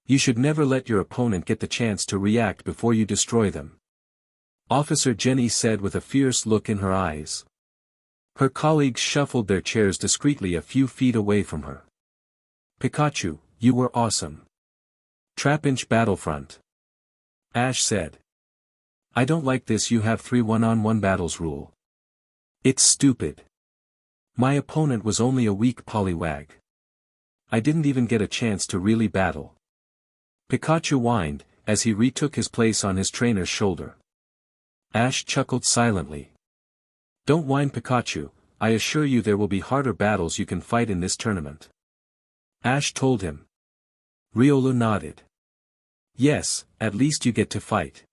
You should never let your opponent get the chance to react before you destroy them. Officer Jenny said with a fierce look in her eyes. Her colleagues shuffled their chairs discreetly a few feet away from her. Pikachu, you were awesome. Trapinch Battlefront. Ash said. I don't like this you have 3 one-on-one battles rule. It's stupid. My opponent was only a weak Poliwag. I didn't even get a chance to really battle. Pikachu whined, as he retook his place on his trainer's shoulder. Ash chuckled silently. Don't whine Pikachu, I assure you there will be harder battles you can fight in this tournament. Ash told him. Riolu nodded. Yes, at least you get to fight.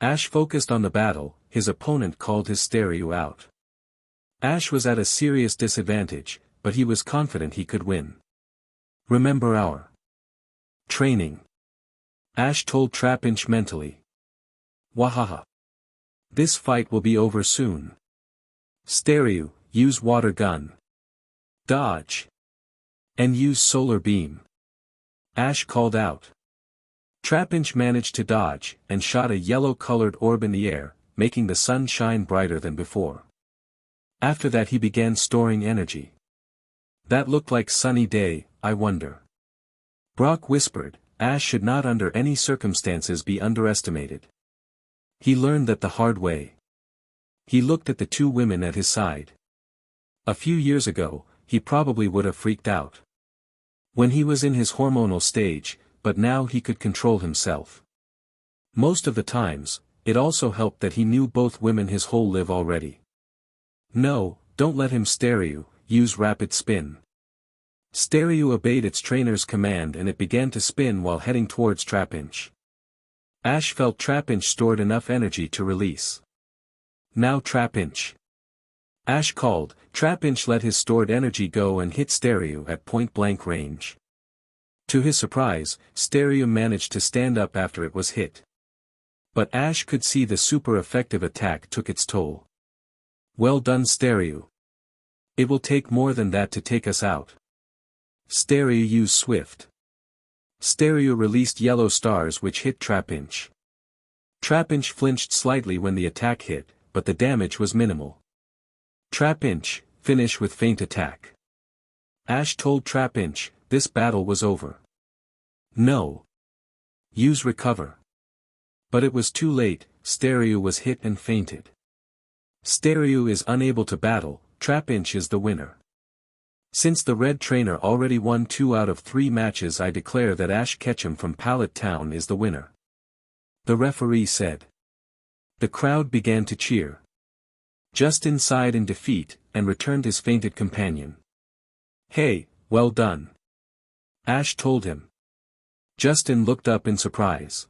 Ash focused on the battle, his opponent called his stereo out. Ash was at a serious disadvantage, but he was confident he could win. Remember our training, Ash told Trapinch mentally. Wahaha. This fight will be over soon. Stereo, use water gun. Dodge. And use solar beam. Ash called out. Trapinch managed to dodge, and shot a yellow-colored orb in the air, making the sun shine brighter than before. After that he began storing energy. That looked like sunny day, I wonder. Brock whispered, Ash should not under any circumstances be underestimated. He learned that the hard way. He looked at the two women at his side. A few years ago, he probably would have freaked out. When he was in his hormonal stage, but now he could control himself. Most of the times, it also helped that he knew both women his whole live already. No, don't let him stare you, use rapid spin. Stereo obeyed its trainer's command and it began to spin while heading towards Trapinch. Ash felt Trapinch stored enough energy to release. Now Trapinch. Ash called. Trapinch let his stored energy go and hit Stereo at point-blank range. To his surprise, Stereo managed to stand up after it was hit. But Ash could see the super effective attack took its toll. Well done Stereo. It will take more than that to take us out. Stereo used Swift. Stereo released yellow stars which hit Trapinch. Trapinch flinched slightly when the attack hit, but the damage was minimal. Trapinch, finish with feint attack. Ash told Trapinch, this battle was over. No. Use recover. But it was too late, Stereo was hit and fainted. Stereo is unable to battle, Trapinch is the winner. Since the red trainer already won 2 out of 3 matches, I declare that Ash Ketchum from Pallet Town is the winner. The referee said. The crowd began to cheer. Justin sighed in defeat, and returned his fainted companion. Hey, well done. Ash told him. Justin looked up in surprise.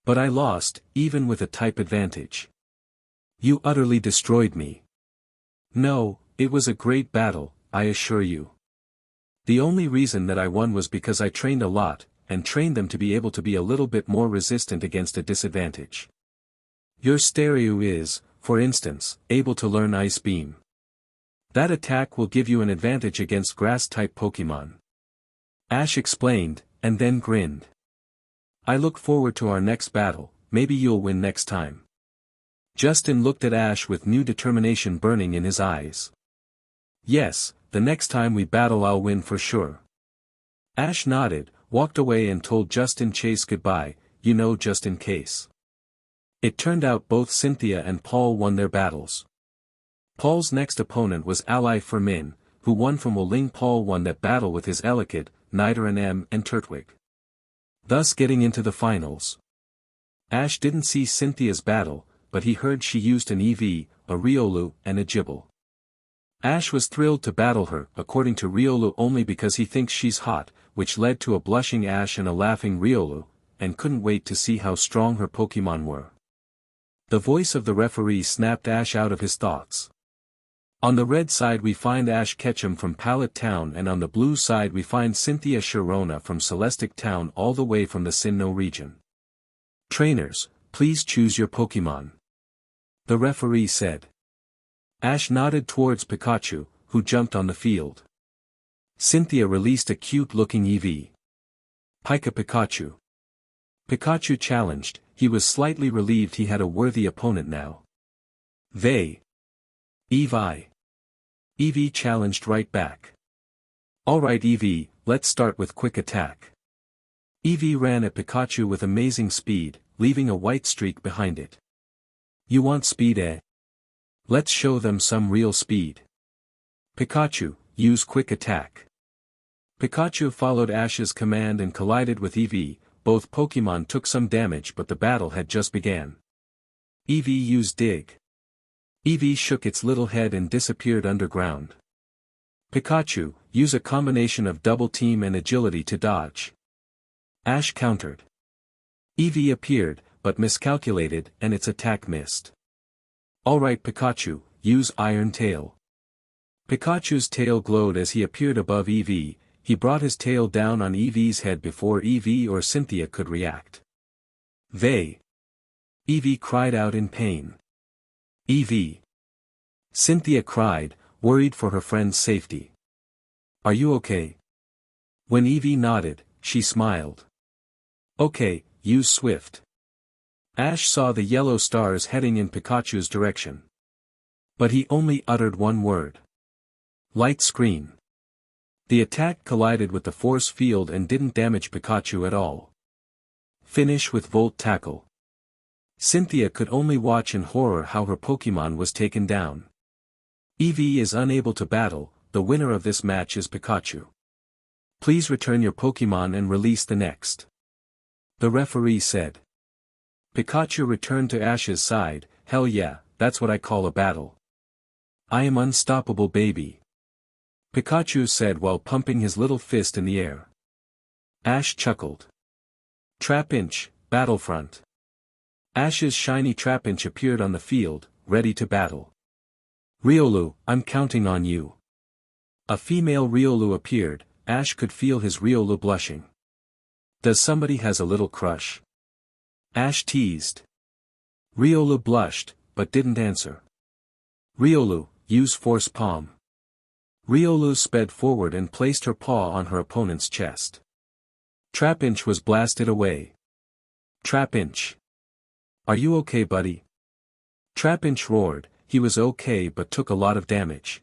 But I lost, even with a type advantage. You utterly destroyed me. No, it was a great battle, I assure you. The only reason that I won was because I trained a lot, and trained them to be able to be a little bit more resistant against a disadvantage. Your Stereo is, for instance, able to learn Ice Beam. That attack will give you an advantage against Grass-type Pokémon. Ash explained, and then grinned. I look forward to our next battle, maybe you'll win next time. Justin looked at Ash with new determination burning in his eyes. Yes, the next time we battle I'll win for sure. Ash nodded, walked away and told Justin Chase goodbye, just in case. It turned out both Cynthia and Paul won their battles. Paul's next opponent was Ally Fermin, who won from Woling. Paul won that battle with his Elekid, Nidoran M and Turtwig. Thus getting into the finals. Ash didn't see Cynthia's battle, but he heard she used an EV, a Riolu, and a Gibble. Ash was thrilled to battle her, according to Riolu, only because he thinks she's hot, which led to a blushing Ash and a laughing Riolu, and couldn't wait to see how strong her Pokémon were. The voice of the referee snapped Ash out of his thoughts. On the red side we find Ash Ketchum from Pallet Town, and on the blue side we find Cynthia Sharona from Celestic Town, all the way from the Sinnoh region. Trainers, please choose your Pokémon. The referee said. Ash nodded towards Pikachu, who jumped on the field. Cynthia released a cute-looking EV. Pika Pikachu. Pikachu challenged, he was slightly relieved he had a worthy opponent now. They. Eevee. Eevee challenged right back. Alright Eevee, let's start with quick attack. Eevee ran at Pikachu with amazing speed, leaving a white streak behind it. You want speed, eh? Let's show them some real speed. Pikachu, use quick attack. Pikachu followed Ash's command and collided with Eevee. Both Pokémon took some damage, but the battle had just began. Eevee used Dig. Eevee shook its little head and disappeared underground. Pikachu, use a combination of Double Team and Agility to dodge. Ash countered. Eevee appeared, but miscalculated, and its attack missed. Alright Pikachu, use Iron Tail. Pikachu's tail glowed as he appeared above Eevee. He brought his tail down on Eevee's head before Eevee or Cynthia could react. Eevee cried out in pain. Eevee! Cynthia cried, worried for her friend's safety. Are you okay? When Eevee nodded, she smiled. Okay, use Swift. Ash saw the yellow stars heading in Pikachu's direction. But he only uttered one word. Light screen. The attack collided with the force field and didn't damage Pikachu at all. Finish with Volt Tackle. Cynthia could only watch in horror how her Pokémon was taken down. Eevee is unable to battle, the winner of this match is Pikachu. Please return your Pokémon and release the next. The referee said. Pikachu returned to Ash's side. Hell yeah, that's what I call a battle. I am unstoppable baby. Pikachu said while pumping his little fist in the air. Ash chuckled. Trapinch, Battlefront. Ash's shiny Trapinch appeared on the field, ready to battle. Riolu, I'm counting on you. A female Riolu appeared. Ash could feel his Riolu blushing. Does somebody has a little crush? Ash teased. Riolu blushed, but didn't answer. Riolu, use Force Palm. Riolu sped forward and placed her paw on her opponent's chest. Trapinch was blasted away. Trapinch. Are you okay, buddy? Trapinch roared. He was okay but took a lot of damage.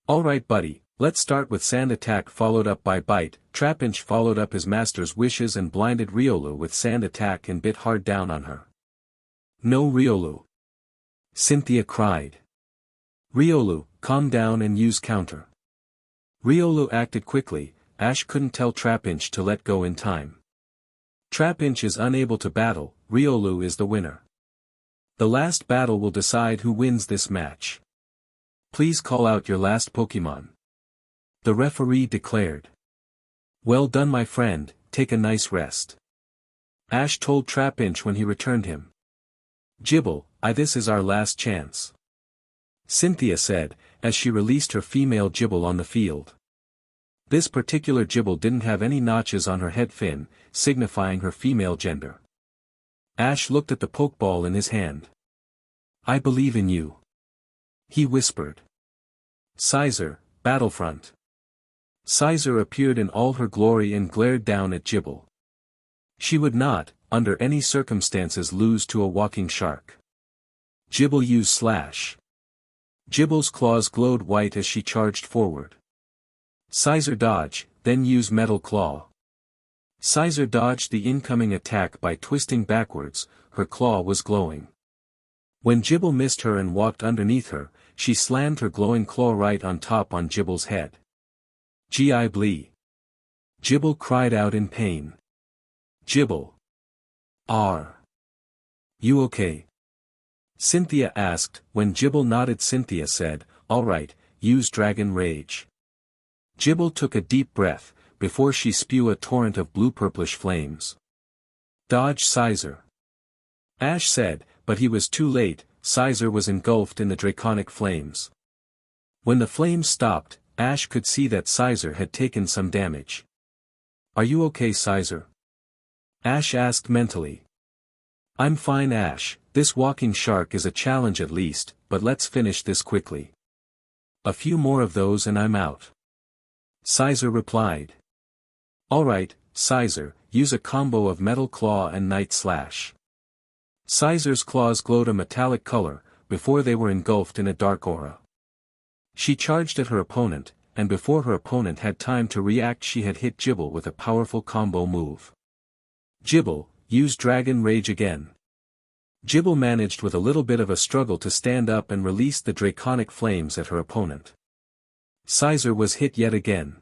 Alright buddy, let's start with Sand Attack followed up by Bite. Trapinch followed up his master's wishes and blinded Riolu with Sand Attack and bit hard down on her. No Riolu. Cynthia cried. Riolu, calm down and use counter. Riolu acted quickly. Ash couldn't tell Trapinch to let go in time. Trapinch is unable to battle. Riolu is the winner. The last battle will decide who wins this match. Please call out your last Pokémon. The referee declared. Well done my friend, take a nice rest. Ash told Trapinch when he returned him. Gibble, this is our last chance. Cynthia said, as she released her female Gibble on the field. This particular Gibble didn't have any notches on her head fin, signifying her female gender. Ash looked at the Pokeball in his hand. I believe in you. He whispered. Scyther, Battlefront. Scyther appeared in all her glory and glared down at Gibble. She would not, under any circumstances lose to a walking shark. Gibble used Slash. Gibble's claws glowed white as she charged forward. Scyther dodge, then use Metal Claw. Scyther dodged the incoming attack by twisting backwards, her claw was glowing. When Gibble missed her and walked underneath her, she slammed her glowing claw right on top on Gibble's head. Gi blee. Gibble cried out in pain. Gibble. Are you okay? Cynthia asked. When Gibble nodded, Cynthia said, alright, use Dragon Rage. Gibble took a deep breath, before she spew a torrent of blue-purplish flames. Dodge Scyther. Ash said, but he was too late. Scyther was engulfed in the draconic flames. When the flames stopped, Ash could see that Scyther had taken some damage. Are you okay, Scyther? Ash asked mentally. I'm fine, Ash. This walking shark is a challenge at least, but let's finish this quickly. A few more of those and I'm out. Scyther replied. Alright, Scyther, use a combo of Metal Claw and Night Slash. Scyther's claws glowed a metallic color, before they were engulfed in a dark aura. She charged at her opponent, and before her opponent had time to react she had hit Gibble with a powerful combo move. Gibble, use Dragon Rage again. Gibble managed with a little bit of a struggle to stand up and release the draconic flames at her opponent. Scyther was hit yet again.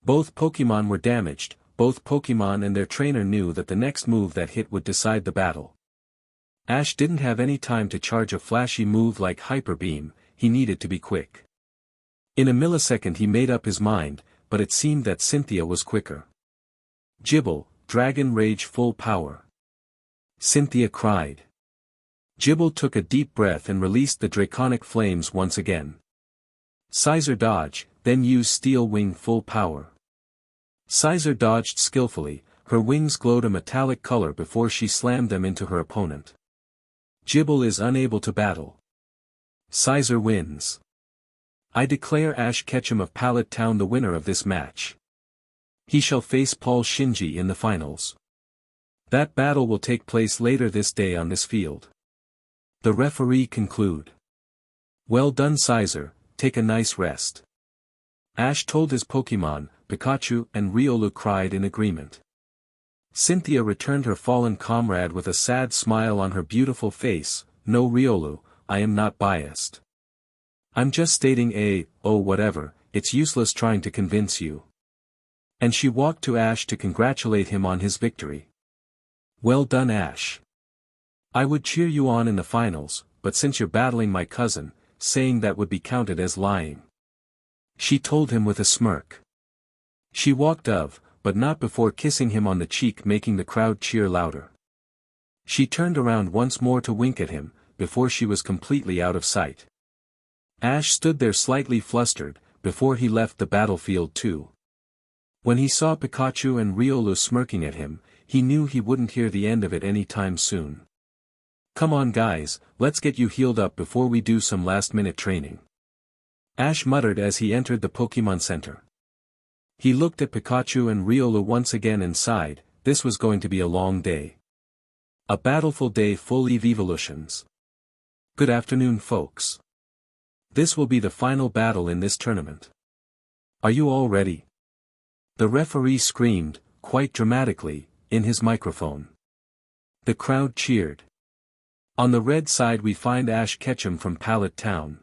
Both Pokémon were damaged. Both Pokémon and their trainer knew that the next move that hit would decide the battle. Ash didn't have any time to charge a flashy move like Hyper Beam, he needed to be quick. In a millisecond he made up his mind, but it seemed that Cynthia was quicker. Gibble, Dragon Rage full power. Cynthia cried. Gibble took a deep breath and released the draconic flames once again. Scyther dodge, then use Steel Wing full power. Scyther dodged skillfully, her wings glowed a metallic color before she slammed them into her opponent. Gible is unable to battle. Scyther wins. I declare Ash Ketchum of Pallet Town the winner of this match. He shall face Paul Shinji in the finals. That battle will take place later this day on this field. The referee conclude. Well done Scyther, take a nice rest. Ash told his Pokémon, Pikachu and Riolu cried in agreement. Cynthia returned her fallen comrade with a sad smile on her beautiful face. No Riolu, I am not biased. I'm just stating oh whatever, it's useless trying to convince you. And she walked to Ash to congratulate him on his victory. Well done Ash. I would cheer you on in the finals, but since you're battling my cousin, saying that would be counted as lying. She told him with a smirk. She walked off, but not before kissing him on the cheek, making the crowd cheer louder. She turned around once more to wink at him, before she was completely out of sight. Ash stood there slightly flustered, before he left the battlefield too. When he saw Pikachu and Riolu smirking at him, he knew he wouldn't hear the end of it any time soon. Come on guys, let's get you healed up before we do some last-minute training. Ash muttered as he entered the Pokémon Center. He looked at Pikachu and Riolu once again and sighed, this was going to be a long day. A battleful day full of evolutions. Good afternoon folks. This will be the final battle in this tournament. Are you all ready? The referee screamed, quite dramatically, in his microphone. The crowd cheered. On the red side we find Ash Ketchum from Pallet Town.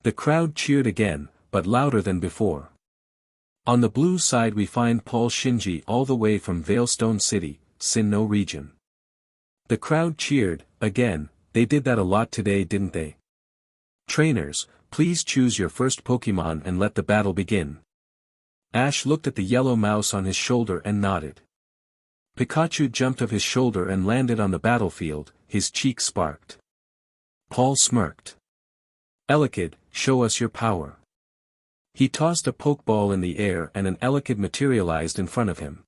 The crowd cheered again, but louder than before. On the blue side we find Paul Shinji all the way from Veilstone City, Sinnoh region. The crowd cheered, again, they did that a lot today didn't they? Trainers, please choose your first Pokémon and let the battle begin. Ash looked at the yellow mouse on his shoulder and nodded. Pikachu jumped off his shoulder and landed on the battlefield, his cheeks sparked. Paul smirked. Elekid, show us your power. He tossed a Pokeball in the air and an Elekid materialized in front of him.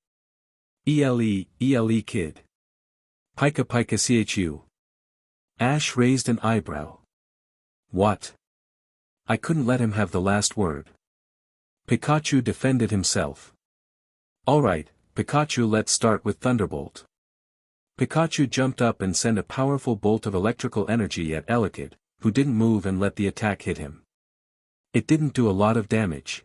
ELE kid. Pika Pika Chu. Ash raised an eyebrow. What? I couldn't let him have the last word. Pikachu defended himself. Alright, Pikachu, let's start with Thunderbolt. Pikachu jumped up and sent a powerful bolt of electrical energy at Elekid, who didn't move and let the attack hit him. It didn't do a lot of damage.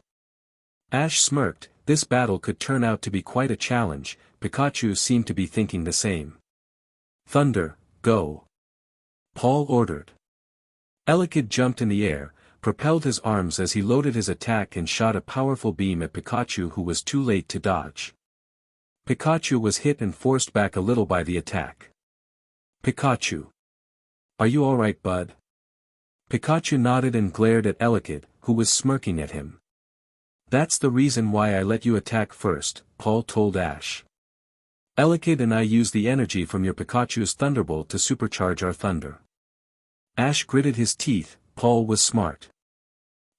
Ash smirked, this battle could turn out to be quite a challenge, Pikachu seemed to be thinking the same. Thunder, go. Paul ordered. Elekid jumped in the air, propelled his arms as he loaded his attack and shot a powerful beam at Pikachu who was too late to dodge. Pikachu was hit and forced back a little by the attack. Pikachu. Are you alright bud? Pikachu nodded and glared at Elekid, who was smirking at him. That's the reason why I let you attack first, Paul told Ash. Elekid and I use the energy from your Pikachu's Thunderbolt to supercharge our thunder. Ash gritted his teeth, Paul was smart.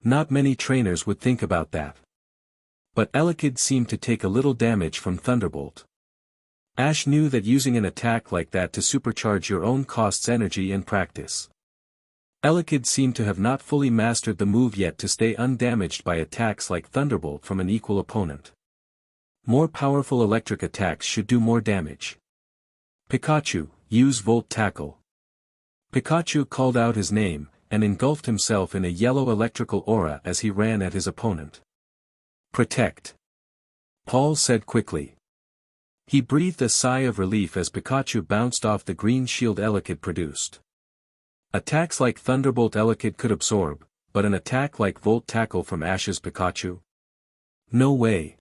Not many trainers would think about that. But Elekid seemed to take a little damage from Thunderbolt. Ash knew that using an attack like that to supercharge your own costs energy and practice. Elekid seemed to have not fully mastered the move yet to stay undamaged by attacks like Thunderbolt from an equal opponent. More powerful electric attacks should do more damage. Pikachu, use Volt Tackle. Pikachu called out his name, and engulfed himself in a yellow electrical aura as he ran at his opponent. Protect. Paul said quickly. He breathed a sigh of relief as Pikachu bounced off the green shield Elekid produced. Attacks like Thunderbolt Elekid could absorb, but an attack like Volt Tackle from Ash's Pikachu? No way.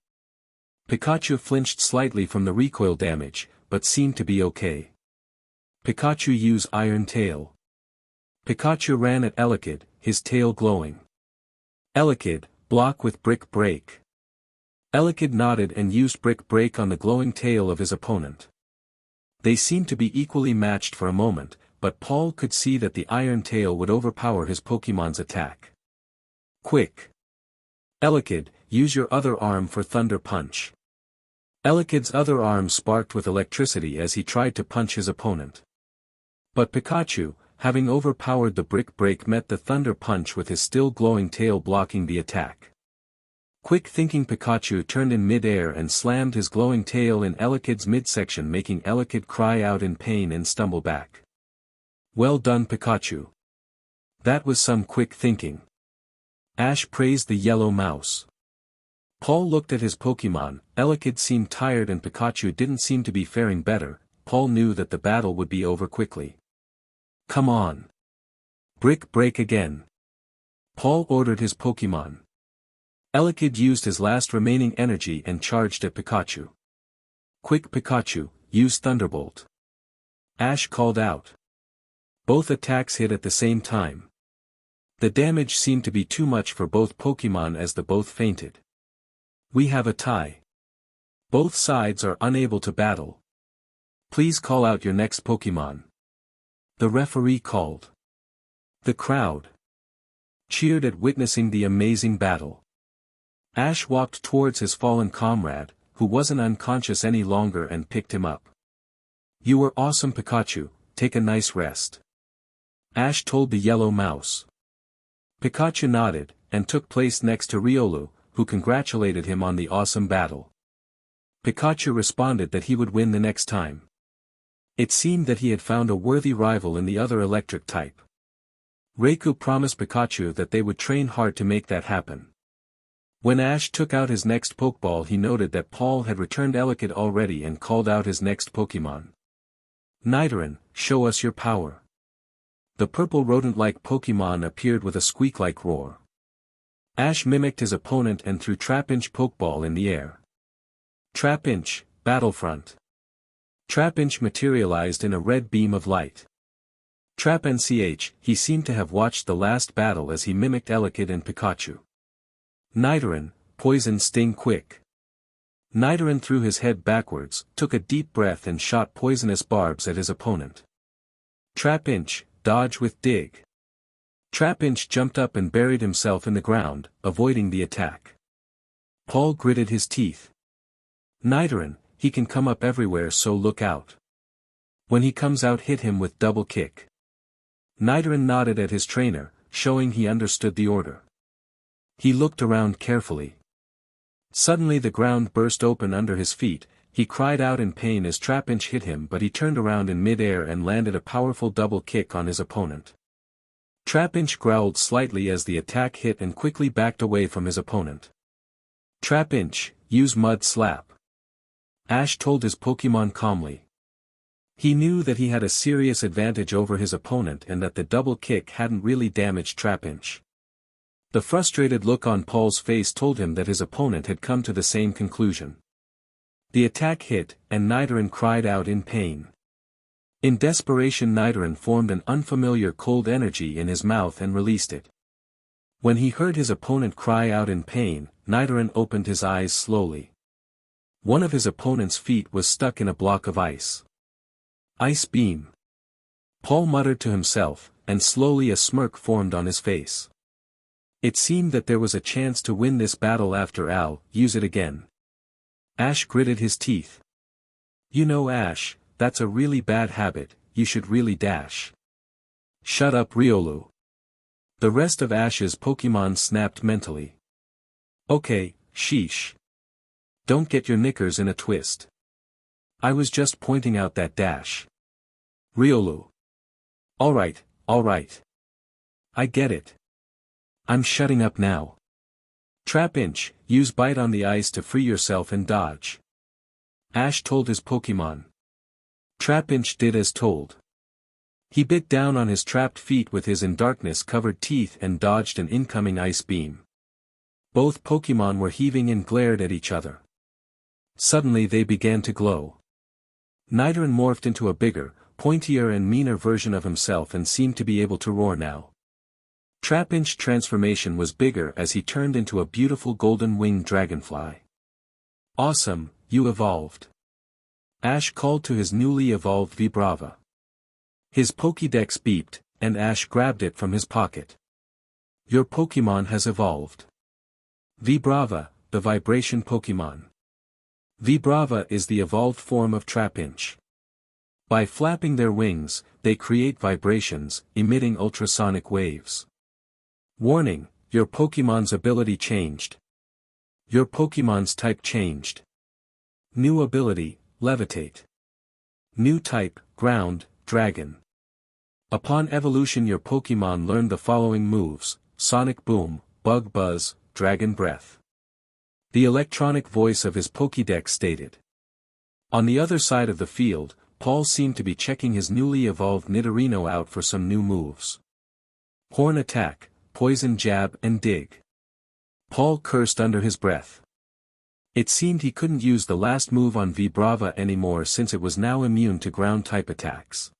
Pikachu flinched slightly from the recoil damage, but seemed to be okay. Pikachu used Iron Tail. Pikachu ran at Elekid, his tail glowing. Elekid, block with Brick Break. Elekid nodded and used Brick Break on the glowing tail of his opponent. They seemed to be equally matched for a moment, but Paul could see that the Iron Tail would overpower his Pokémon's attack. Quick! Elekid, use your other arm for Thunder Punch. Elekid's other arm sparked with electricity as he tried to punch his opponent. But Pikachu, having overpowered the Brick Break, met the Thunder Punch with his still glowing tail blocking the attack. Quick-thinking Pikachu turned in mid-air and slammed his glowing tail in Elekid's midsection, making Elekid cry out in pain and stumble back. Well done, Pikachu. That was some quick thinking. Ash praised the yellow mouse. Paul looked at his Pokémon. Elekid seemed tired and Pikachu didn't seem to be faring better. Paul knew that the battle would be over quickly. Come on. Brick Break again. Paul ordered his Pokémon. Elekid used his last remaining energy and charged at Pikachu. Quick, Pikachu, use Thunderbolt. Ash called out. Both attacks hit at the same time. The damage seemed to be too much for both Pokémon as the both fainted. We have a tie. Both sides are unable to battle. Please call out your next Pokémon. The referee called. The crowd cheered at witnessing the amazing battle. Ash walked towards his fallen comrade, who wasn't unconscious any longer, and picked him up. You were awesome, Pikachu, take a nice rest. Ash told the yellow mouse. Pikachu nodded, and took place next to Riolu, who congratulated him on the awesome battle. Pikachu responded that he would win the next time. It seemed that he had found a worthy rival in the other electric type. Raikou promised Pikachu that they would train hard to make that happen. When Ash took out his next Pokeball, he noted that Paul had returned Elekid already and called out his next Pokémon. Nidoran, show us your power. The purple rodent-like Pokémon appeared with a squeak-like roar. Ash mimicked his opponent and threw Trapinch Pokeball in the air. Trapinch, Battlefront. Trapinch materialized in a red beam of light. Trapnch, he seemed to have watched the last battle as he mimicked Elekid and Pikachu. Nidoran, Poison Sting Quick. Nidoran threw his head backwards, took a deep breath and shot poisonous barbs at his opponent. Trapinch, Dodge with Dig. Trapinch jumped up and buried himself in the ground, avoiding the attack. Paul gritted his teeth. Nidoran, he can come up everywhere, so look out. When he comes out, hit him with double kick. Nidoran nodded at his trainer, showing he understood the order. He looked around carefully. Suddenly the ground burst open under his feet. He cried out in pain as Trapinch hit him, but he turned around in mid-air and landed a powerful double kick on his opponent. Trapinch growled slightly as the attack hit and quickly backed away from his opponent. Trapinch, use Mud Slap. Ash told his Pokémon calmly. He knew that he had a serious advantage over his opponent and that the double kick hadn't really damaged Trapinch. The frustrated look on Paul's face told him that his opponent had come to the same conclusion. The attack hit, and Nidoran cried out in pain. In desperation, Nidoran formed an unfamiliar cold energy in his mouth and released it. When he heard his opponent cry out in pain, Nidoran opened his eyes slowly. One of his opponent's feet was stuck in a block of ice. Ice Beam. Paul muttered to himself, and slowly a smirk formed on his face. It seemed that there was a chance to win this battle after all. Use it again. Ash gritted his teeth. You know, Ash, that's a really bad habit, you should really dash. Shut up, Riolu. The rest of Ash's Pokémon snapped mentally. Okay, sheesh. Don't get your knickers in a twist. I was just pointing out that dash. Riolu. Alright. I get it. I'm shutting up now. Trapinch, use Bite on the ice to free yourself and dodge. Ash told his Pokémon. Trapinch did as told. He bit down on his trapped feet with his in darkness covered teeth and dodged an incoming ice beam. Both Pokémon were heaving and glared at each other. Suddenly they began to glow. Nidoran morphed into a bigger, pointier and meaner version of himself and seemed to be able to roar now. Trapinch's transformation was bigger as he turned into a beautiful golden-winged dragonfly. Awesome, you evolved. Ash called to his newly evolved Vibrava. His Pokédex beeped, and Ash grabbed it from his pocket. Your Pokémon has evolved. Vibrava, the vibration Pokémon. Vibrava is the evolved form of Trapinch. By flapping their wings, they create vibrations, emitting ultrasonic waves. Warning, your Pokémon's ability changed. Your Pokémon's type changed. New ability, Levitate. New type, Ground, Dragon. Upon evolution your Pokémon learned the following moves: Sonic Boom, Bug Buzz, Dragon Breath. The electronic voice of his Pokédex stated. On the other side of the field, Paul seemed to be checking his newly evolved Nidorino out for some new moves. Horn Attack, Poison Jab and Dig. Paul cursed under his breath. It seemed he couldn't use the last move on Vibrava anymore since it was now immune to ground-type attacks.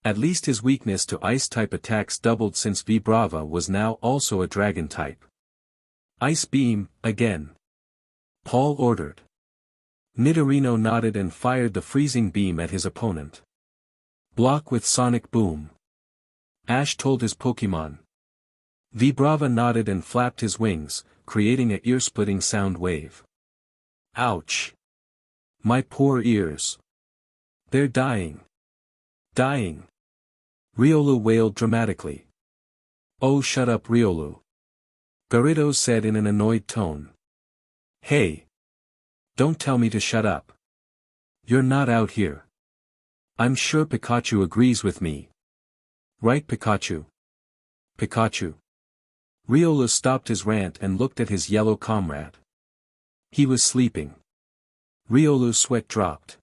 At least his weakness to ice-type attacks doubled since Vibrava was now also a dragon-type. Ice Beam, again. Paul ordered. Nidorino nodded and fired the freezing beam at his opponent. Block with Sonic Boom. Ash told his Pokémon. Vibrava nodded and flapped his wings, creating a ear-splitting sound wave. Ouch! My poor ears. They're dying. Dying. Riolu wailed dramatically. Oh, shut up, Riolu. Gyarados said in an annoyed tone. Hey! Don't tell me to shut up. You're not out here. I'm sure Pikachu agrees with me. Right, Pikachu? Pikachu. Riolu stopped his rant and looked at his yellow comrade. He was sleeping. Riolu's sweat dropped.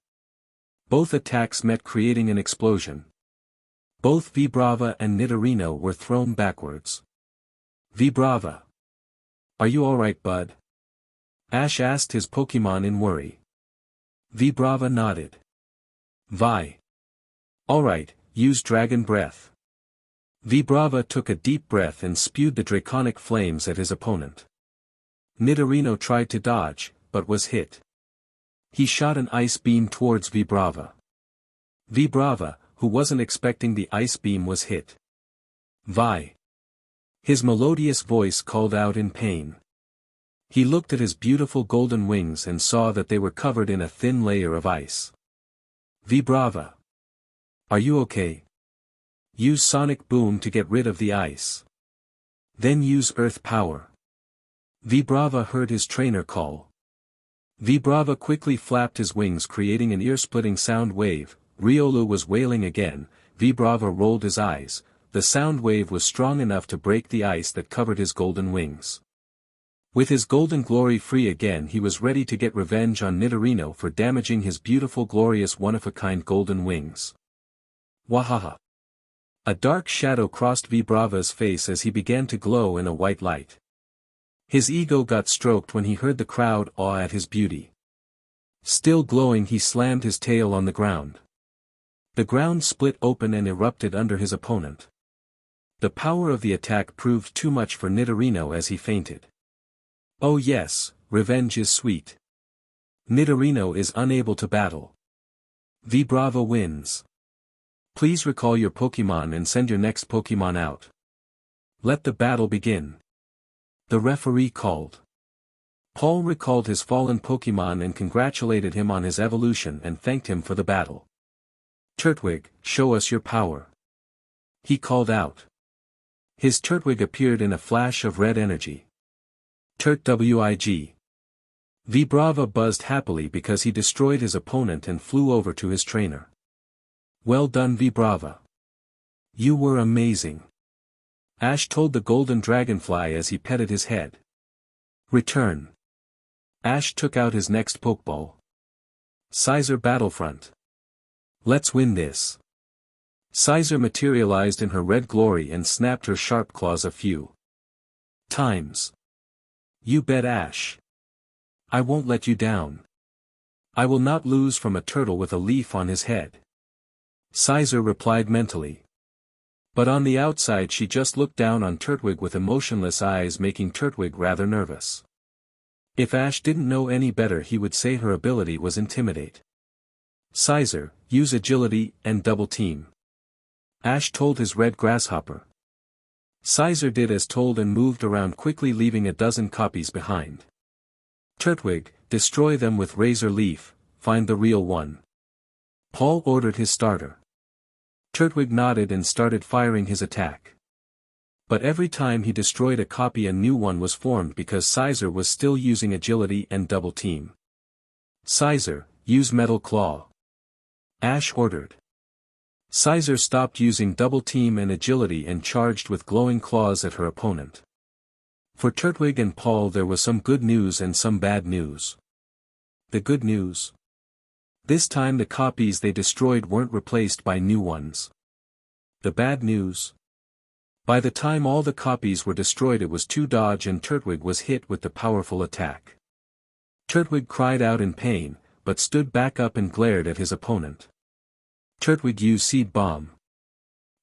Both attacks met, creating an explosion. Both Vibrava and Nidorino were thrown backwards. Vibrava. Are you alright, bud? Ash asked his Pokémon in worry. Vibrava nodded. Vi. Alright, use Dragon Breath. Vibrava took a deep breath and spewed the draconic flames at his opponent. Nidorino tried to dodge, but was hit. He shot an ice beam towards Vibrava. Vibrava, who wasn't expecting the ice beam, was hit. Vi. His melodious voice called out in pain. He looked at his beautiful golden wings and saw that they were covered in a thin layer of ice. Vibrava. Are you okay? Use Sonic Boom to get rid of the ice. Then use Earth Power. Vibrava heard his trainer call. Vibrava quickly flapped his wings, creating an ear-splitting sound wave. Riolu was wailing again. Vibrava rolled his eyes. The sound wave was strong enough to break the ice that covered his golden wings. With his golden glory free again, he was ready to get revenge on Nidorino for damaging his beautiful, glorious, one-of-a-kind golden wings. Wahaha! A dark shadow crossed Vibrava's face as he began to glow in a white light. His ego got stroked when he heard the crowd awe at his beauty. Still glowing, he slammed his tail on the ground. The ground split open and erupted under his opponent. The power of the attack proved too much for Nidorino as he fainted. Oh yes, revenge is sweet. Nidorino is unable to battle. Vibrava wins. Please recall your Pokémon and send your next Pokémon out. Let the battle begin. The referee called. Paul recalled his fallen Pokémon and congratulated him on his evolution and thanked him for the battle. Turtwig, show us your power. He called out. His Turtwig appeared in a flash of red energy. Turtwig. Vibrava buzzed happily because he destroyed his opponent and flew over to his trainer. Well done, Vibrava. You were amazing. Ash told the golden dragonfly as he petted his head. Return. Ash took out his next Pokeball. Scyther Battlefront. Let's win this. Scyther materialized in her red glory and snapped her sharp claws a few times. You bet, Ash. I won't let you down. I will not lose from a turtle with a leaf on his head. Scyther replied mentally. But on the outside she just looked down on Turtwig with emotionless eyes, making Turtwig rather nervous. If Ash didn't know any better, he would say her ability was Intimidate. Scyther, use Agility and Double Team. Ash told his red grasshopper. Scyther did as told and moved around quickly, leaving a dozen copies behind. Turtwig, destroy them with Razor Leaf, find the real one. Paul ordered his starter. Turtwig nodded and started firing his attack. But every time he destroyed a copy, a new one was formed because Scyther was still using agility and double team. Scyther, use Metal Claw. Ash ordered. Scyther stopped using double team and agility and charged with glowing claws at her opponent. For Turtwig and Paul there was some good news and some bad news. The good news. This time the copies they destroyed weren't replaced by new ones. The bad news. By the time all the copies were destroyed it was too dodge and Turtwig was hit with the powerful attack. Turtwig cried out in pain, but stood back up and glared at his opponent. Turtwig use Seed Bomb.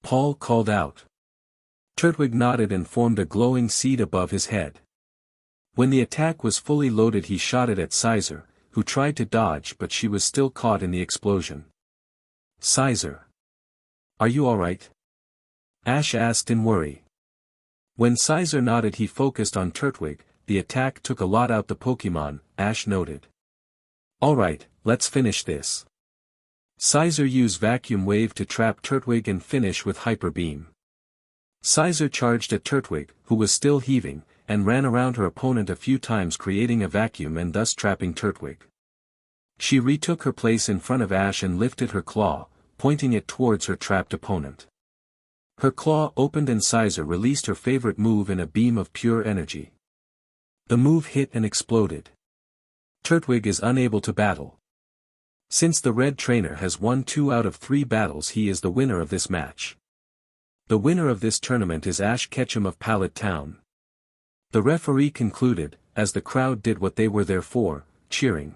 Paul called out. Turtwig nodded and formed a glowing seed above his head. When the attack was fully loaded he shot it at Scyther, who tried to dodge but she was still caught in the explosion. Scyther. Are you alright? Ash asked in worry. When Scyther nodded he focused on Turtwig. The attack took a lot out the Pokémon, Ash noted. Alright, let's finish this. Scyther used Vacuum Wave to trap Turtwig and finish with Hyper Beam. Scyther charged at Turtwig, who was still heaving, and ran around her opponent a few times creating a vacuum and thus trapping Turtwig. She retook her place in front of Ash and lifted her claw, pointing it towards her trapped opponent. Her claw opened and Scyther released her favorite move in a beam of pure energy. The move hit and exploded. Turtwig is unable to battle. Since the red trainer has won 2 out of 3 battles he is the winner of this match. The winner of this tournament is Ash Ketchum of Pallet Town. The referee concluded, as the crowd did what they were there for, cheering.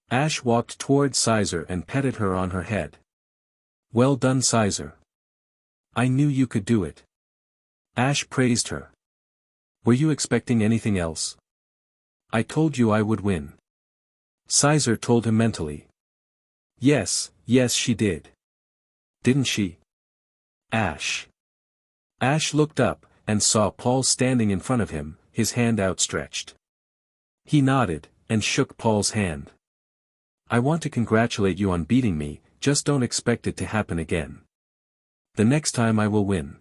Ash walked towards Scyther and petted her on her head. Well done Scyther. I knew you could do it. Ash praised her. Were you expecting anything else? I told you I would win. Scyther told him mentally. Yes, she did. Didn't she? Ash. Ash looked up, and saw Paul standing in front of him, his hand outstretched. He nodded, and shook Paul's hand. I want to congratulate you on beating me, just don't expect it to happen again. The next time I will win.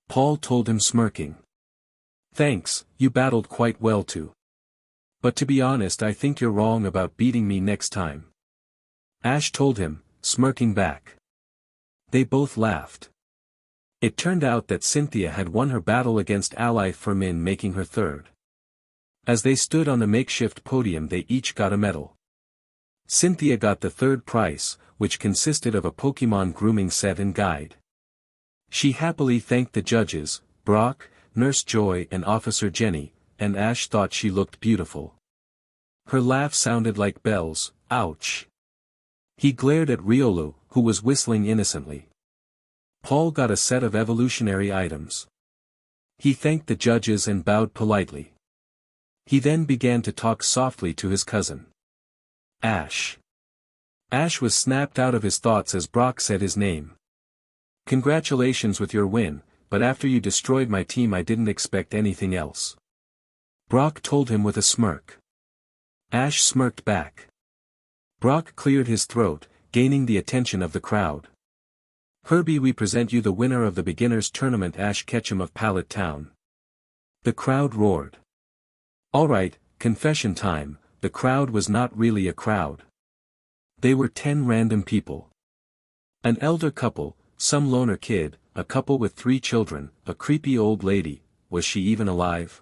Paul told him smirking. Thanks, you battled quite well too. But to be honest I think you're wrong about beating me next time. Ash told him, smirking back. They both laughed. It turned out that Cynthia had won her battle against ally Fermin, making her third. As they stood on the makeshift podium they each got a medal. Cynthia got the third prize, which consisted of a Pokémon grooming set and guide. She happily thanked the judges, Brock, Nurse Joy and Officer Jenny, and Ash thought she looked beautiful. Her laugh sounded like bells, ouch. He glared at Riolu, who was whistling innocently. Paul got a set of evolutionary items. He thanked the judges and bowed politely. He then began to talk softly to his cousin. Ash. Ash was snapped out of his thoughts as Brock said his name. Congratulations with your win, but after you destroyed my team I didn't expect anything else. Brock told him with a smirk. Ash smirked back. Brock cleared his throat, gaining the attention of the crowd. Herbie, we present you the winner of the beginners tournament, Ash Ketchum of Pallet Town. The crowd roared. Alright, confession time, the crowd was not really a crowd. They were 10 random people. An elder couple, some loner kid, a couple with 3 children, a creepy old lady, was she even alive?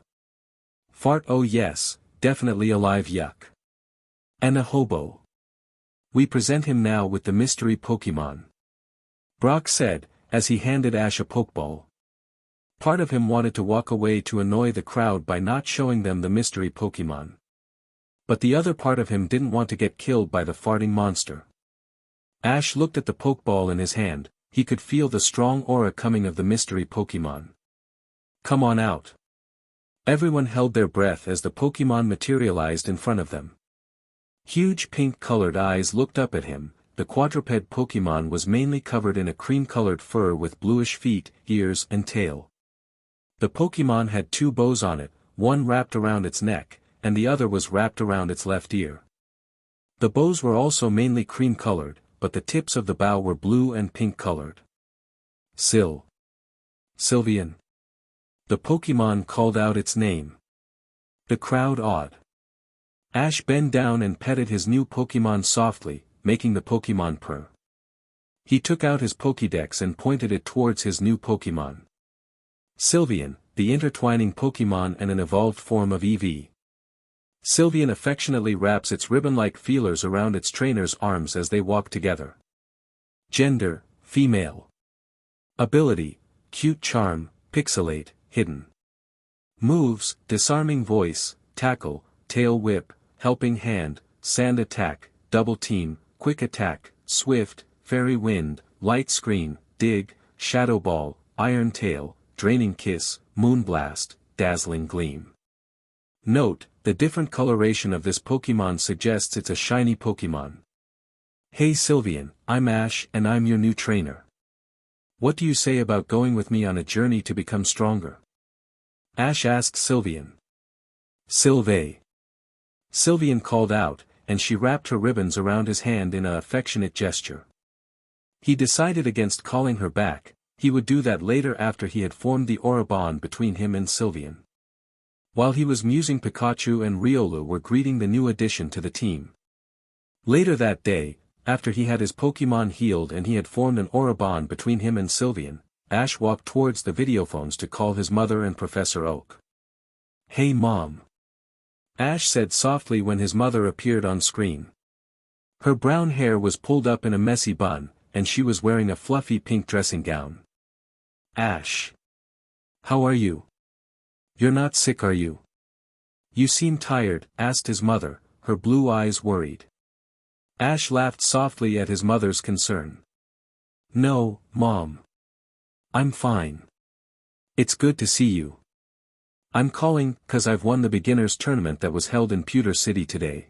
Fart, oh yes, definitely alive, yuck. And a hobo. We present him now with the mystery Pokémon. Brock said, as he handed Ash a Pokeball. Part of him wanted to walk away to annoy the crowd by not showing them the mystery Pokémon. But the other part of him didn't want to get killed by the farting monster. Ash looked at the Pokeball in his hand, he could feel the strong aura coming of the mystery Pokémon. Come on out. Everyone held their breath as the Pokémon materialized in front of them. Huge pink-colored eyes looked up at him. The quadruped Pokémon was mainly covered in a cream-colored fur with bluish feet, ears and tail. The Pokémon had two bows on it, one wrapped around its neck, and the other was wrapped around its left ear. The bows were also mainly cream-colored, but the tips of the bow were blue and pink-colored. Sylveon. The Pokémon called out its name. The crowd awed. Ash bent down and petted his new Pokémon softly, making the Pokémon purr. He took out his Pokédex and pointed it towards his new Pokémon. Sylveon, the intertwining Pokémon and an evolved form of Eevee. Sylveon affectionately wraps its ribbon-like feelers around its trainer's arms as they walk together. Gender, female. Ability, cute charm, pixelate, hidden. Moves, disarming voice, tackle, tail whip, helping hand, sand attack, double team, quick attack, swift, fairy wind, light screen, dig, shadow ball, iron tail, draining kiss, moonblast, dazzling gleam. Note, the different coloration of this Pokémon suggests it's a shiny Pokémon. Hey Sylveon, I'm Ash and I'm your new trainer. What do you say about going with me on a journey to become stronger? Ash asked Sylveon. Sylvie. Sylveon called out, and she wrapped her ribbons around his hand in an affectionate gesture. He decided against calling her back, he would do that later after he had formed the aura bond between him and Sylveon. While he was musing, Pikachu and Riolu were greeting the new addition to the team. Later that day, after he had his Pokémon healed and he had formed an aura bond between him and Sylveon, Ash walked towards the videophones to call his mother and Professor Oak. Hey Mom. Ash said softly when his mother appeared on screen. Her brown hair was pulled up in a messy bun, and she was wearing a fluffy pink dressing gown. Ash. How are you? You're not sick, are you? You seem tired, asked his mother, her blue eyes worried. Ash laughed softly at his mother's concern. No, Mom. I'm fine. It's good to see you. I'm calling, 'cause I've won the beginners tournament that was held in Pewter City today.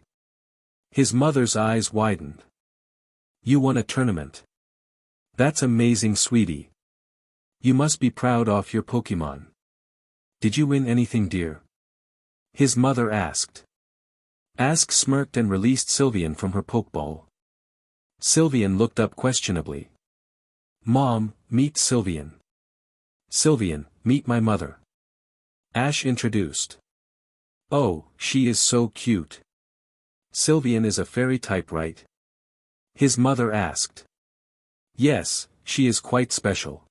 His mother's eyes widened. You won a tournament. That's amazing, sweetie. You must be proud of your Pokémon. Did you win anything, dear? His mother asked. Ash smirked and released Sylveon from her Pokeball. Sylveon looked up questionably. Mom, meet Sylveon. Sylveon, meet my mother. Ash introduced. Oh, she is so cute. Sylveon is a fairy type, right? His mother asked. Yes, she is quite special.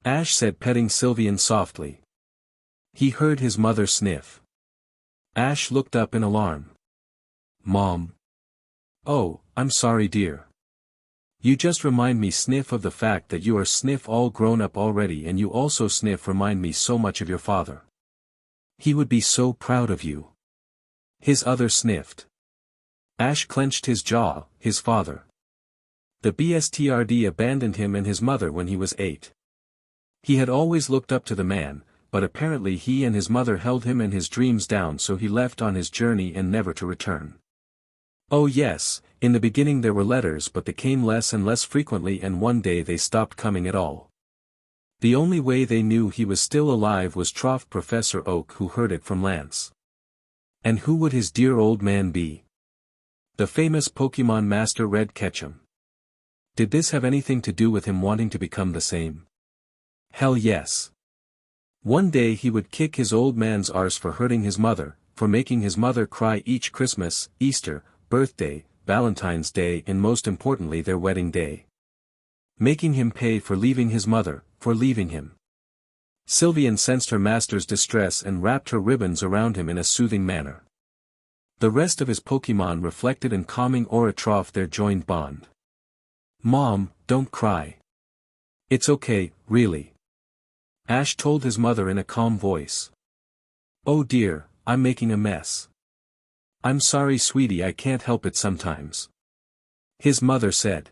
Ash said, petting Sylveon softly. He heard his mother sniff. Ash looked up in alarm. Mom. Oh, I'm sorry, dear. You just remind me sniff of the fact that you are sniff all grown up already, and you also sniff remind me so much of your father. He would be so proud of you. His other sniffed. Ash clenched his jaw, his father. The BSTRD abandoned him and his mother when he was 8. He had always looked up to the man, but apparently he and his mother held him and his dreams down, so he left on his journey and never to return. Oh yes, in the beginning there were letters, but they came less and less frequently, and one day they stopped coming at all. The only way they knew he was still alive was Trough Professor Oak, who heard it from Lance. And who would his dear old man be? The famous Pokémon Master Red Ketchum. Did this have anything to do with him wanting to become the same? Hell yes. One day he would kick his old man's arse for hurting his mother, for making his mother cry each Christmas, Easter, birthday, Valentine's Day, and most importantly their wedding day. Making him pay for leaving his mother, for leaving him. Sylveon sensed her master's distress and wrapped her ribbons around him in a soothing manner. The rest of his Pokémon reflected in calming aura trough their joined bond. Mom, don't cry. It's okay, really. Ash told his mother in a calm voice. Oh dear, I'm making a mess. I'm sorry, sweetie, I can't help it sometimes. His mother said.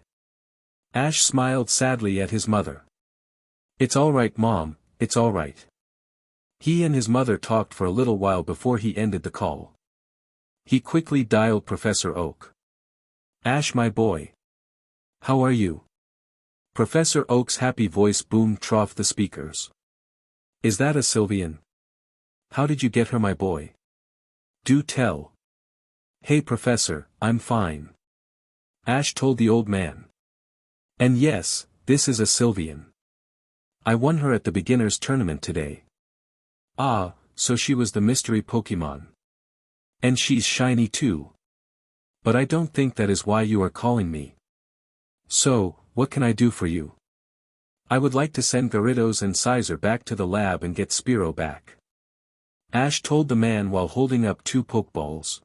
Ash smiled sadly at his mother. It's all right, Mom, it's all right. He and his mother talked for a little while before he ended the call. He quickly dialed Professor Oak. Ash, my boy. How are you? Professor Oak's happy voice boomed off the speakers. Is that a Sylveon? How did you get her, my boy? Do tell. Hey Professor, I'm fine. Ash told the old man. And yes, this is a Sylveon. I won her at the beginners tournament today. Ah, so she was the mystery Pokémon. And she's shiny too. But I don't think that is why you are calling me. So, what can I do for you? I would like to send Gyarados and Scyther back to the lab and get Spearow back. Ash told the man while holding up 2 Pokeballs.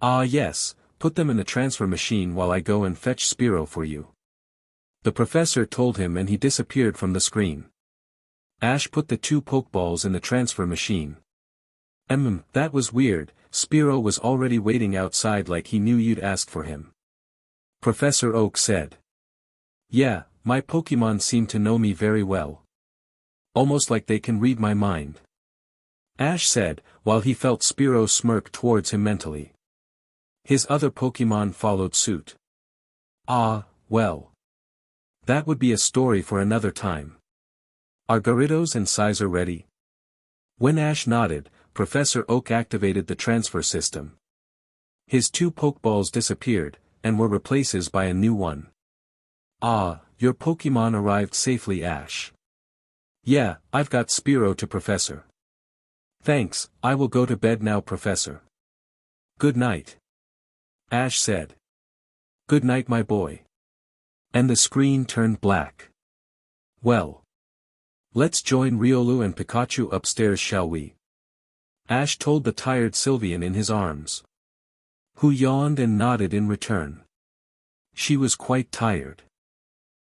Ah yes, put them in the transfer machine while I go and fetch Spearow for you. The professor told him and he disappeared from the screen. Ash put the 2 Pokeballs in the transfer machine. That was weird, Spearow was already waiting outside like he knew you'd ask for him. Professor Oak said. Yeah, my Pokémon seem to know me very well. Almost like they can read my mind. Ash said, while he felt Spearow smirk towards him mentally. His other Pokémon followed suit. Ah, well. That would be a story for another time. Are Gyarados and Scyther ready? When Ash nodded, Professor Oak activated the transfer system. His 2 Pokeballs disappeared, and were replaced by a new one. Ah, your Pokémon arrived safely, Ash. Yeah, I've got Spearow to Professor. Thanks, I will go to bed now, Professor. Good night. Ash said. Good night, my boy. And the screen turned black. Well. Let's join Riolu and Pikachu upstairs, shall we? Ash told the tired Sylveon in his arms. Who yawned and nodded in return. She was quite tired.